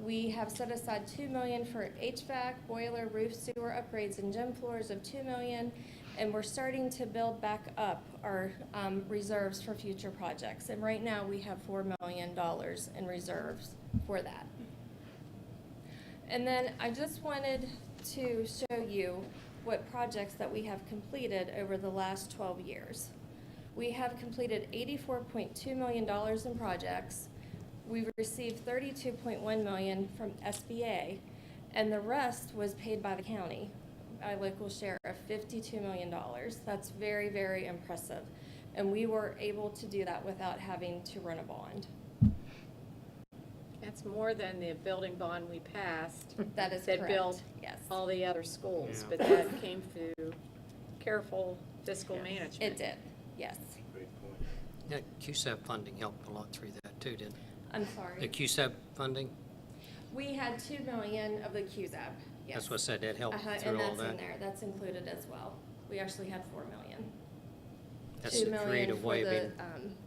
We have set aside $2 million for HVAC, boiler, roof, sewer upgrades, and gym floors of $2 million. And we're starting to build back up our reserves for future projects. And right now we have $4 million in reserves for that. And then I just wanted to show you what projects that we have completed over the last 12 years. We have completed $84.2 million in projects. We've received $32.1 million from SBA, and the rest was paid by the county. A local share of $52 million. That's very, very impressive. And we were able to do that without having to run a bond. That's more than the building bond we passed. That is that correct. built Yes. all the other schools, Yeah. but that came through careful fiscal management. It did, yes. Yeah, QSEB funding helped a lot through that too, didn't it? I'm sorry. The QSEB funding? We had $2 million of the QZEB, yes. That's what I said, that helped And through all that's in that. there, that's included as well. We actually had $4 million. That's $2 the million creative for way of the, being.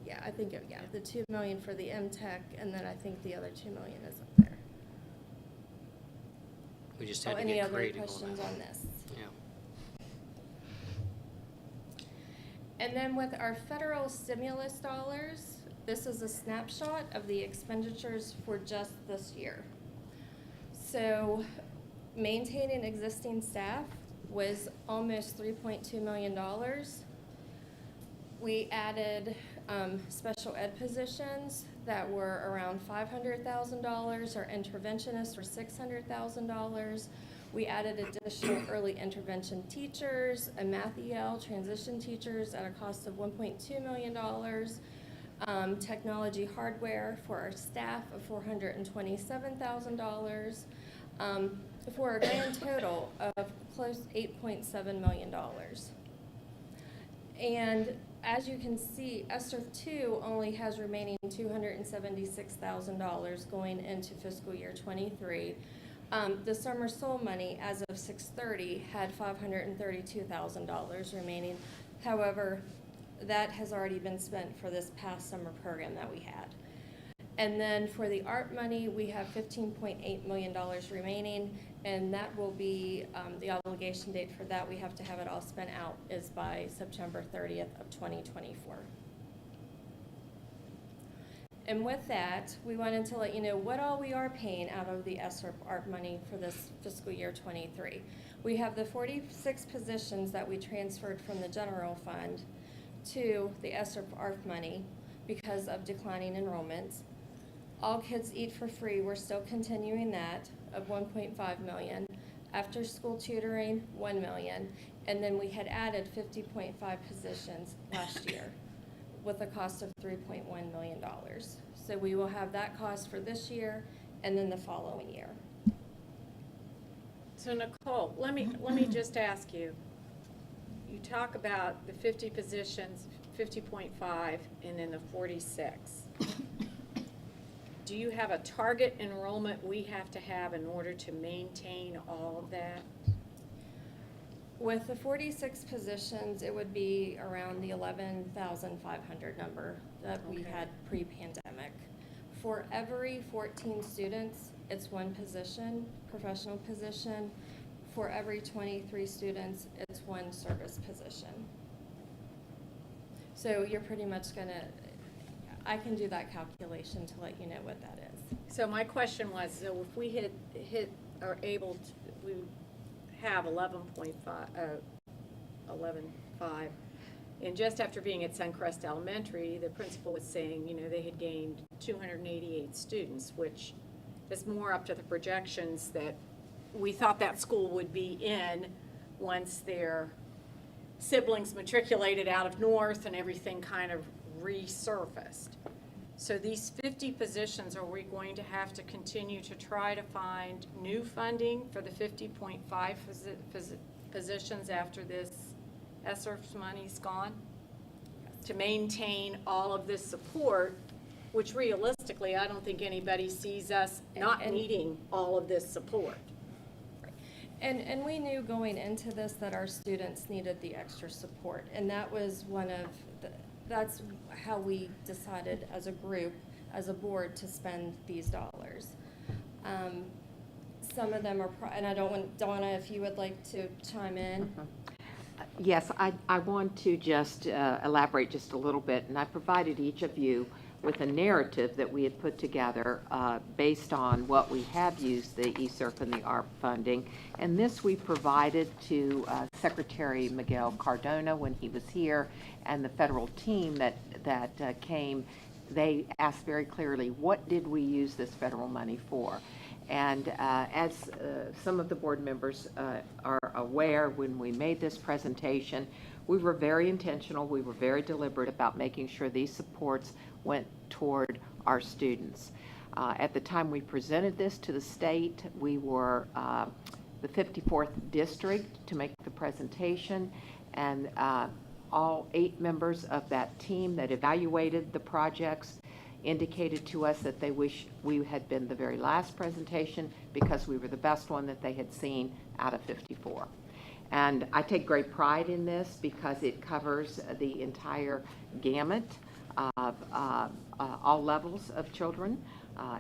yeah, I think, the $2 million for the MTech, and then I think the other $2 million is up there. We just had to get creative Any other on questions that. on this? Yeah. And then with our federal stimulus dollars, this is a snapshot of the expenditures for just this year. So maintaining existing staff was almost $3.2 million. We added special ed positions that were around $500,000. Our interventionists were $600,000. We added additional early intervention teachers, a math EL transition teachers at a cost of $1.2 million, technology hardware for our staff of $427,000, for a grand total of close to $8.7 million. And as you can see, ESSER 2 only has remaining $276,000 going into fiscal year 23. The summer soul money, as of 6/30, had $532,000 remaining. However, that has already been spent for this past summer program that we had. And then for the art money, we have $15.8 million remaining, and that will be, the obligation date for that, we have to have it all spent out, is by September 30th of 2024. And with that, we wanted to let you know what all we are paying out of the ESSER art money for this fiscal year 23. We have the 46 positions that we transferred from the general fund to the ESSER art money because of declining enrollments. All Kids Eat for Free, we're still continuing that, of $1.5 million. After school tutoring, $1 million. And then we had added 50.5 positions last year with a cost of $3.1 million. So we will have that cost for this year and then the following year. So Nicole, let me just ask you, you talk about the 50 positions, 50.5, and then the 46. Do you have a target enrollment we have to have in order to maintain all of that? With the 46 positions, it would be around the 11,500 number that we had pre-pandemic. For every 14 students, it's one position, professional position. For every 23 students, it's one service position. So you're pretty much gonna, I can do that calculation to let you know what that is. So my question was, so if we are able to, we have 11.5, and just after being at Suncrest Elementary, the principal was saying, you know, they had gained 288 students, which is more up to the projections that we thought that school would be in once their siblings matriculated out of North and everything kind of resurfaced. So these 50 positions, are we going to have to continue to try to find new funding for the 50.5 positions after this ESSER's money's gone? To maintain all of this support, which realistically, I don't think anybody sees us not needing all of this support. And we knew going into this that our students needed the extra support, and that was one of the, that's how we decided as a group, as a board, to spend these dollars. Some of them are, and I don't want, Donna, if you would like to chime in. Yes, I want to just elaborate just a little bit, and I provided each of you with a narrative that we had put together based on what we have used the ESERF and the ARP funding. And this we provided to Secretary Miguel Cardona when he was here, and the federal team that came. They asked very clearly, what did we use this federal money for? And as some of the board members are aware, when we made this presentation, we were very intentional, we were very deliberate about making sure these supports went toward our students. At the time we presented this to the state, we were the 54th district to make the presentation, and all 8 members of that team that evaluated the projects indicated to us that they wish we had been the very last presentation because we were the best one that they had seen out of 54. And I take great pride in this because it covers the entire gamut of all levels of children,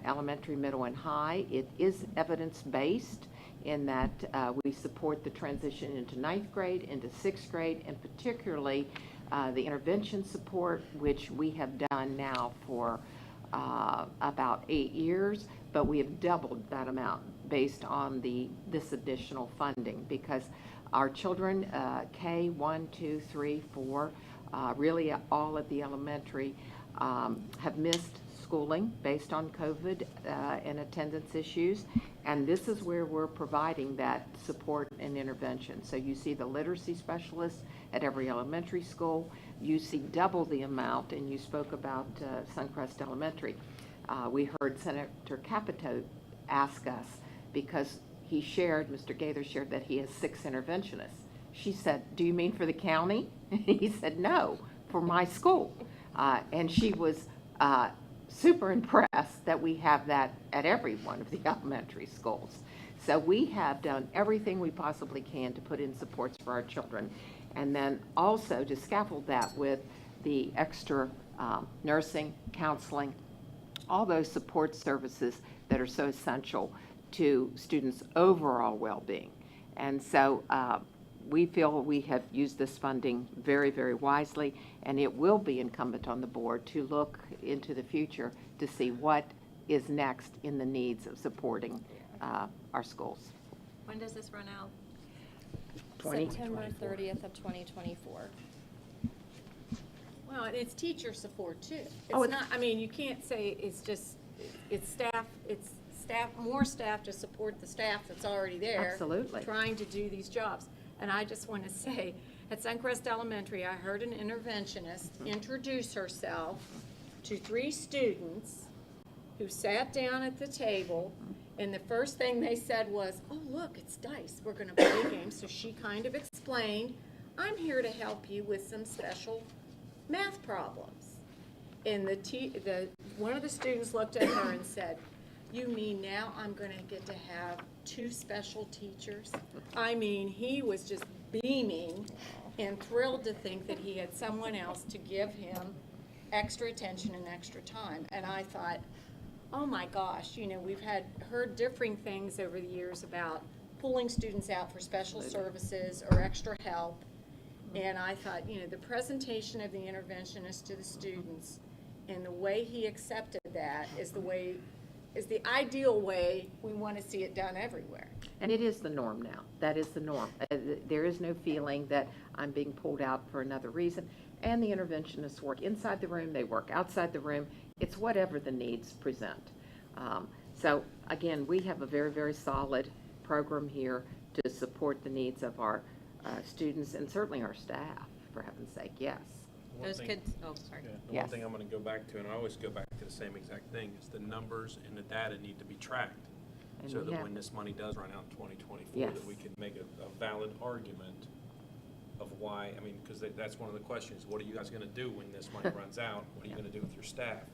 elementary, middle, and high. It is evidence-based in that we support the transition into 9th grade, into 6th grade, and particularly the intervention support, which we have done now for about 8 years, but we have doubled that amount based on this additional funding, because our children, K, 1, 2, 3, 4, really all at the elementary, have missed schooling based on COVID and attendance issues. And this is where we're providing that support and intervention. So you see the literacy specialists at every elementary school. You see double the amount, and you spoke about Suncrest Elementary. We heard Senator Capito ask us, because he shared, Mr. Gaither shared that he has 6 interventionists. She said, "Do you mean for the county?" He said, "No, for my school." And she was super impressed that we have that at every one of the elementary schools. So we have done everything we possibly can to put in supports for our children, and then also to scaffold that with the extra nursing, counseling, all those support services that are so essential to students' overall well-being. And so we feel we have used this funding very, very wisely, and it will be incumbent on the board to look into the future to see what is next in the needs of supporting our schools. When does this run out? September 30th of 2024. Well, and it's teacher support too. Oh, It's not, I mean, you can't say it's just, it's staff, more staff to support the staff that's already there. Absolutely. Trying to do these jobs. And I just want to say, at Suncrest Elementary, I heard an interventionist introduce herself to 3 students who sat down at the table, and the first thing they said was, "Oh, look, it's dice. We're going to play a game." So she kind of explained, "I'm here to help you with some special math problems." And one of the students looked at her and said, "You mean now I'm going to get to have 2 special teachers?" I mean, he was just beaming and thrilled to think that he had someone else to give him extra attention and extra time. And I thought, oh my gosh, you know, we've heard differing things over the years about pulling students out for special services or extra help. And I thought, you know, the presentation of the interventionist to the students and the way he accepted that is the ideal way we want to see it done everywhere. And it is the norm now. That is the norm. There is no feeling that I'm being pulled out for another reason. And the interventionists work inside the room, they work outside the room. It's whatever the needs present. So again, we have a very, very solid program here to support the needs of our students and certainly our staff, for heaven's sake, yes. Those kids, oh, sorry. Yeah, the Yes. one thing I'm going to go back to, and I always go back to the same exact thing, is the numbers and the data need to be tracked. And So we that have- when this money does run out in 2024, Yes. that we can make a valid argument of why, I mean, because that's one of the questions, what are you guys going to do when this money runs out? What are you going to do with your staff?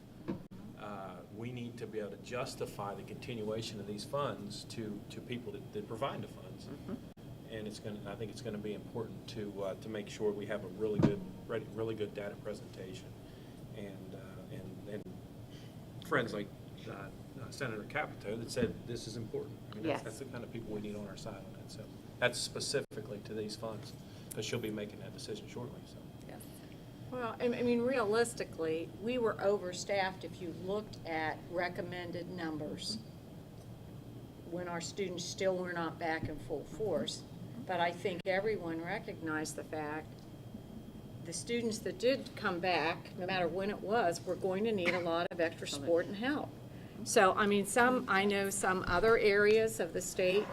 We need to be able to justify the continuation of these funds to people that provide the funds. And I think it's going to be important to make sure we have a really good data presentation, and friends like Senator Capito that said this is important. I mean, Yes. that's the kind of people we need on our side on that. So that's specifically to these funds, because she'll be making that decision shortly. So. Well, I mean, realistically, we were overstaffed if you looked at recommended numbers when our students still were not back in full force. But I think everyone recognized the fact the students that did come back, no matter when it was, were going to need a lot of extra support and help. So, I mean, I know some other areas of the state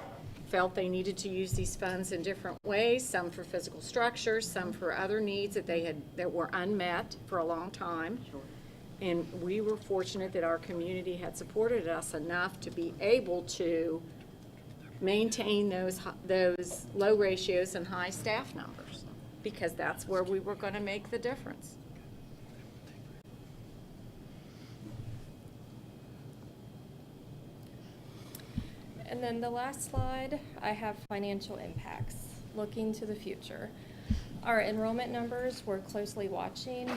felt they needed to use these funds in different ways, some for physical structures, some for other needs that were unmet for a long time. And we were fortunate that our community had supported us enough to be able to maintain those low ratios and high staff numbers, because that's where we were going to make the difference. And then the last slide, I have financial impacts, looking to the future. Our enrollment numbers we're closely watching.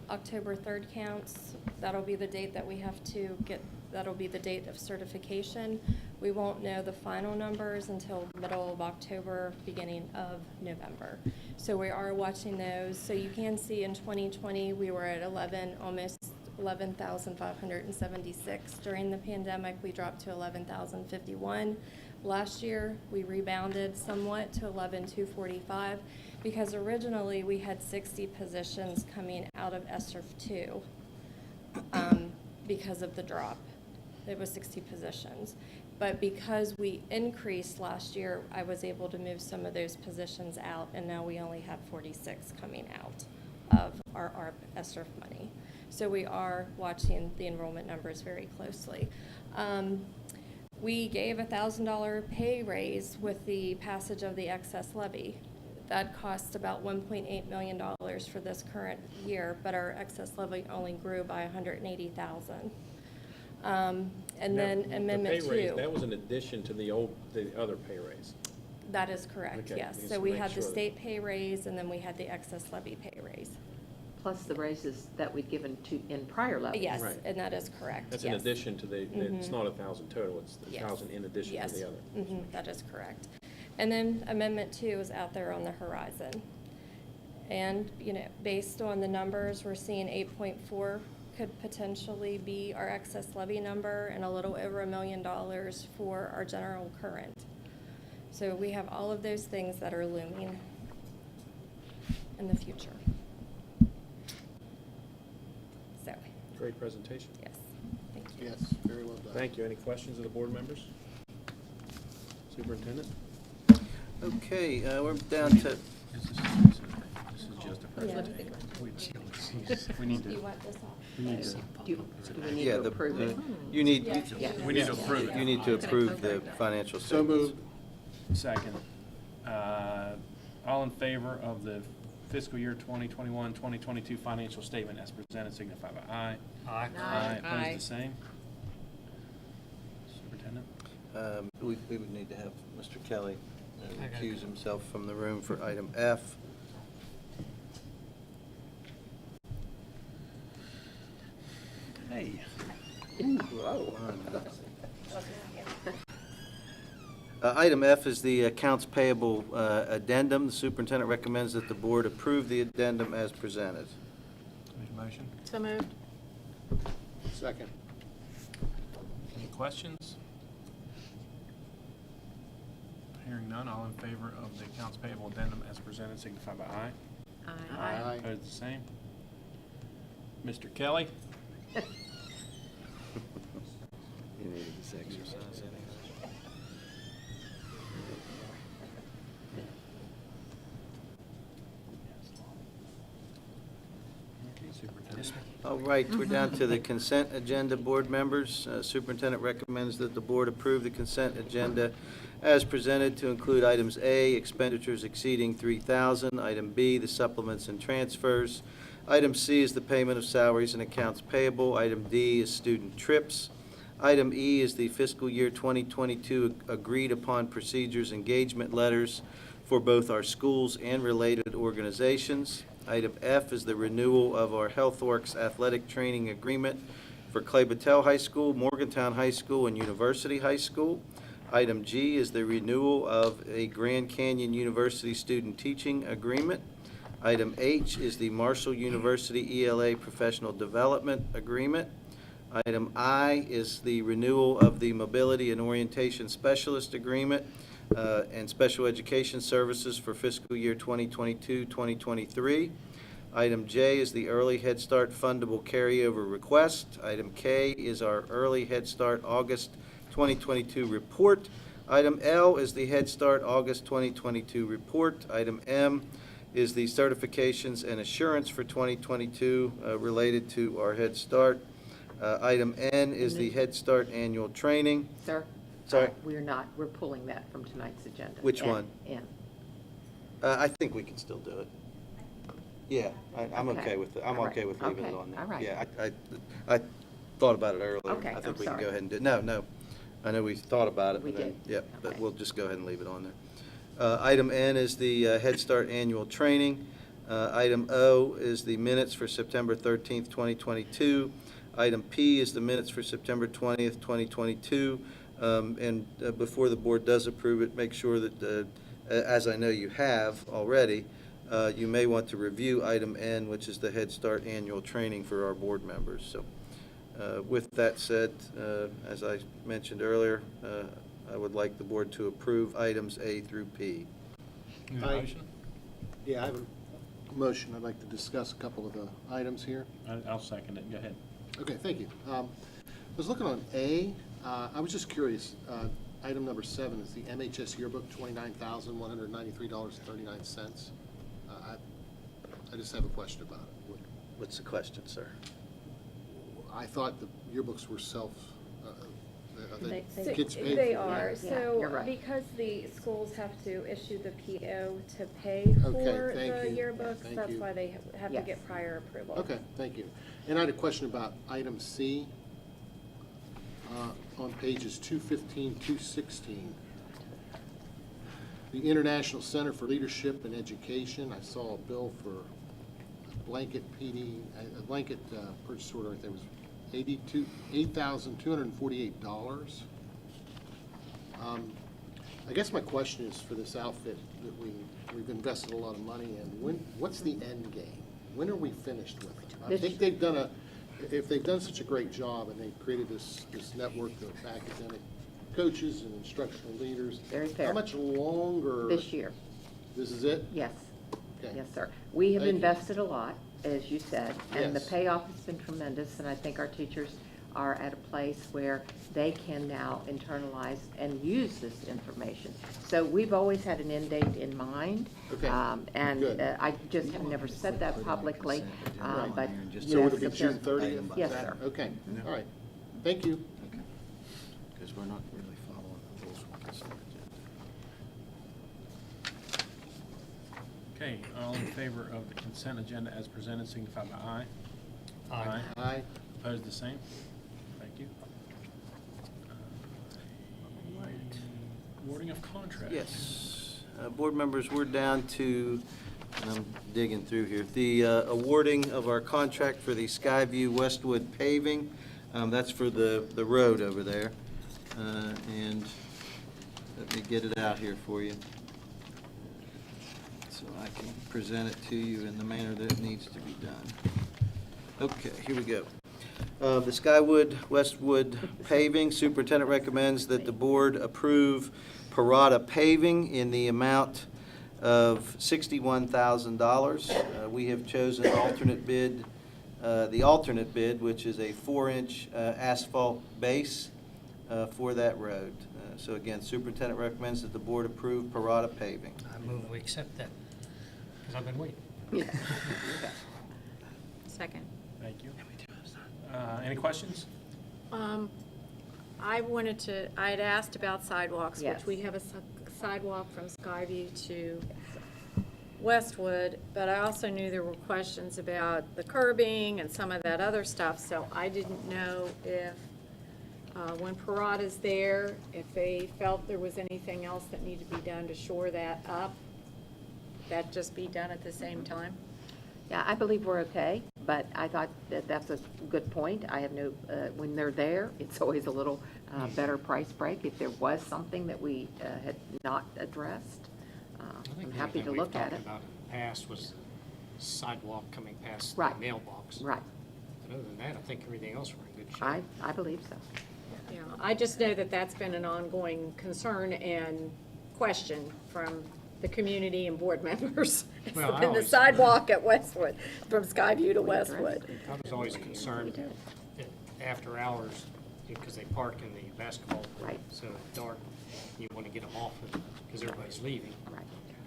October 3rd counts, that'll be the date that we have to get, that'll be the date of certification. We won't know the final numbers until middle of October, beginning of November. So we are watching those. So you can see in 2020, we were at almost 11,576. During the pandemic, we dropped to 11,051. Last year, we rebounded somewhat to 11,245 because originally we had 60 positions coming out of ESSER 2. because of the drop. It was 60 positions. But because we increased last year, I was able to move some of those positions out, and now we only have 46 coming out of our ARP ESSER money. So we are watching the enrollment numbers very closely. We gave a $1,000 pay raise with the passage of the excess levy. That cost about $1.8 million for this current year, but our excess levy only grew by $180,000. And then Amendment 2. The pay raise, that was in addition to the other pay raise. That is correct, Okay, yes. just So to we make had the sure. state pay raise, and then we had the excess levy pay raise. Plus the raises that we'd given in prior levies. Yes, Right. and that is correct, That's in yes. addition to the, it's Mhm. not 1,000 total, it's Yes. 1,000 in addition to Yes. the other. That is correct. And then Amendment 2 is out there on the horizon. And, you know, based on the numbers, we're seeing 8.4 could potentially be our excess levy number, and a little over $1 million for our general current. So we have all of those things that are looming in the future. So, Great presentation. yes, thank you. Yes, very well done. Thank you. Any questions of the board members? Superintendent? Okay, we're down to, This is just a presentation. We need Do you want this off? Do we need yeah, to approve it? you need, Yeah. We need to approve it. you need to approve the financial So statements. moved. Second. All in favor of the fiscal year 2021-2022 financial statement as presented signify by aye. Aye. Aye. Aye. Opposed, the same. Superintendent? We would need to have Mr. Kelly I gotta recuse go. himself from the room for item F. Hey. Item F is the accounts payable addendum. The superintendent recommends that the board approve the addendum as presented. Make a motion. So moved. Second. Any questions? Hearing none, all in favor of the accounts payable addendum as presented signify by aye. Aye. Opposed, the same. Mr. Kelly? You needed this exercise anyway. Okay, Superintendent. All right, we're down to the consent agenda, board members. Superintendent recommends that the board approve the consent agenda as presented to include items A, expenditures exceeding $3,000, item B, the supplements and transfers, item C is the payment of salaries and accounts payable, item D is student trips, item E is the fiscal year 2022 agreed upon procedures engagement letters for both our schools and related organizations. Item F is the renewal of our HealthWorks athletic training agreement for Clay Battelle High School, Morgantown High School, and University High School. Item G is the renewal of a Grand Canyon University student teaching agreement. Item H is the Marshall University ELA professional development agreement. Item I is the renewal of the mobility and orientation specialist agreement and special education services for fiscal year 2022-2023. Item J is the early Head Start fundable carryover request. Item K is our early Head Start August 2022 report. Item L is the Head Start August 2022 report. Item M is the certifications and assurance for 2022 related to our Head Start. Item N is the Head Start annual training. Sir? Sorry? We're pulling that from tonight's agenda. Which N, one? N. I think we can still do it. Yeah, I'm Okay. okay with it. I'm All right. okay with leaving it Okay. on there. All right. Yeah, I thought about it earlier. Okay, I think I'm we can sorry. go ahead and do, no. I know we thought about it. We but then- did. Yep, but Okay. we'll just go ahead and leave it on there. Item N is the Head Start annual training. Item O is the minutes for September 13th, 2022. Item P is the minutes for September 20th, 2022. And before the board does approve it, make sure that, as I know you have already, you may want to review item N, which is the Head Start annual training for our board members. So with that said, as I mentioned earlier, I would like the board to approve items A through P. Need a Aye. motion? Yeah, I have a motion. I'd like to discuss a couple of the items here. I'll second it. Go ahead. Okay, thank you. I was looking on A. I was just curious. Item number 7 is the MHS yearbook, $29,193.39. I just have a question about it. What's the question, sir? I thought the yearbooks were self. They, kids pay they for are, it. so you're right. because the schools have to issue the PO to pay for thank the you. yearbooks, Thank that's you. why they have to Yes. get prior approval. Okay, thank you. And I had a question about item C on pages 215, 216. The International Center for Leadership and Education, I saw a bill for a blanket a blanket purchase order, I think it was $8,248. I guess my question is for this outfit that we've invested a lot of money in, what's the end game? When are we finished with it? I think they've done if they've done such a great job and they've created this network of academic coaches and instructional leaders. Very fair. How much longer? This year. This is it? Yes. Okay. Yes, sir. We have Thank you. invested a lot, as you said, and the Yes. payoff has been tremendous, and I think our teachers are at a place where they can now internalize and use this information. So we've always had an end date in mind. Okay. And Good. I just have never said that publicly, but So yes, it'll be if June there- 30th? Yes, sir. Okay, all right. Thank you. Because we're not really following the rules with this agenda. Okay, all in favor of the consent agenda as presented, signify by aye. Aye. Aye. Opposed, the same? Thank you. Awarding of contracts. Yes. Board members, we're down to, and I'm digging through here, the awarding of our contract for the Skyview Westwood paving. That's for the road over there. And let me get it out here for you so I can present it to you in the manner that it needs to be done. Okay, here we go. The Skywood Westwood paving, superintendent recommends that the board approve Parada paving in the amount of $61,000. We have chosen alternate bid, the alternate bid, which is a 4-inch asphalt base for that road. So again, superintendent recommends that the board approve Parada paving. I move we accept that, because I've been waiting. Second. Thank you. Any questions? I had asked about sidewalks, Yes. which we have a sidewalk from Skyview to Westwood, but I also knew there were questions about the curbing and some of that other stuff, so I didn't know if, when Parada's there, if they felt there was anything else that needed to be done to shore that up, that just be done at the same time? Yeah, I believe we're okay, but I thought that that's a good point. I have no, when they're there, it's always a little better price break. If there was something that we had not addressed, I I'm think happy to everything look we've at talked it. about in the past was sidewalk coming past the Right. mailbox. Right. But other than that, I think everything else we're in good shape. I believe so. Yeah, I just know that that's been an ongoing concern and question from the community and board members. It's Well, I been the always- sidewalk at Westwood, from Skyview to Westwood. I was always concerned that after hours, because they park in the basketball court, Right. so at dark, you want to get them off because everybody's leaving. Right.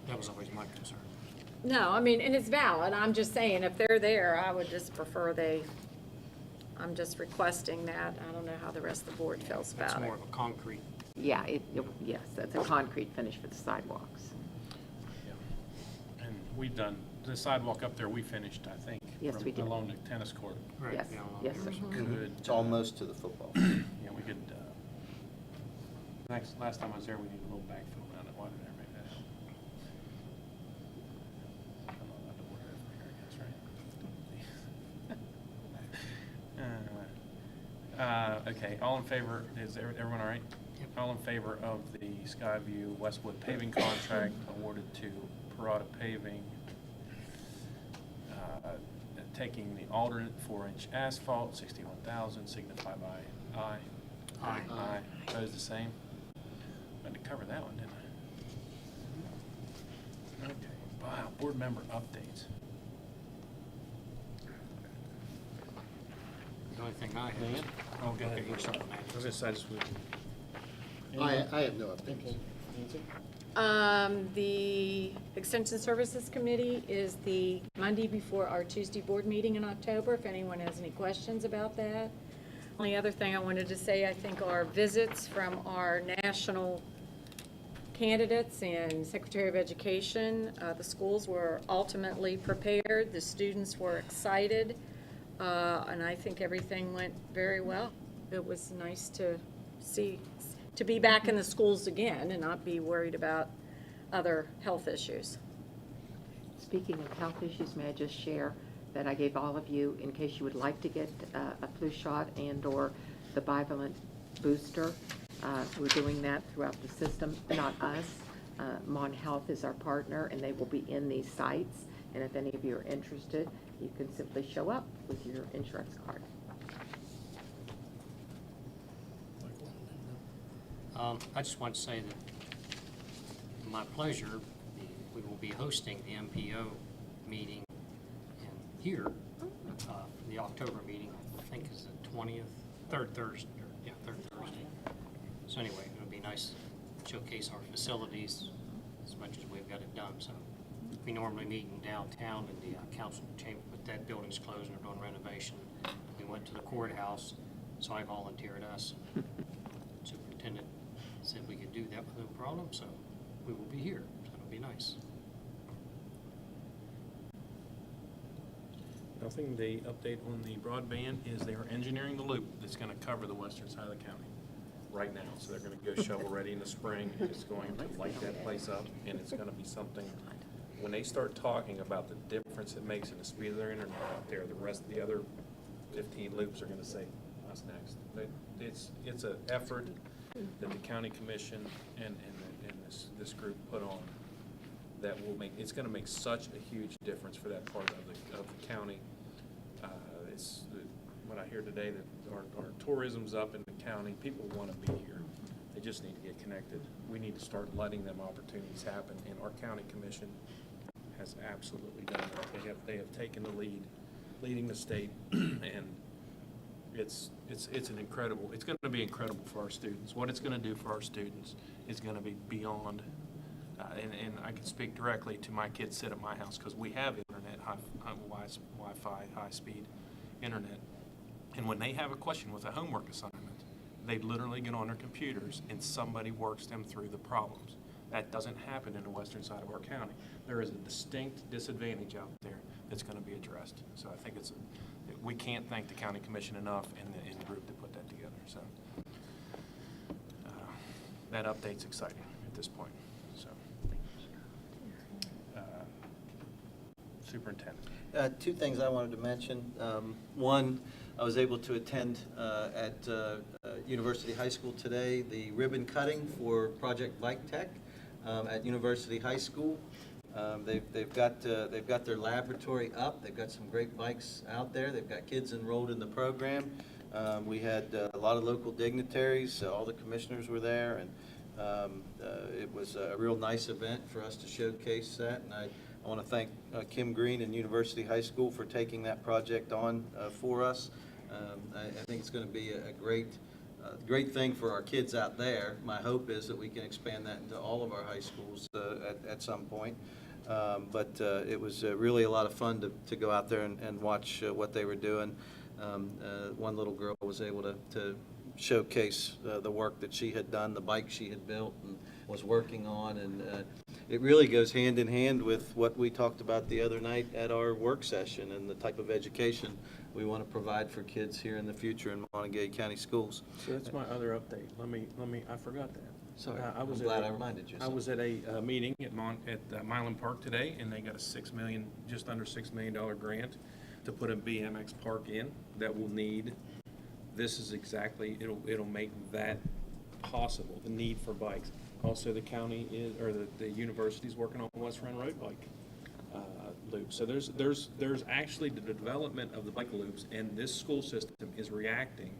That was always my concern. No, I mean, and it's valid, I'm just saying, if they're there, I would just prefer I'm just requesting that. I don't know how the rest of the board feels That's about it. more of a concrete. Yeah, yes, that's a concrete finish for the sidewalks. And we've done, the sidewalk up there, we finished, I think. Yes, we did. Along the tennis court. Right Yes, down yes, sir. Good. It's almost to the football. Yeah, we could, last time I was there, we needed a little backfill around it. Why did I make that help? I'm not allowed to order it from here, I guess, right? Okay, all in favor, is everyone all right? All in favor of the Skyview Westwood paving contract awarded to Parada Paving, taking the alternate 4-inch asphalt, $61,000, signify by aye. Aye. Aye. Opposed, the same? I had to cover that one, didn't I? Okay, wow, board member updates. The only thing I have. Dan? Oh, go ahead. Okay, you're sorry, man. I was just, I just would- I have no updates. The Extension Services Committee is the Monday before our Tuesday board meeting in October, if anyone has any questions about that. Only other thing I wanted to say, I think our visits from our national candidates and Secretary of Education, the schools were ultimately prepared, the students were excited, and I think everything went very well. It was nice to see, to be back in the schools again and not be worried about other health issues. Speaking of health issues, may I just share that I gave all of you, in case you would like to get a flu shot and/or the bivalent booster. We're doing that throughout the system, not us. Mon Health is our partner, and they will be in these sites. And if any of you are interested, you can simply show up with your insurance card. I just want to say that my pleasure, we will be hosting the MPO meeting here, the October meeting, I think is the 20th, third Thursday. So anyway, it'll be nice to showcase our facilities as much as we've got it done. So we normally meet in downtown in the council chamber, but that building's closed and they're doing renovation. We went to the courthouse, so I volunteered us. Superintendent said we could do that with no problem, so we will be here. So it'll be nice. Nothing. The update on the broadband is they are engineering the loop that's going to cover the western side of the county right now. So they're going to go shovel ready in the spring. It's going to light that place up, and it's going to be something. When they start talking about the difference it makes in the speed of their internet out there, the rest of the other 15 loops are going to say, "What's next?" But it's an effort that the county commission and this group put on that will make, it's going to make such a huge difference for that part of the county. When I hear today that our tourism's up in the county, people want to be here. They just need to get connected. We need to start letting them opportunities happen, and our county commission has absolutely done that. They have taken the lead, leading the state, and it's an incredible, it's going to be incredible for our students. What it's going to do for our students is going to be beyond. And I can speak directly to my kids sit at my house because we have internet, Wi-Fi, high-speed internet. And when they have a question with a homework assignment, they literally get on their computers and somebody works them through the problems. That doesn't happen in the western side of our county. There is a distinct disadvantage out there that's going to be addressed. So I think we can't thank the county commission enough and the group that put that together. So that update's exciting at this point. So, Superintendent. Two things I wanted to mention. One, I was able to attend at University High School today the ribbon cutting for Project Bike Tech at University High School. They've got their laboratory up. They've got some great bikes out there. They've got kids enrolled in the program. We had a lot of local dignitaries. All the commissioners were there, and it was a real nice event for us to showcase that. And I want to thank Kim Green and University High School for taking that project on for us. I think it's going to be a great thing for our kids out there. My hope is that we can expand that into all of our high schools at some point. But it was really a lot of fun to go out there and watch what they were doing. One little girl was able to showcase the work that she had done, the bike she had built and was working on, and it really goes hand in hand with what we talked about the other night at our work session and the type of education we want to provide for kids here in the future in Monongalia County schools. So that's my other update. Let me. I forgot that. Sorry, I'm glad I reminded you. I was at a meeting at Milan Park today, and they got a just under $6 million grant to put a BMX park in that will need. This is exactly, it'll make that possible, the need for bikes. Also, the county the university's working on West Run Road bike loop. So there's actually the development of the bike loops, and this school system is reacting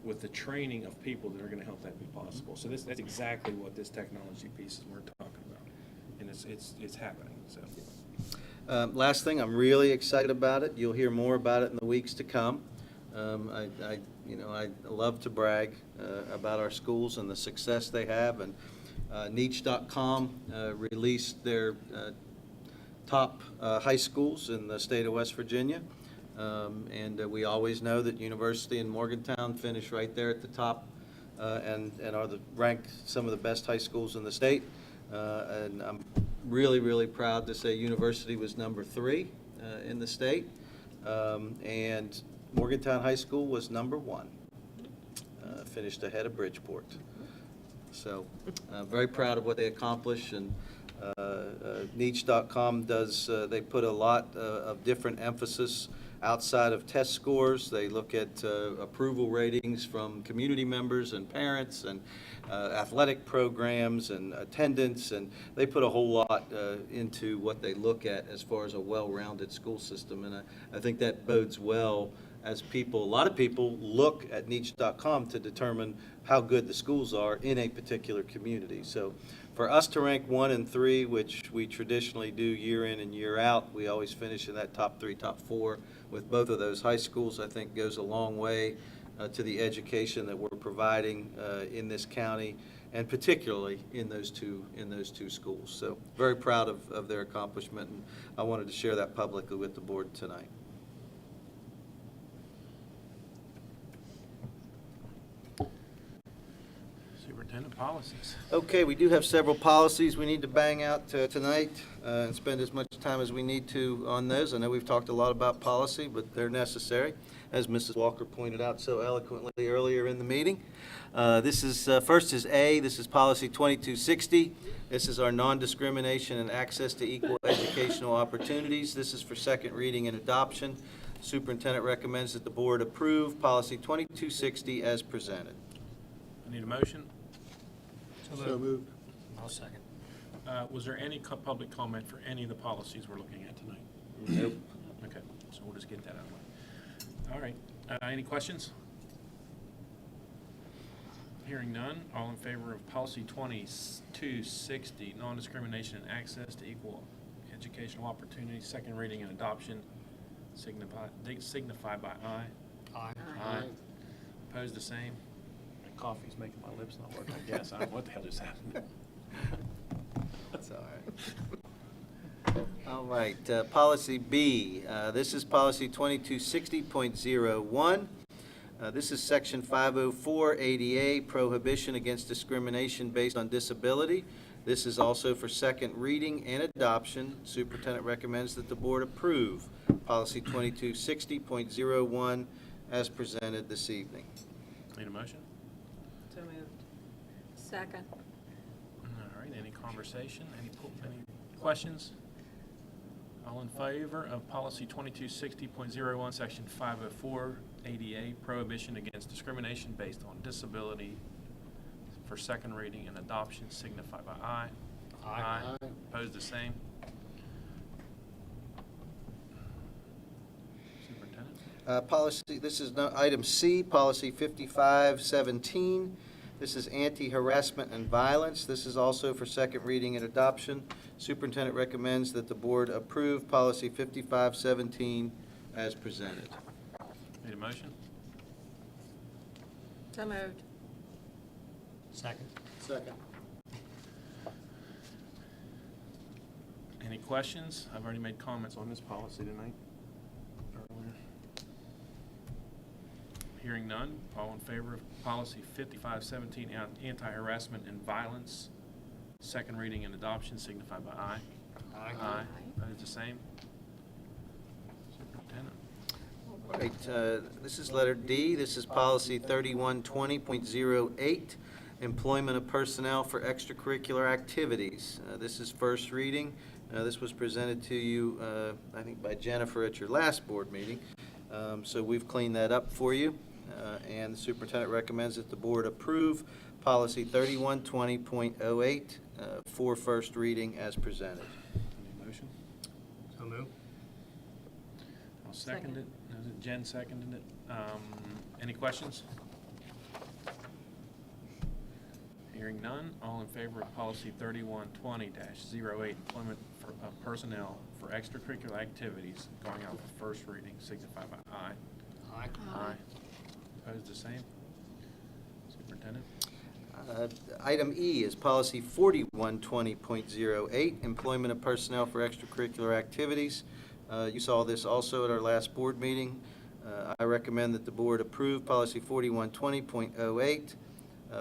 with the training of people that are going to help that be possible. So that's exactly what this technology piece is we're talking about, and it's happening. So. Last thing, I'm really excited about it. You'll hear more about it in the weeks to come. I love to brag about our schools and the success they have, and Niche.com released their top high schools in the state of West Virginia, and we always know that University and Morgantown finish right there at the top, and are ranked some of the best high schools in the state. And I'm really proud to say University was number 3 in the state, and Morgantown High School was number 1, finished ahead of Bridgeport. So very proud of what they accomplished, and Niche.com does, they put a lot of different emphasis outside of test scores. They look at approval ratings from community members and parents, and athletic programs and attendance, and they put a whole lot into what they look at as far as a well-rounded school system. And I think that bodes well as a lot of people look at Niche.com to determine how good the schools are in a particular community. So for us to rank 1 and 3, which we traditionally do year in and year out, we always finish in that top 3, top 4 with both of those high schools, I think goes a long way to the education that we're providing in this county, and particularly in those two schools. So very proud of their accomplishment, and I wanted to share that publicly with the board tonight. Superintendent, policies. Okay, we do have several policies we need to bang out tonight and spend as much time as we need to on those. I know we've talked a lot about policy, but they're necessary, as Mrs. Walker pointed out so eloquently earlier in the meeting. This is first is A. This is policy 2260. This is our non-discrimination and access to equal educational opportunities. This is for second reading and adoption. Superintendent recommends that the board approve policy 2260 as presented. I need a motion. So moved. I'll second. Was there any public comment for any of the policies we're looking at tonight? Nope. Okay, so we'll just get that out of the way. All right, any questions? Hearing none, all in favor of policy 2260, non-discrimination and access to equal educational opportunities, second reading and adoption, signify by aye. Aye. Aye. Opposed, the same. My coffee's making my lips not work, I guess. I don't know what the hell just happened. That's all right. All right, policy B. This is policy 2260.01. This is section 504 ADA, prohibition against discrimination based on disability. This is also for second reading and adoption. Superintendent recommends that the board approve policy 2260.01 as presented this evening. Need a motion? So moved. Second. All right, any conversation, any questions? All in favor of policy 2260.01, section 504, ADA, prohibition against discrimination based on disability for second reading and adoption, signify by aye. Aye. Aye. Opposed, the same. Superintendent? Policy, this is item C, policy 5517. This is anti-harassment and violence. This is also for second reading and adoption. Superintendent recommends that the board approve policy 5517 as presented. Need a motion? So moved. Second. Second. Any questions? I've already made comments on this policy tonight. Earlier. Hearing none, all in favor of policy 5517, anti-harassment and violence, second reading and adoption, signify by aye. Aye. Aye. Opposed, the same. Superintendent. All right, this is letter D. This is policy 3120.08, employment of personnel for extracurricular activities. This is first reading. This was presented to you, I think, by Jennifer at your last board meeting. So we've cleaned that up for you. And the superintendent recommends that the board approve policy 3120.08 for first reading as presented. Any motion? So move. I'll second it. Jen seconded it. Any questions? Hearing none, all in favor of policy 3120-08, employment of personnel for extracurricular activities, going out for first reading, signify by aye. Aye. Aye. Opposed, the same. Superintendent? Item E is policy 4120.08, employment of personnel for extracurricular activities. You saw this also at our last board meeting. I recommend that the board approve policy 4120.08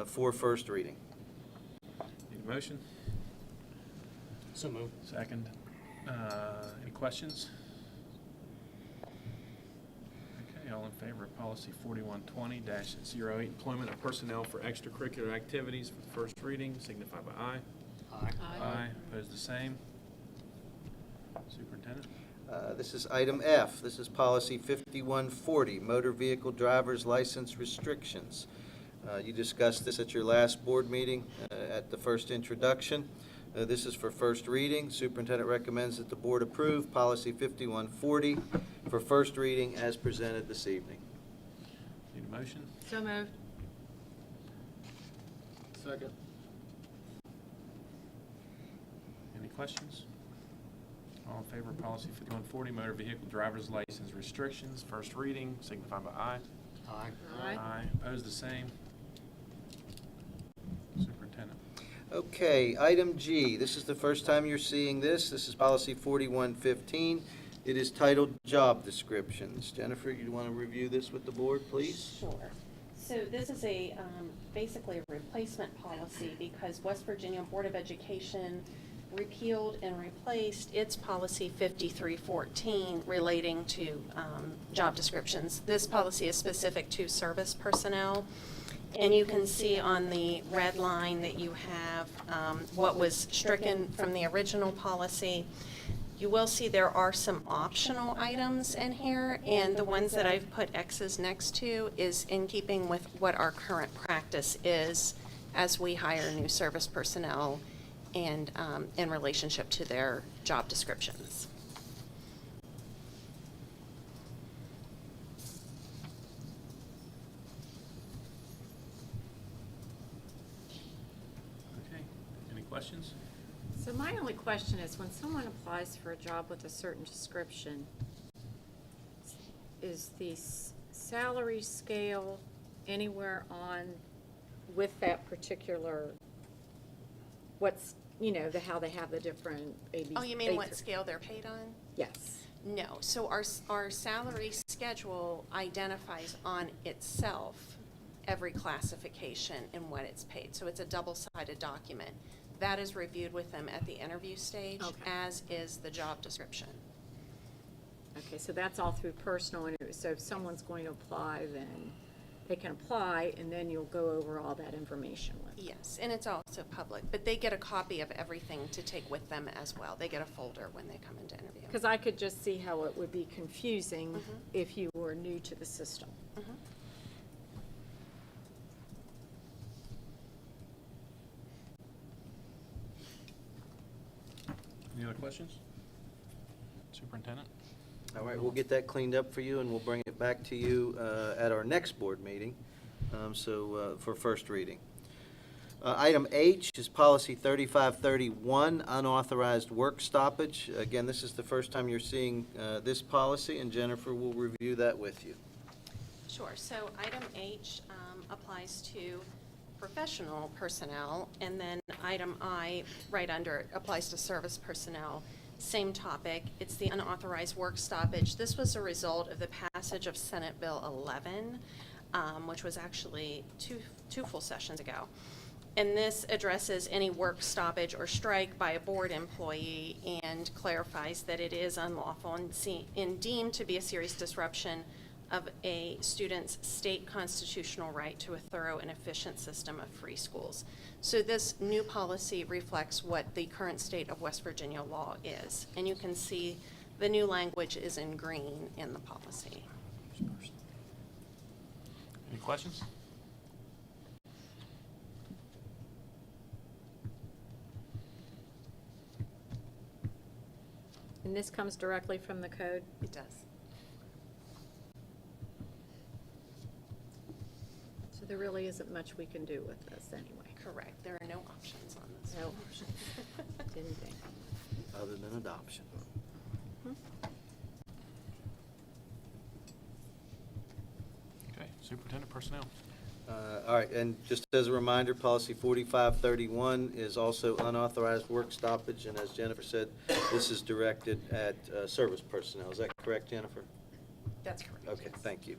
for first reading. Need a motion? So moved. Second. Any questions? Okay, all in favor of policy 4120-08, employment of personnel for extracurricular activities for the first reading, signify by aye. Aye. Aye. Opposed, the same. Superintendent? This is item F. This is policy 5140, motor vehicle driver's license restrictions. You discussed this at your last board meeting at the first introduction. This is for first reading. Superintendent recommends that the board approve policy 5140 for first reading as presented this evening. Need a motion? So moved. Second. Any questions? All in favor of policy 5140, motor vehicle driver's license restrictions, first reading, signify by aye. Aye. Aye. Opposed, the same. Superintendent? Okay, item G. This is the first time you're seeing this. This is policy 4115. It is titled Job Descriptions. Jennifer, you want to review this with the board, please? Sure. So this is a, basically a replacement policy because West Virginia Board of Education repealed and replaced its policy 5314 relating to job descriptions. This policy is specific to service personnel. And you can see on the red line that you have what was stricken from the original policy. You will see there are some optional items in here, and the ones that I've put X's next to is in keeping with what our current practice is as we hire new service personnel and in relationship to their job descriptions. Okay, any questions? So my only question is, when someone applies for a job with a certain description, is the salary scale anywhere on with that particular, what's, you know, how they have the different ABC? Oh, you mean what scale they're paid on? Yes. No, so our salary schedule identifies on itself every classification and what it's paid. So it's a double-sided document. That is reviewed with them at the interview stage, Okay. as is the job description. Okay, so that's all through personal interview. So if someone's going to apply, then they can apply, and then you'll go over all that information with them. Yes, and it's also public, but they get a copy of everything to take with them as well. They get a folder when they come into interview. Because I could just see how it would be confusing Mhm. if you were new to the system. Mhm. Any other questions? Superintendent? All right, we'll get that cleaned up for you, and we'll bring it back to you at our next board meeting, for first reading. Item H is policy 3531, unauthorized work stoppage. Again, this is the first time you're seeing this policy, and Jennifer will review that with you. Sure, so item H applies to professional personnel, and then item I, right under it, applies to service personnel. Same topic, it's the unauthorized work stoppage. This was a result of the passage of Senate Bill 11, which was actually two full sessions ago. And this addresses any work stoppage or strike by a board employee and clarifies that it is unlawful and deemed to be a serious disruption of a student's state constitutional right to a thorough and efficient system of free schools. So this new policy reflects what the current state of West Virginia law is. And you can see the new language is in green in the policy. Any questions? And this comes directly from the code? It does. So there really isn't much we can do with this anyway. Correct. There are no options on this. No options. Didn't think. Other than adoption. Superintendent personnel. All right, and just as a reminder, policy 4531 is also unauthorized work stoppage, and as Jennifer said, this is directed at service personnel. Is that correct, Jennifer? That's correct. Okay, yes. thank you.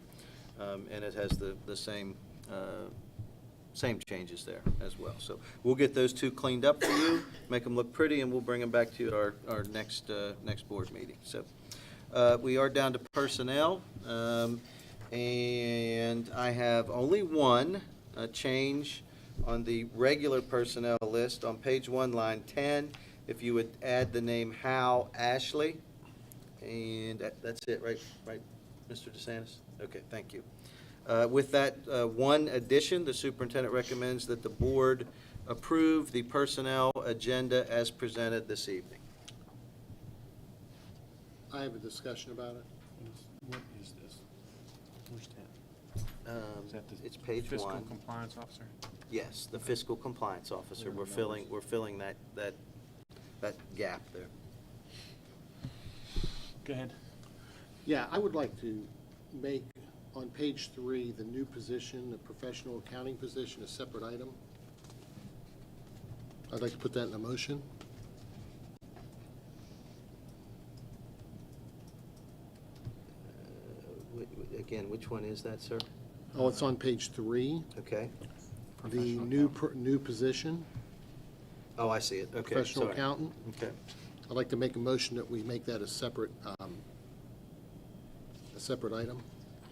And it has the same changes there as well. So we'll get those two cleaned up for you, make them look pretty, and we'll bring them back to you at our next board meeting. So we are down to personnel. And I have only one change on the regular personnel list on page 1, line 10. If you would add the name Hal Ashley, and that's it, right, Mr. DeSantis? Okay, thank you. With that one addition, the superintendent recommends that the board approve the personnel agenda as presented this evening. I have a discussion about it. What is this? Where's that? Is that the It's page fiscal 1. compliance officer? Yes, the fiscal compliance officer. We're filling that gap there. Go ahead. Yeah, I would like to make, on page 3, the new position, the professional accounting position, a separate item. I'd like to put that in a motion. Again, which one is that, sir? Oh, it's on page 3, Okay. the new position, Oh, I see it. Okay. professional sorry. accountant. Okay. I'd like to make a motion that we make that a separate item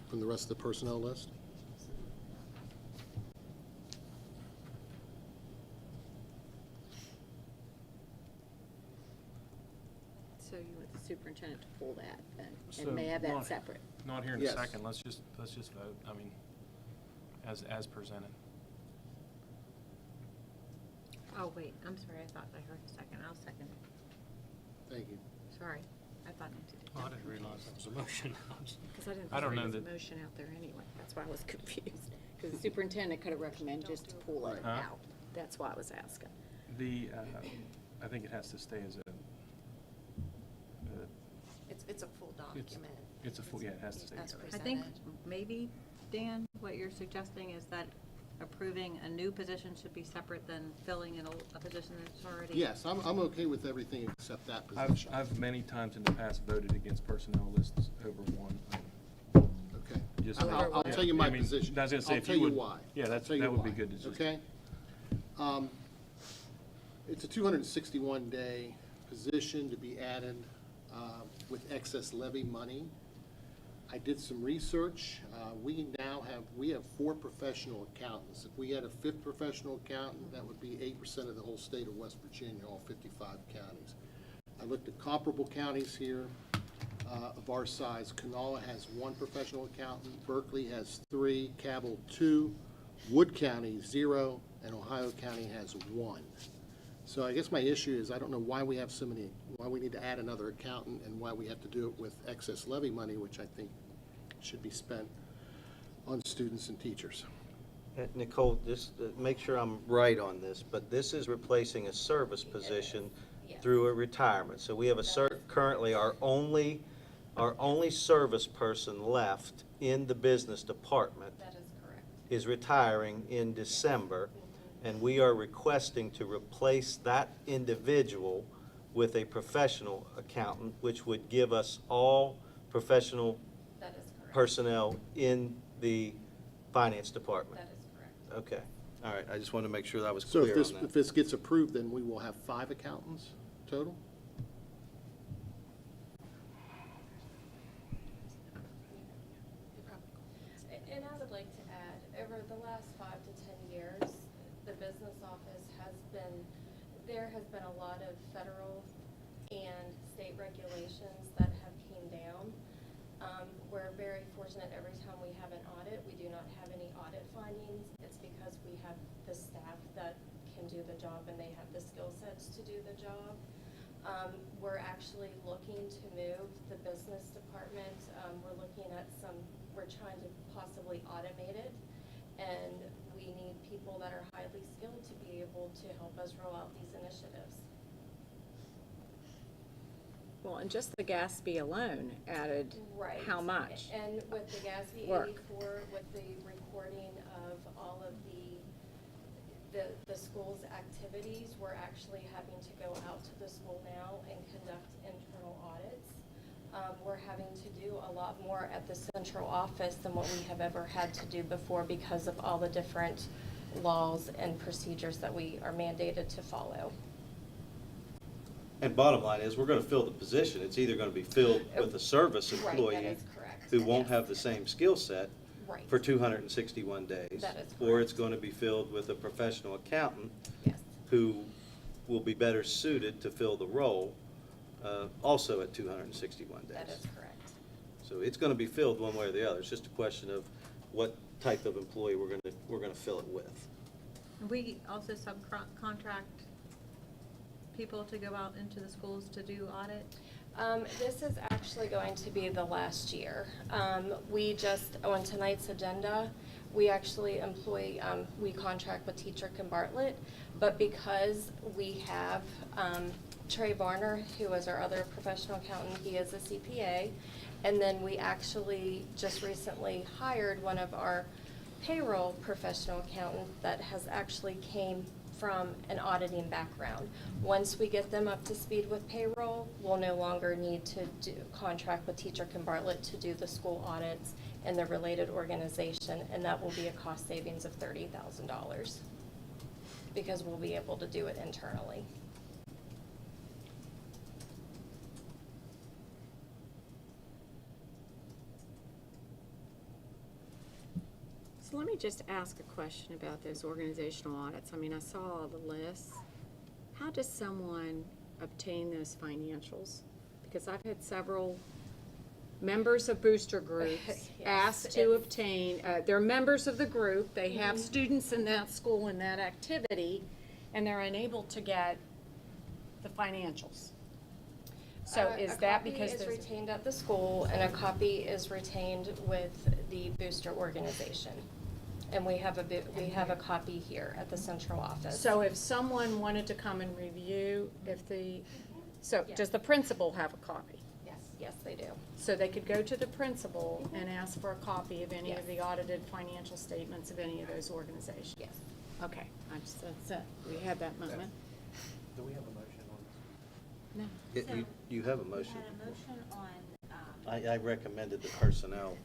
from the rest of the personnel list. So you want the superintendent to pull that then, So and may have that not- separate. Not here in a Yes. second, let's just vote, I mean, as presented. Oh, wait, I'm sorry, I thought I heard a second. I'll second it. Thank you. Sorry, I thought Nancy did. I didn't realize that was a motion. Because I didn't I think don't there know was a that- motion out there anyway. That's why I was confused. Because the superintendent could have recommended just to pull it Huh? out. That's why I was asking. The, I think it has to stay as a, It's a full document. it's a full, yeah, it has to stay. As I think presented. maybe, Dan, what you're suggesting is that approving a new position should be separate than filling in a position that's already. Yes, I'm okay with everything except that position. I've many times in the past voted against personnel lists over one. Okay. Just- I'll tell you my I mean, position. I was gonna say, I'll if tell you you would- why. yeah, I'll that's- tell you that would be why, good to just- Okay? It's a 261-day position to be added with excess levy money. I did some research. We have 4 professional accountants. If we had a 5th professional accountant, that would be 8% of the whole state of West Virginia, all 55 counties. I looked at comparable counties here of our size. Kanawha has 1 professional accountant, Berkeley has 3, Cabell 2, Wood County 0, and Ohio County has 1. So I guess my issue is I don't know why we have so many, why we need to add another accountant and why we have to do it with excess levy money, which I think should be spent on students and teachers. Nicole, just make sure I'm right on this, but this is replacing a service position through a retirement. So we have currently our only service person left in the business department. That is correct. Is retiring in December, and we are requesting to replace that individual with a professional accountant, which would give us all professional That is correct. personnel in the finance department. That is correct. Okay, all right, I just wanted to make sure that I was So clear if on that. this gets approved, then we will have 5 accountants total? And I would like to add, over the last 5 to 10 years, the business office there has been a lot of federal and state regulations that have came down. We're very fortunate every time we have an audit, we do not have any audit findings. It's because we have the staff that can do the job and they have the skill sets to do the job. We're actually looking to move the business department. We're looking at we're trying to possibly automate it. And we need people that are highly skilled to be able to help us roll out these initiatives. Well, and just the GASB alone added Right. how much? And with the GASB Work. 84, with the of the school's activities, we're actually having to go out to the school now and conduct internal audits. We're having to do a lot more at the central office than what we have ever had to do before because of all the different laws and procedures that we are mandated to follow. And bottom line is, we're going to fill the position. It's either going to be filled with a service Right, that employee is correct. who won't Yes. have the same skill set Right. for 261 days. That is Or it's going to be filled with a professional accountant Yes. who will be better suited to fill the role, also at 261 days. That is correct. So it's going to be filled one way or the other. It's just a question of what type of employee we're going to fill it with. We also subcontract people to go out into the schools to do audit. This is actually going to be the last year. We just, on tonight's agenda, we actually employ, we contract with Teacher Bartlett, but because we have Trey Varner, who is our other professional accountant, he is a CPA, and then we actually just recently hired one of our payroll professional accountants that has actually came from an auditing background. Once we get them up to speed with payroll, we'll no longer need to contract with Teacher Bartlett to do the school audits and the related organization, and that will be a cost savings of $30,000 because we'll be able to do it internally. So let me just ask a question about those organizational audits. I mean, I saw all the lists. How does someone obtain those financials? Because I've had several members of booster groups Yes, asked to it's- obtain, they're members of the group, they have students in that school in that activity, and they're unable to get the financials. So is that because A copy there's? is retained at the school, and a copy is retained with the booster organization. And we have a copy here at the central office. So if someone wanted to come and review, does the principal have a copy? Yes, they do. So they could go to the principal and ask for a copy of any of Yes. the audited financial statements of any of those organizations? Yes. Okay, that's it. We had that moment. Do we have a motion on this? No. You have a motion. We had a motion on, I recommended the personnel.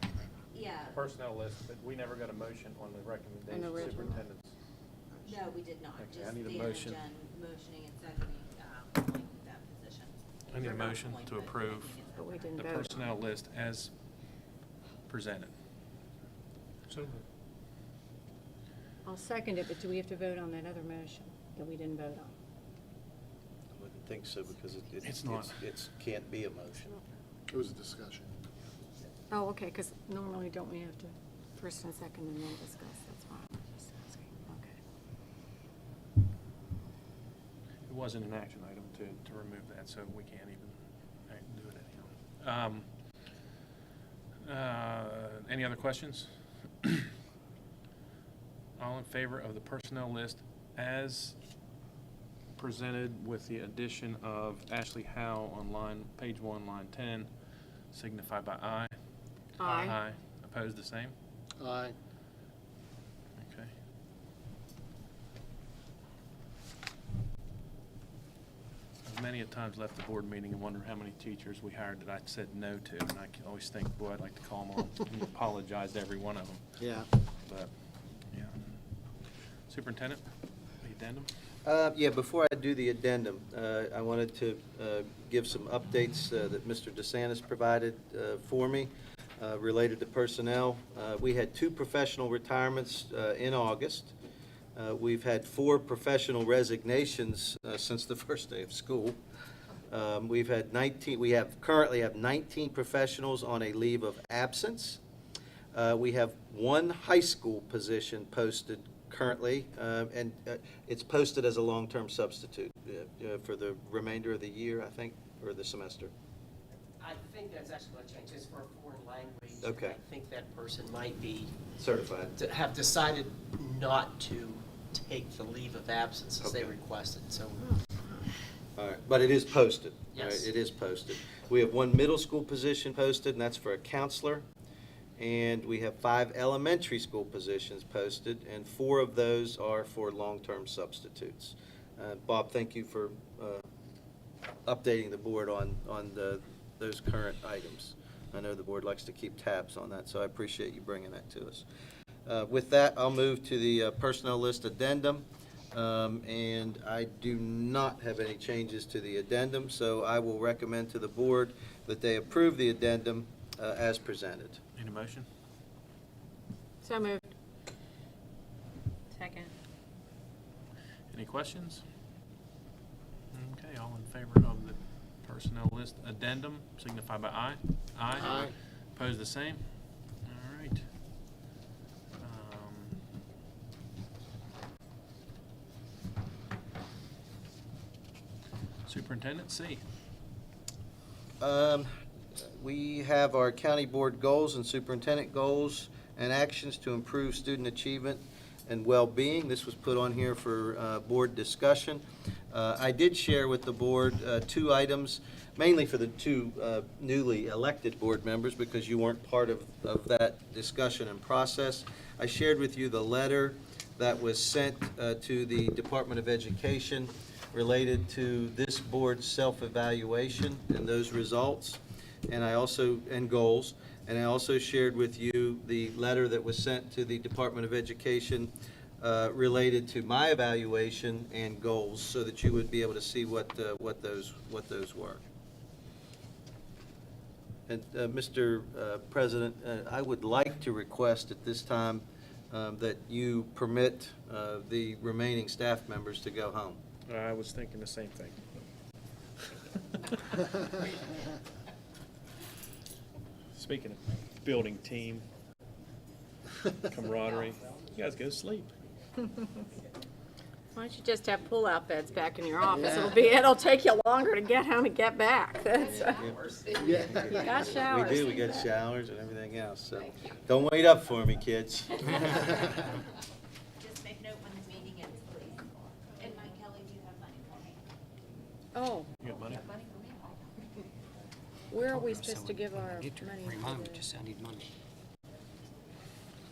yeah, Personnel list, but we never got a motion on the recommendation of original. superintendent's. no, we did not, Okay, I just need a the motion. Jen motioning and seconding, filling that position. I need a For not motion filling, to but approve making it But we appropriate. didn't the vote on it. personnel list as presented. So I'll second it, but do we have to vote on that other motion that we didn't vote on? I wouldn't think so, because It's not. It can't be a motion. It was a discussion. Oh, okay, because normally don't we have to first and second and then discuss? That's why I'm just asking. Okay. It wasn't an action item to remove that, so we can't even do it anyhow. Any other questions? All in favor of the personnel list as presented with the addition of Ashley Howe on page 1, line 10, signify by aye. Aye. Aye. Opposed, the same? Aye. Okay. I've many a times left the board meeting and wonder how many teachers we hired that I said no to, and I can always think, boy, I'd like to call them on and apologize to every one of them. Yeah. But, yeah. Superintendent, the addendum? Yeah, before I do the addendum, I wanted to give some updates that Mr. DeSantis provided for me related to personnel. We had 2 professional retirements in August. We've had 4 professional resignations since the first day of school. We currently have 19 professionals on a leave of absence. We have 1 high school position posted currently, and it's posted as a long-term substitute for the remainder of the year, I think, or the semester. I think that's actually going to change. It's for a foreign language. Okay. I think that person might be Certified. to have decided not to take the leave of absence as they Okay. requested, so. All right, but it is posted. All right, Yes. it is posted. We have 1 middle school position posted, and that's for a counselor. and we have 5 elementary school positions posted, and 4 of those are for long-term substitutes. Bob, thank you for updating the board on those current items. I know the board likes to keep tabs on that, so I appreciate you bringing that to us. With that, I'll move to the personnel list addendum, and I do not have any changes to the addendum, so I will recommend to the board that they approve the addendum as presented. Need a motion? So moved. Second. Any questions? Okay, all in favor of the personnel list addendum, signify by aye. Aye. Opposed, the same? All right. Superintendent C. We have our county board goals and superintendent goals and actions to improve student achievement and well-being. This was put on here for board discussion. I did share with the board 2 items, mainly for the 2 newly elected board members because you weren't part of that discussion and process. I shared with you the letter that was sent to the Department of Education related to this board's self-evaluation and those results, and goals. And I also shared with you the letter that was sent to the Department of Education related to my evaluation and goals, so that you would be able to see what those were. And Mr. President, I would like to request at this time that you permit the remaining staff members to go home. I was thinking the same thing. Speaking of building team, camaraderie, you guys go to sleep. Why don't you just have pull-out beds back in your office? It'll take you longer to get home and get back. That's, you got showers. We do, we got showers and everything else, so don't wait up for me, kids. Just make note when the meeting ends, please. And Mike Kelly, do you have money for me? Oh, You got money? Money for me? where are we supposed to give our Need to money remind, just I need money.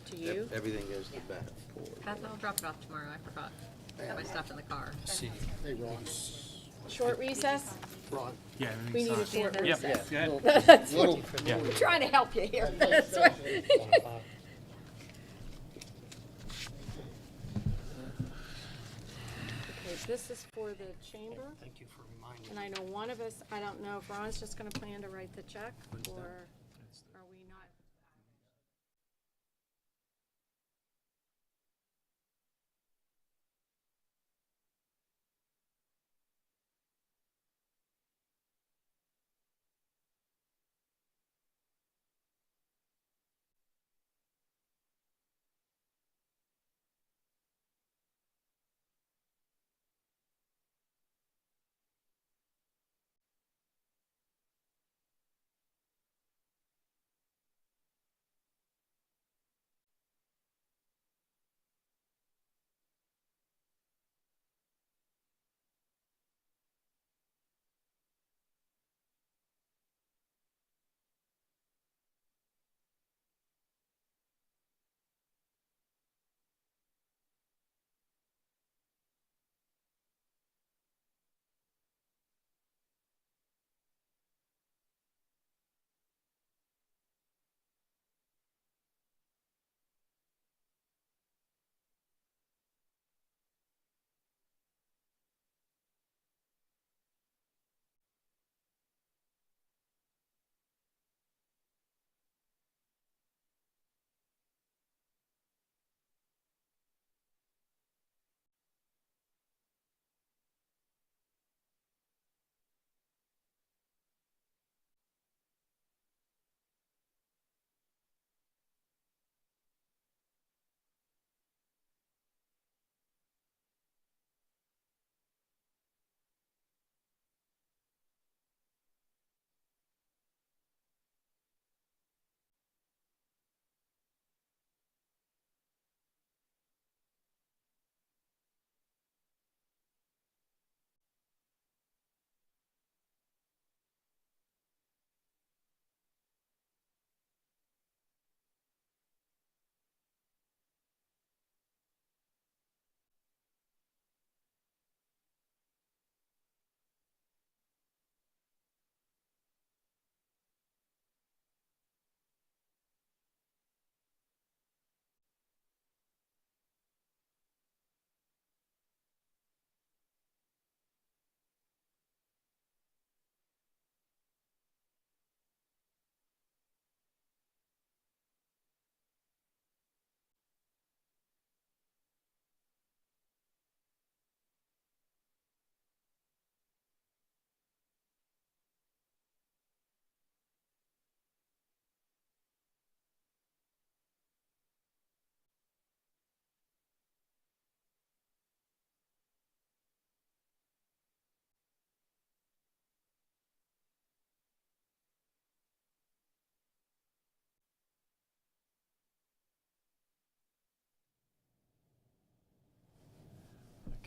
to you? Everything goes to Beth. Beth, I'll drop it off tomorrow. I forgot. Got my stuff in the car. See. Hey, Ron. Short recess? Ron. Yeah. We need a short Yep, recess. go ahead. That's Little- what Yeah. I'm trying to help you here. That's what- Okay, this is for the chamber, Thank you for reminding and me. I know one of us, I don't know if Ron's just gonna plan to write the check, or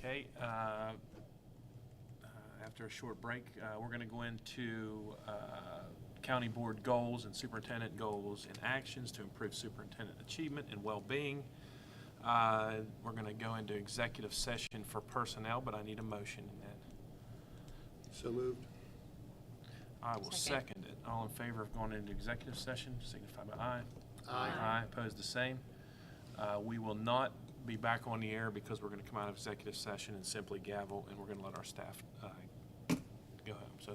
Okay, after a short break, we're going to go into county board goals and superintendent goals and actions to improve superintendent achievement and well-being. We're going to go into executive session for personnel, but I need a motion in that. So moved. I will second it. All in favor of going into executive session, signify by aye. Aye. Aye, opposed the same. We will not be back on the air because we're going to come out of executive session and simply gavel, and we're going to let our staff go home. So